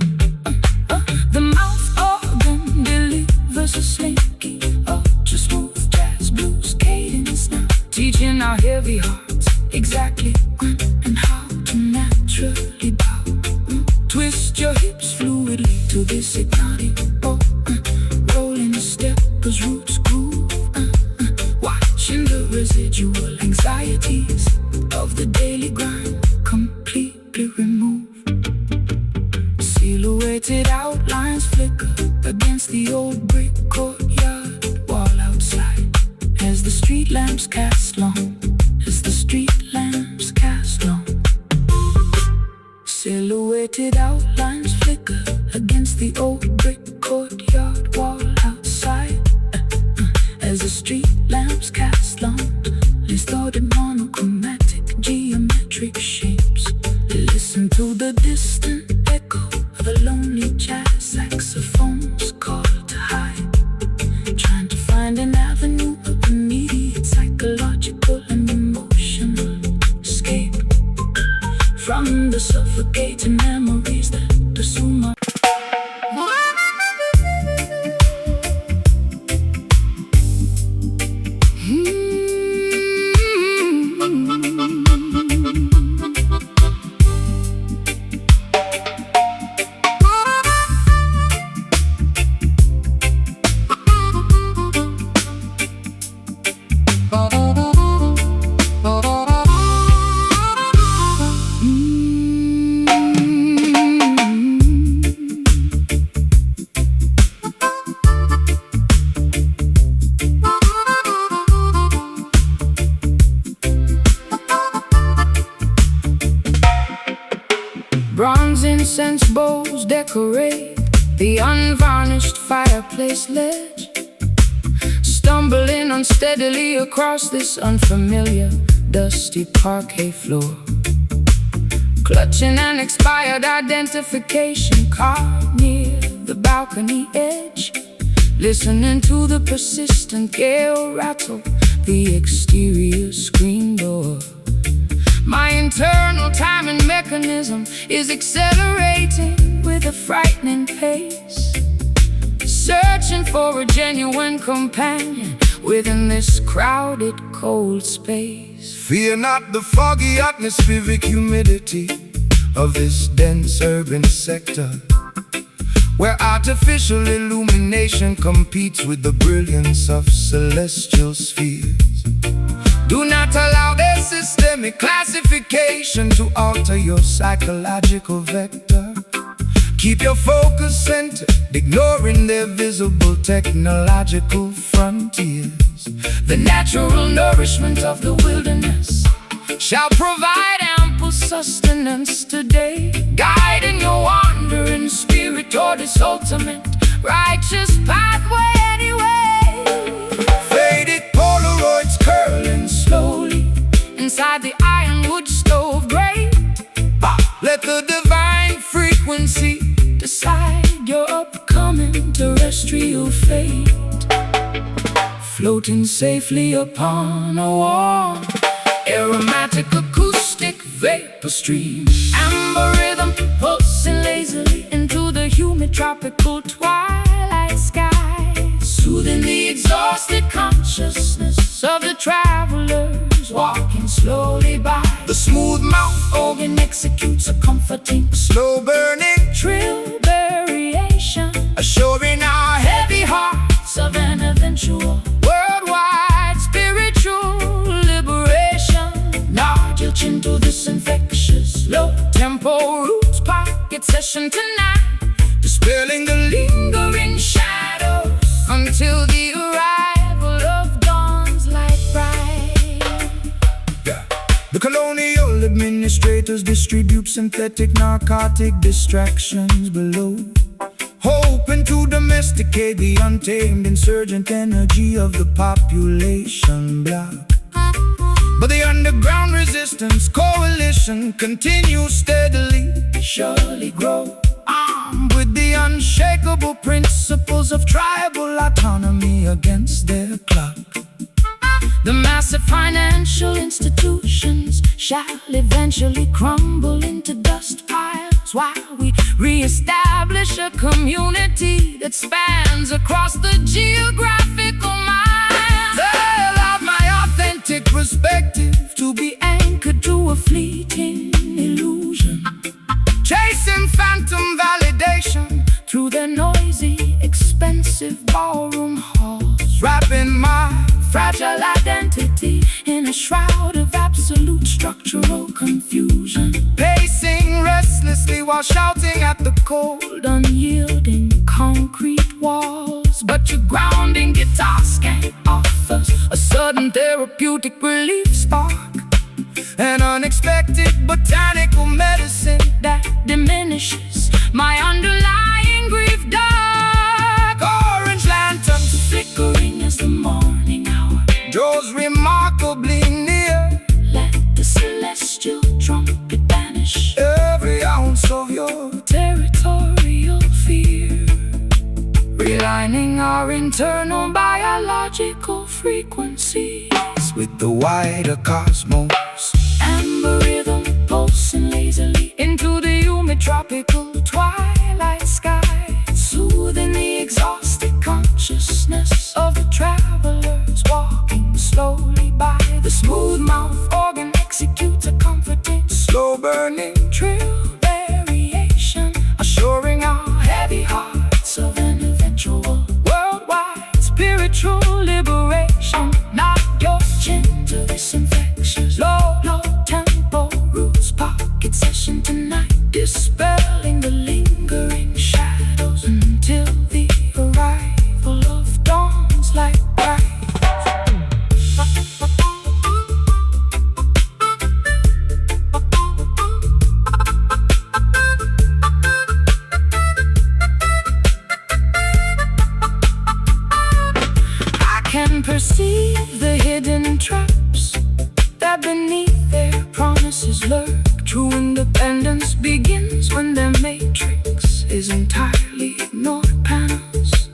The mouth organ delivers a slinky, ultra smooth jazz blues cadence now, teaching our heavy hearts exactly when and how to naturally bow. Twist your hips fluidly to this hypnotic rolling step as roots groove, watching the residual anxieties of the daily grind completely remove. Silhouetted outlines flicker against the old brick courtyard wall outside, as the street lamps cast long, as the street lamps cast long. Silhouetted outlines flicker against the old brick courtyard wall outside, as the street lamps cast long, distorted monochromatic geometric shapes. Listen to the distant echo of a lonely jazz saxophone's call to hide, trying to find an avenue of immediate psychological and emotional escape from the suffocating memories that assume our bronze incense bowls decorate the unvarnished fireplace ledge, stumbling unsteadily across this unfamiliar, dusty parquet floor, clutching an expired identification card near the balcony edge, listening to the persistent gale rattle the exterior screen door. My internal timing mechanism is accelerating with a frightening pace, searching for a genuine companion within this crowded, cold space. Fear not the foggy atmospheric humidity of this dense urban sector, where artificial illumination competes with the brilliance of celestial spheres. Do not allow their systemic classification to alter your psychological vector. Keep your focus centered, ignoring their visible technological frontiers. The natural nourishment of the wilderness shall provide ample sustenance today, guiding your wandering spirit toward its ultimate righteous pathway anyway. Faded Polaroids curling slowly inside the ironwood stove grate. Let the divine frequency decide your upcoming terrestrial fate. Floating safely upon a warm, aromatic acoustic vapor stream, amber rhythm pulsing lazily into the humid tropical twilight sky, soothing the exhausted consciousness of the travelers walking slowly by. The smooth mouth organ executes a comforting, slow-burning trill variation, assuring our heavy hearts of an eventual worldwide spiritual liberation. Nod your chin to this infectious low-tempo roots pocket session tonight, dispelling the lingering shadows until the arrival of dawn's light bright. The colonial administrators distribute synthetic narcotic distractions below, hoping to domesticate the untamed insurgent energy of the population block. But the underground resistance coalition continues steadily, surely grow, armed with the unshakable principles of tribal autonomy against their clock. The massive financial institutions shall eventually crumble into dust piles, while we re-establish a community that spans across the geographical miles. They allowed my authentic perspective To be anchored to a fleeting illusion, chasing phantom validation through their noisy, expensive ballroom halls, wrapping my fragile identity in a shroud of absolute structural confusion, pacing restlessly while shouting at the cold, unyielding concrete walls. But your grounding guitar skank offers a sudden therapeutic relief spark, an unexpected botanical medicine that diminishes my underlying grief. Dark orange lanterns flickering as the morning hour draws remarkably near. Let the celestial trumpet banish Every ounce of your territorial fear, realigning our internal biological frequencies with the wider cosmos. Amber rhythm pulsing lazily into the humid tropical twilight sky, soothing the exhausted consciousness of the travelers walking slowly by. The smooth mouth organ executes a comforting, Slow burning trill variation, assuring our heavy hearts of an eventual worldwide spiritual liberation. Not your chin to this infectious low tempo roots pocket session tonight, dispelling the lingering shadows until the arrival of dawn's light bright. I can perceive the hidden traps that beneath their promises lurk. True independence begins when their matrix is entirely ignored panels,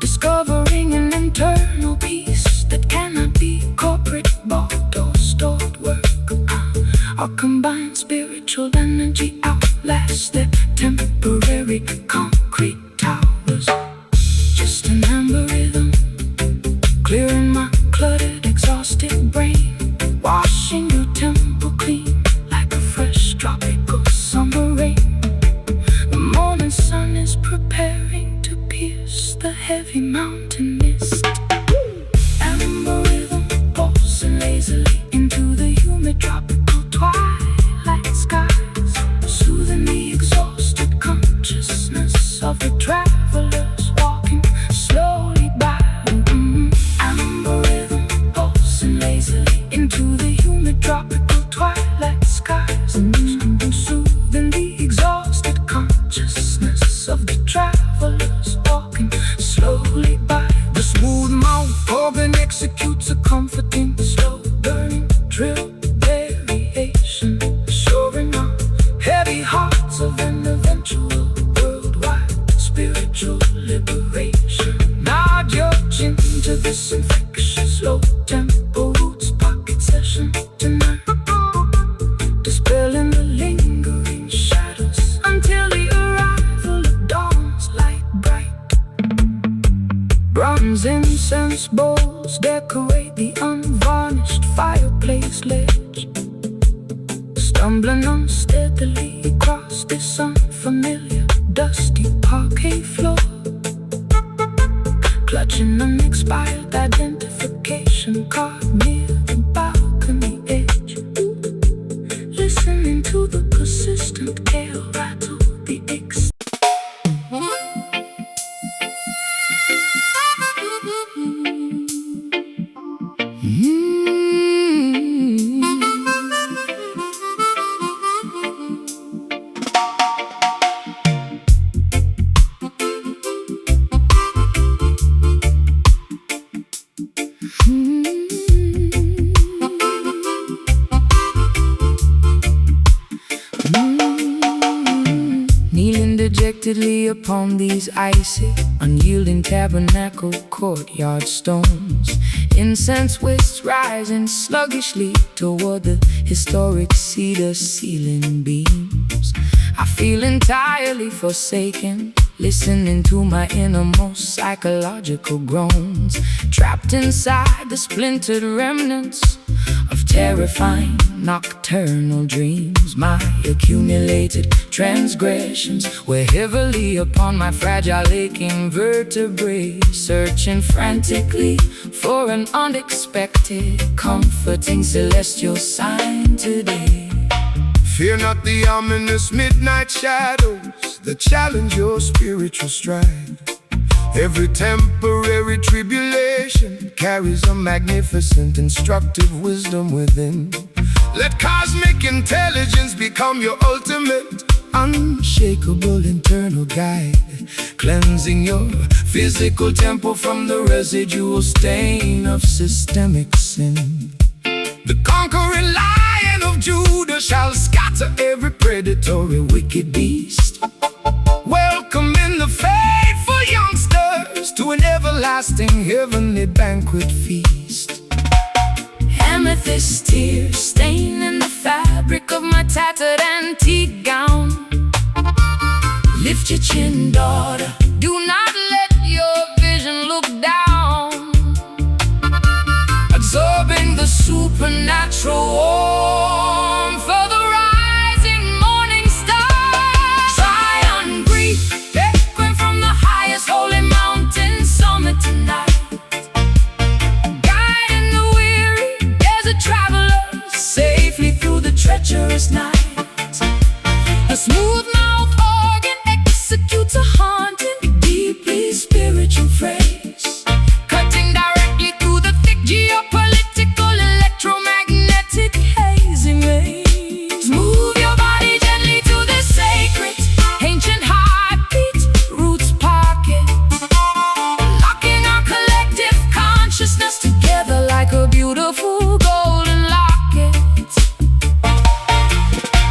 discovering an internal peace that cannot be corporate bought or stored work. Our combined spiritual energy outlasts their temporary concrete towers. Just an amber rhythm, clearing my cluttered, exhausted brain, washing your temple clean like a fresh tropical summer rain. The morning sun is preparing to pierce the heavy mountain mist. Amber rhythm pulsing lazily into the humid tropical twilight skies, soothing the exhausted consciousness of the travelers walking slowly by. Amber rhythm pulsing lazily into the humid tropical twilight skies, soothing the exhausted consciousness of the travelers walking slowly by. The smooth mouth organ executes a comforting, Slow burning drill variation, assuring our heavy hearts of an eventual worldwide spiritual liberation. nod your chin Into this infectious low tempo roots pocket session tonight, dispelling the lingering shadows until the arrival of dawn's light bright. Bronze incense bowls decorate the unvarnished fireplace ledge, stumbling unsteadily across this unfamiliar dusty parquet floor, clutching an expired identification card near the balcony edge, listening to the persistent gale rattle the dejectedly upon these icy, unyielding tabernacle courtyard stones. Incense wisps rising sluggishly toward the historic cedar ceiling beams. I feel entirely forsaken, listening to my innermost psychological groans, trapped inside the splintered remnants of terrifying nocturnal dreams. My accumulated transgressions weigh heavily upon my fragile aching vertebrae, searching frantically for an unexpected, comforting celestial sign today. Fear not the ominous midnight shadows that challenge your spiritual stride. Every temporary tribulation carries a magnificent, instructive wisdom within. Let cosmic intelligence become your ultimate, unshakable internal guide, cleansing your physical temple from the residual stain of systemic sin. The conquering Lion of Judah shall scatter every predatory wicked beast, welcoming the faithful youngsters to an everlasting heavenly banquet feast. Amethyst tears staining the fabric of my tattered antique gown. Lift your chin, daughter, do not let your vision look down. Absorbing the supernatural warmth of the rising morning star. Zion grief, echoing from the highest holy mountain summit tonight, guiding the weary desert travelers safely through the treacherous night. The smooth mouth organ executes a haunting, deeply spiritual phrase, cutting directly through the thick geopolitical electromagnetic hazy maze. Move your body gently to the sacred ancient heartbeat roots pocket, locking our collective consciousness together like a beautiful golden locket.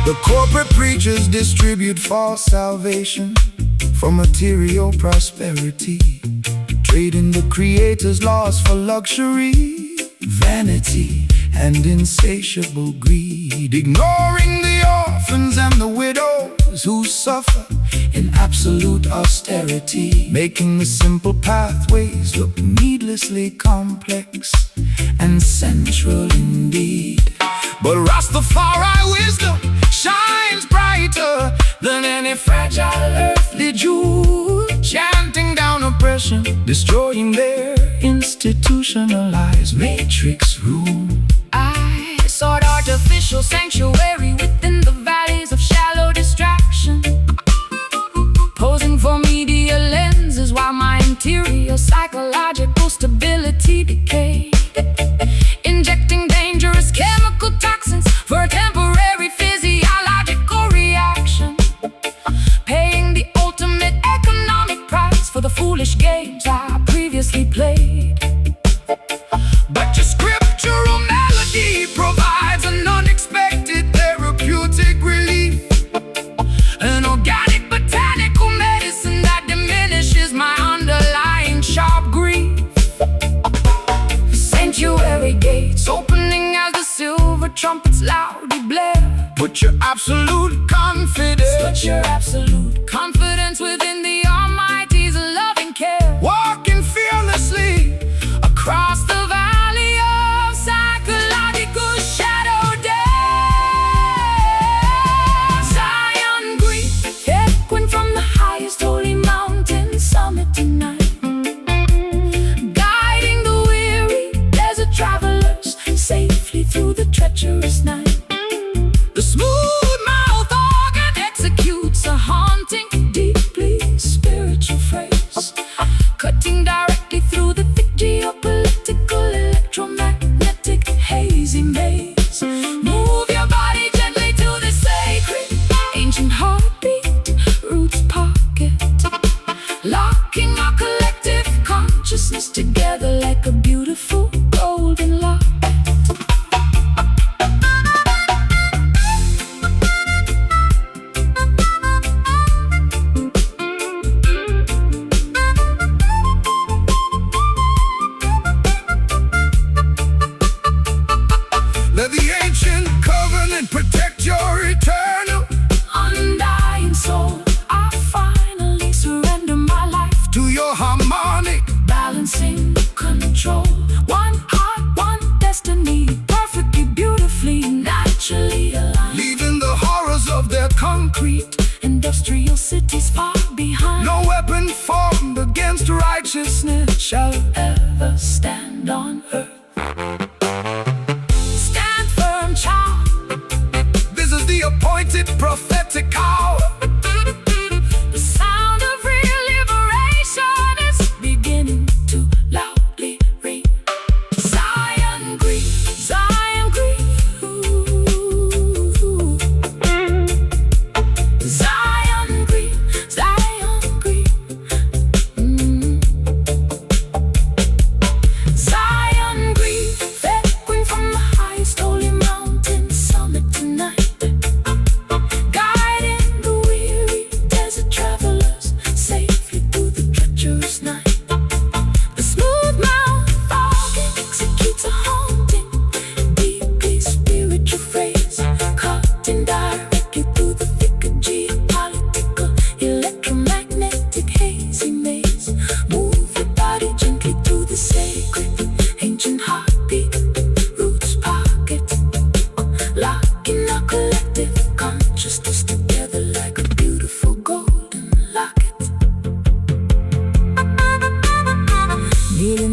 The corporate preachers distribute false salvation for material prosperity, trading the Creator's laws for luxury, vanity, and insatiable greed, ignoring the orphans and the widows who suffer in absolute austerity, making the simple pathways look needlessly complex and central indeed. But Rastafari wisdom shines brighter than any fragile earthly jewel, chanting down oppression, destroying their institutionalized matrix rule. I sought artificial sanctuary within the valleys of shallow distraction, posing for media lenses while my interior psychological stability decayed, injecting dangerous chemical toxins for a temporary physiological reaction, paying the ultimate economic price for the foolish games I previously played. But your scriptural melody provides an unexpected therapeutic relief, An organic botanical medicine that diminishes my underlying sharp grief. Sanctuary gates opening as the silver trumpets loudly blare. put your absolute confidence, Put your absolute confidence within the Almighty's loving care, walking fearlessly across the valley of psychological shadow depths. Zion grief, echoing from the highest holy mountain summit tonight, guiding the weary desert travelers safely through the treacherous night. The smooth mouth organ executes a haunting, deeply spiritual phrase, cutting directly through the thick geopolitical electromagnetic hazy maze. Move your body gently to the sacred ancient heartbeat roots pocket, locking our collective consciousness together like a beautiful golden locket. industrial cities far behind. No weapon formed against righteousness shall ever stand on earth. Stand firm, child. This is the appointed prophetic hour. The sound of real liberation is beginning to loudly ring. Zion grief, Zion grief. Ooh. Zion grief, Zion grief. Zion grief, echoing from the highest holy mountain summit tonight.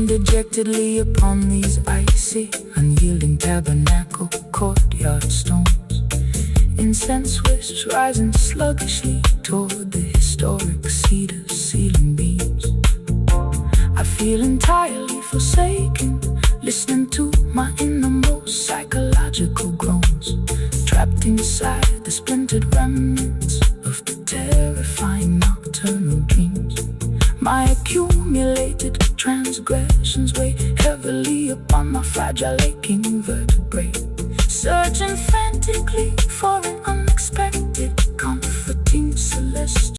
Dejectedly upon these icy, unyielding tabernacle courtyard stones, incense wisps rising sluggishly toward the historic cedar ceiling beams. I feel entirely forsaken, listening to my innermost psychological groans, trapped inside the splintered remnants of the terrifying nocturnal dreams. My accumulated transgressions weigh heavily upon my fragile aching vertebrae, surging frantic